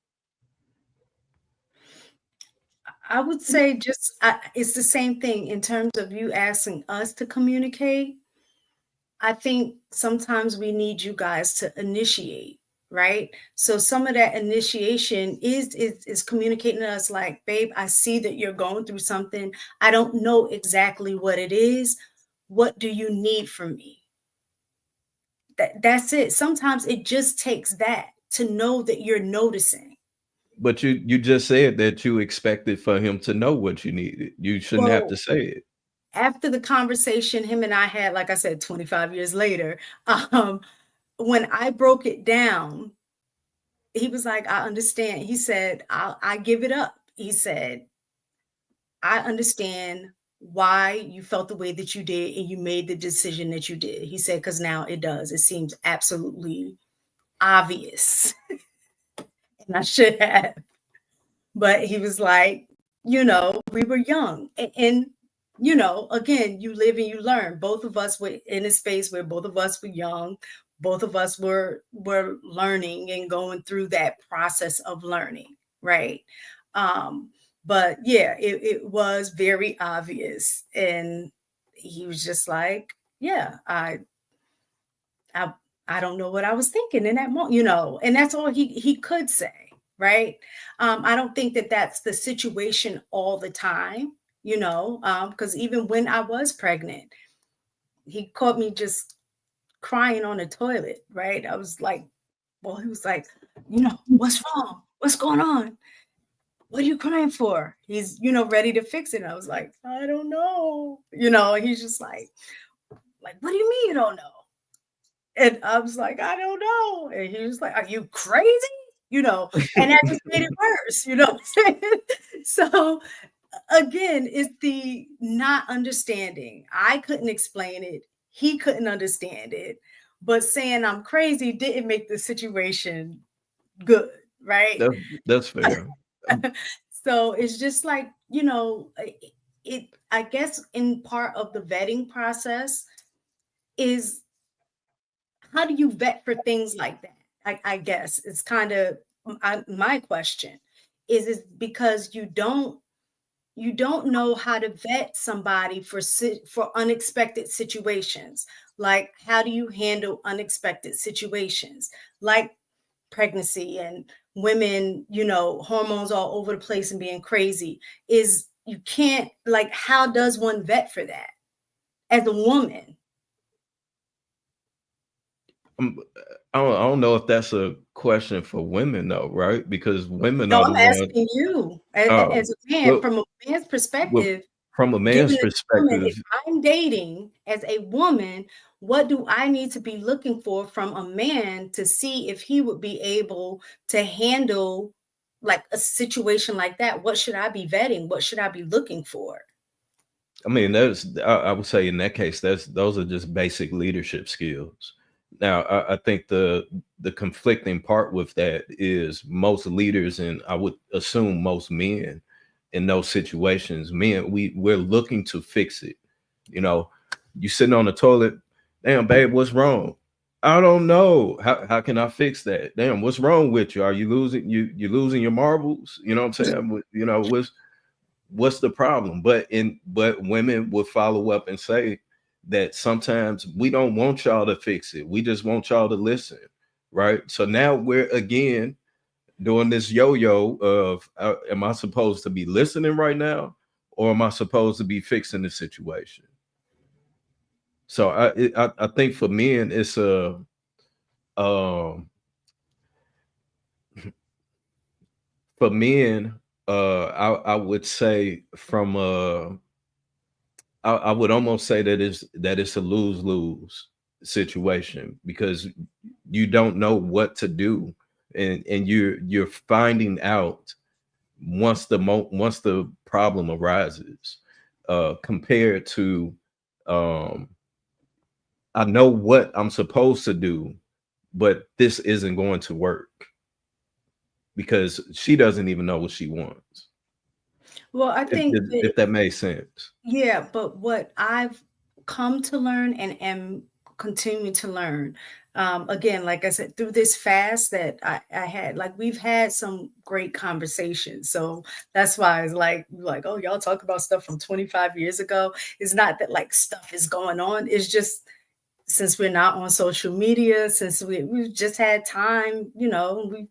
I would say just it's the same thing in terms of you asking us to communicate. I think sometimes we need you guys to initiate, right? So some of that initiation is communicating to us like, babe, I see that you're going through something. I don't know exactly what it is. What do you need from me? That's it. Sometimes it just takes that to know that you're noticing. But you just said that you expected for him to know what you needed. You shouldn't have to Well, say it. after the conversation him and I had, like I said, 25 years later, when I broke it down, he was like, I understand. He said, I give it up. He said, I understand why you felt the way that you did and you made the decision that you did. He said, because now it does. It seems absolutely obvious. And I should have. But he was like, we were young. And again, you live and you learn. Both of us were in a space where both of us were young. Both of us were learning and going through that process of learning, right? But yeah, it was very obvious. And he was just like, yeah, I don't know what I was thinking in that moment, and that's all he could say, right? I don't think that that's the situation all the time, because even when I was pregnant, he caught me just crying on the toilet, right? I was like, well, he was like, what's wrong? What's going on? What are you crying for? He's, ready to fix it. And I was like, I don't know. And he's just like, what do you mean you don't know? And I was like, I don't know. And he was like, are you crazy? And that just made it worse, what I'm saying? So again, it's the not understanding. I couldn't explain it. He couldn't understand it. But saying I'm crazy didn't make the situation good, right? That's fair. So it's just like, I guess in part of the vetting process is, how do you vet for things like that? I guess it's kind of my question is because you don't know how to vet somebody for unexpected situations. Like, how do you handle unexpected situations like pregnancy and women, hormones all over the place and being crazy? Is you can't, like, how does one vet for that as a woman? I don't know if that's a question for women though, right? Because women No, are I'm the ones. asking you Oh, as a man, well, from a man's perspective, from a given man's a woman, perspective, if I'm dating as a woman, what do I need to be looking for from a man to see if he would be able to handle like a situation like that? What should I be vetting? What should I be looking for? I mean, I would say in that case, those are just basic leadership skills. Now, I think the conflicting part with that is most leaders, and I would assume most men in those situations, we're looking to fix it. You sitting on the toilet, damn, babe, what's wrong? I don't know. How can I fix that? Damn, what's wrong with you? Are you losing you losing your marbles? You know what I'm saying? What's the problem? But women would follow up and say that sometimes we don't want y'all to fix it. We just want y'all to listen. Right. So now we're again doing this yo-yo of am I supposed to be listening right now, or am I supposed to be fixing the situation? So I think for men it's for men, I would say I would almost say that it's a lose-lose situation, because you don't know what to do and you're finding out once the problem arises, compared to I know what I'm supposed to do, but this isn't going to work because she doesn't even know what she wants. Well, I think If that makes sense. yeah, but what I've come to learn and am continuing to learn, again, like I said, through this fast that I had, like we've had some great conversations. So that's why it's like, oh, y'all talk about stuff from 25 years ago. It's not that like stuff is going on. It's just since we're not on social media, since we've just had time, we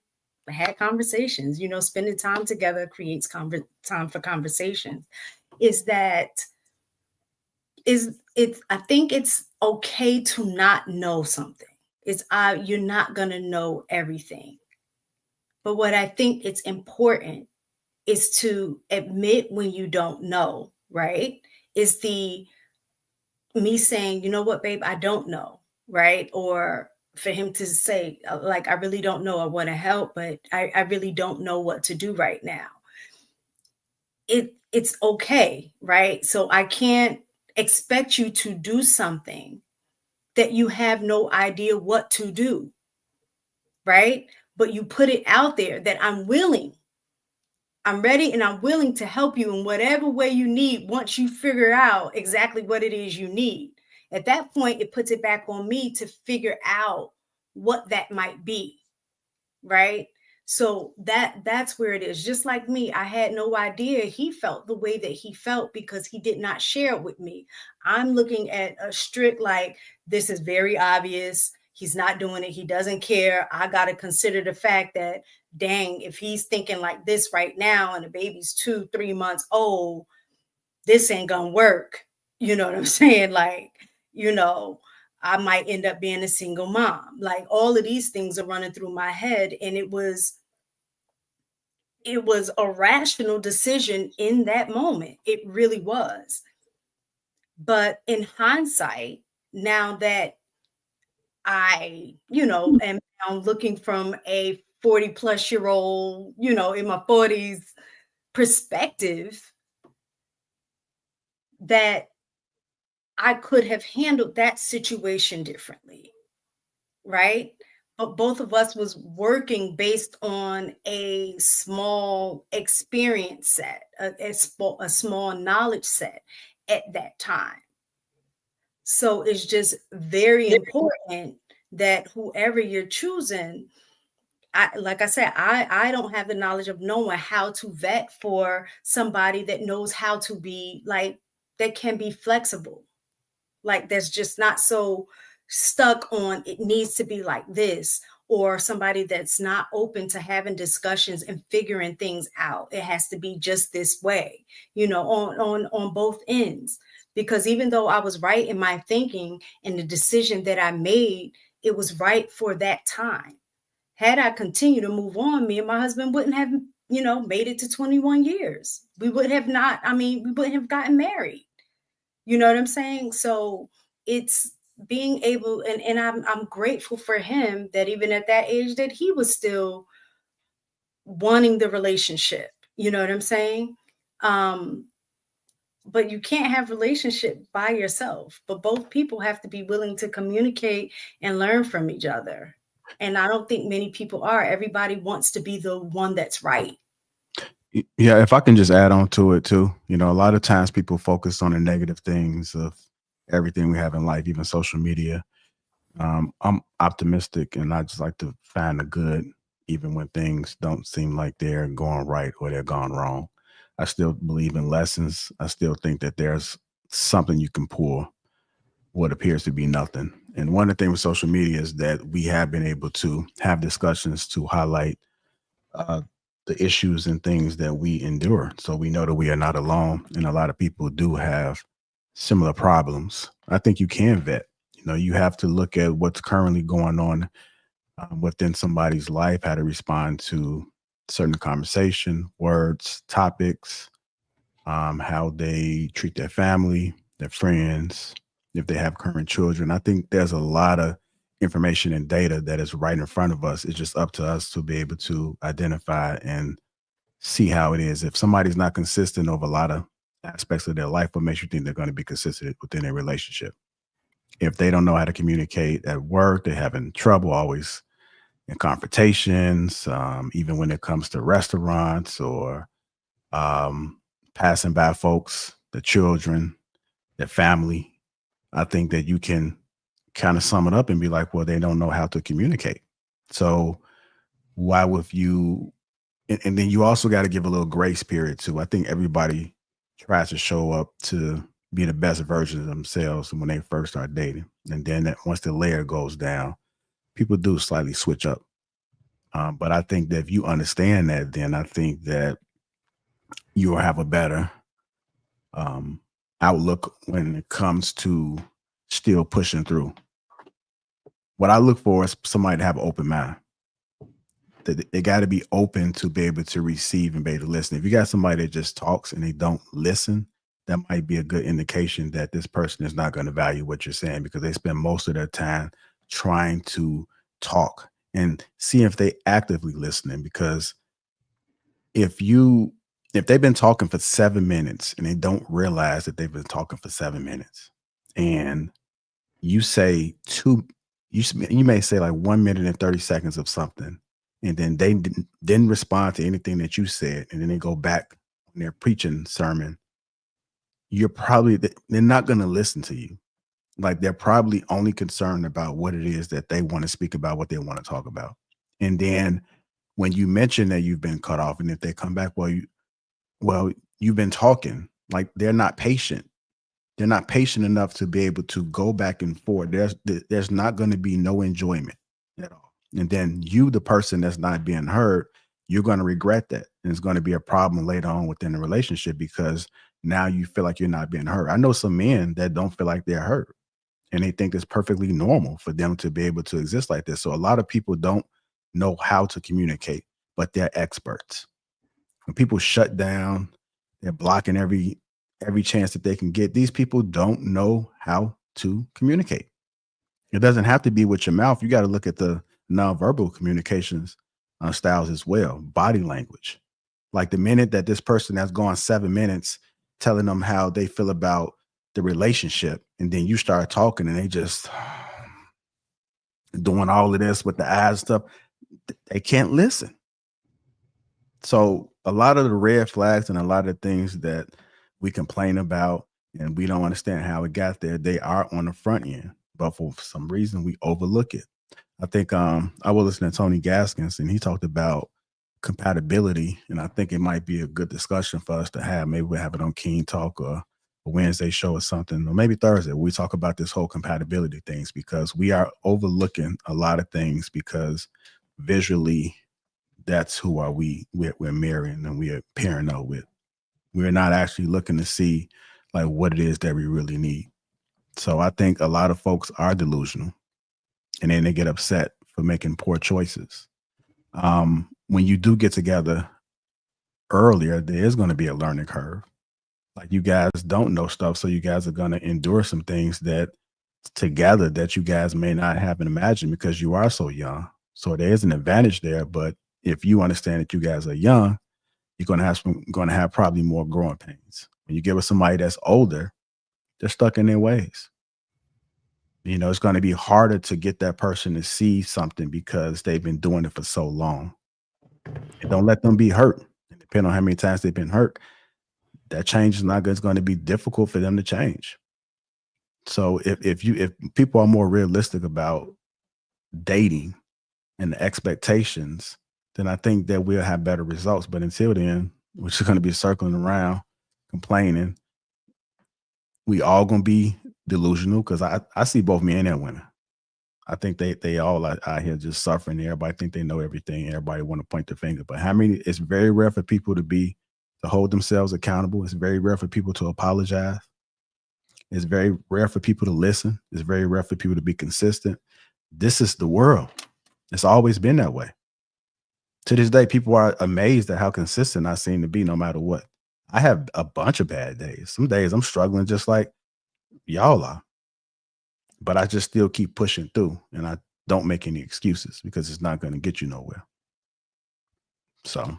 had conversations, spending time together creates time for conversations. Is that I think it's okay to not know something. You're not gonna know everything. But what I think it's important is to admit when you don't know, right? Is the me saying, you know what, babe, I don't know, right? Or for him to say, like, I really don't know, I want to help, but I really don't know what to do right now. It's okay, right? So I can't expect you to do something that you have no idea what to do, right? But you put it out there that I'm ready, and I'm willing to help you in whatever way you need once you figure out exactly what it is you need. At that point, it puts it back on me to figure out what that might be, right? So that's where it is. Just like me, I had no idea he felt the way that he felt because he did not share it with me. I'm looking at a strict, like, this is very obvious. He's not doing it. He doesn't care. I got to consider the fact that, dang, if he's thinking like this right now and the baby's 2-3 months old, this ain't gonna work. You know what I'm saying? Like, I might end up being a single mom. Like, all of these things are running through my head. And it was a rational decision in that moment. It really was. But in hindsight, now that I, am now looking from a 40-plus-year-old, in my 40s perspective, that I could have handled that situation differently, right? But both of us was working based on a small experience set, a small knowledge set at that time. So it's just very important that whoever you're choosing, like I said, I don't have the knowledge of knowing how to vet for somebody that knows how to be like, that can be flexible. Like, that's just not so stuck on it needs to be like this, or somebody that's not open to having discussions and figuring things out. It has to be just this way, on both ends. Because even though I was right in my thinking and the decision that I made, it was right for that time. Had I continued to move on, me and my husband wouldn't have, made it to 21 years. We wouldn't have gotten married. You know what I'm saying? So it's being able, and I'm grateful for him that even at that age that he was still wanting the relationship. You know what I'm saying? But you can't have relationship by yourself, but both people have to be willing to communicate and learn from each other. And I don't think many people are. Everybody wants to be the one that's right. Yeah, if I can just add on to it too, a lot of times people focus on the negative things of everything we have in life, even social media. I'm optimistic, and I just like to find the good, even when things don't seem like they're going right or they're gone wrong. I still believe in lessons. I still think that there's something you can pull what appears to be nothing. And one of the things with social media is that we have been able to have discussions to highlight the issues and things that we endure. So we know that we are not alone. And a lot of people do have similar problems. I think you can vet. You have to look at what's currently going on within somebody's life, how to respond to certain conversation, words, topics, how they treat their family, their friends, if they have current children. I think there's a lot of information and data that is right in front of us. It's just up to us to be able to identify and see how it is. If somebody's not consistent over a lot of aspects of their life, what makes you think they're going to be consistent within a relationship? If they don't know how to communicate at work, they're having trouble always in confrontations, even when it comes to restaurants or passing by folks, the children, their family. I think that you can kind of sum it up and be like, well, they don't know how to communicate. So why would you? And then you also got to give a little grace period too. I think everybody tries to show up to be the best version of themselves when they first start dating. And then once the layer goes down, people do slightly switch up. But I think that if you understand that, then I think that you'll have a better outlook when it comes to still pushing through. What I look for is somebody to have an open mind. They got to be open to be able to receive and be able to listen. If you got somebody that just talks and they don't listen, that might be a good indication that this person is not going to value what you're saying, because they spend most of their time trying to talk and see if they actively listening. Because if they've been talking for 7 minutes and they don't realize that they've been talking for 7 minutes, and you say you may say like 1 minute and 30 seconds of something, and then they didn't respond to anything that you said, and then they go back on their preaching sermon, they're not going to listen to you. Like, they're probably only concerned about what it is that they want to speak about, what they want to talk about. And then when you mention that you've been cut off, and if they come back, well, you've been talking, like, they're not patient. They're not patient enough to be able to go back and forth. There's not going to be no enjoyment at all. And then you, the person that's not being heard, you're going to regret that. And it's going to be a problem later on within the relationship, because now you feel like you're not being heard. I know some men that don't feel like they're heard, and they think it's perfectly normal for them to be able to exist like this. So a lot of people don't know how to communicate, but they're experts. When people shut down, they're blocking every chance that they can get. These people don't know how to communicate. It doesn't have to be with your mouth. You got to look at the nonverbal communications styles as well. Body language. Like, the minute that this person has gone 7 minutes telling them how they feel about the relationship, and then you start talking and they just doing all of this with the eyes stuff, they can't listen. So a lot of the red flags and a lot of things that we complain about and we don't understand how it got there, they are on the front end, but for some reason we overlook it. I think I was listening to Tony Gaskins, and he talked about compatibility, and I think it might be a good discussion for us to have. Maybe we'll have it on King Talk or a Wednesday show or something, or maybe Thursday. We talk about this whole compatibility things, because we are overlooking a lot of things, because visually that's who are we're marrying and we are pairing up with. We're not actually looking to see like what it is that we really need. So I think a lot of folks are delusional, and then they get upset for making poor choices. When you do get together earlier, there is going to be a learning curve. Like, you guys don't know stuff, so you guys are going to endure some things that together that you guys may not have imagined, because you are so young. So there is an advantage there. But if you understand that you guys are young, you're going to have probably more growing pains. When you get with somebody that's older, they're stuck in their ways. You know, it's going to be harder to get that person to see something because they've been doing it for so long. And don't let them be hurt. Depending on how many times they've been hurt, that change is not good. It's going to be difficult for them to change. So if people are more realistic about dating and the expectations, then I think that we'll have better results. But until then, we're just going to be circling around, complaining. We all going to be delusional, because I see both men and women. I think they all are out here just suffering. Everybody think they know everything. Everybody want to point the finger. But it's very rare for people to hold themselves accountable. It's very rare for people to apologize. It's very rare for people to listen. It's very rare for people to be consistent. This is the world. It's always been that way. To this day, people are amazed at how consistent I seem to be no matter what. I have a bunch of bad days. Some days I'm struggling just like y'all are. But I just still keep pushing through. And don't make any excuses because it's not going to get you nowhere. So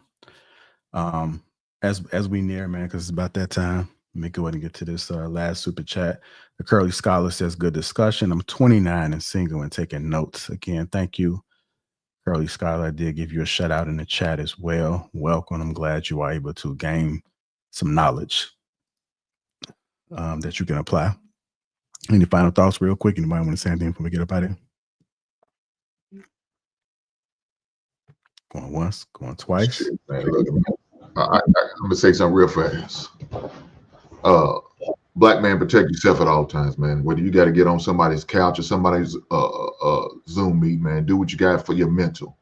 as we near, man, because it's about that time, let me go ahead and get to this last super chat. The Curly Scholar says, good discussion. I'm 29 and single and taking notes. Again, thank you, Curly Scholar. I did give you a shout out in the chat as well. Welcome. I'm glad you are able to gain some knowledge that you can apply. Any final thoughts real quick? Anybody want to say anything before we get up out of here? Going once, going twice. Shit, man, look, I'm gonna say something real fast. Black man, protect yourself at all times, man. Whether you got to get on somebody's couch or somebody's Zoom meet, man, do what you got for your mental.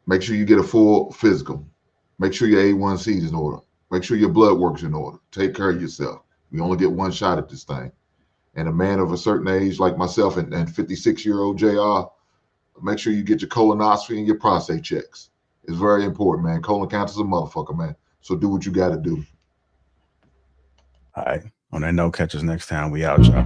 Make sure you get a full physical. Make sure your A1C is in order. Make sure your blood work's in order. Take care of yourself. We only get one shot at this thing. And a man of a certain age like myself and 56-year-old JR, make sure you get your colonoscopy and your prostate checks. It's very important, man. Colon cancer's a motherfucker, man. So do what you got to do. All right. On that note, catch us next time. We out, y'all.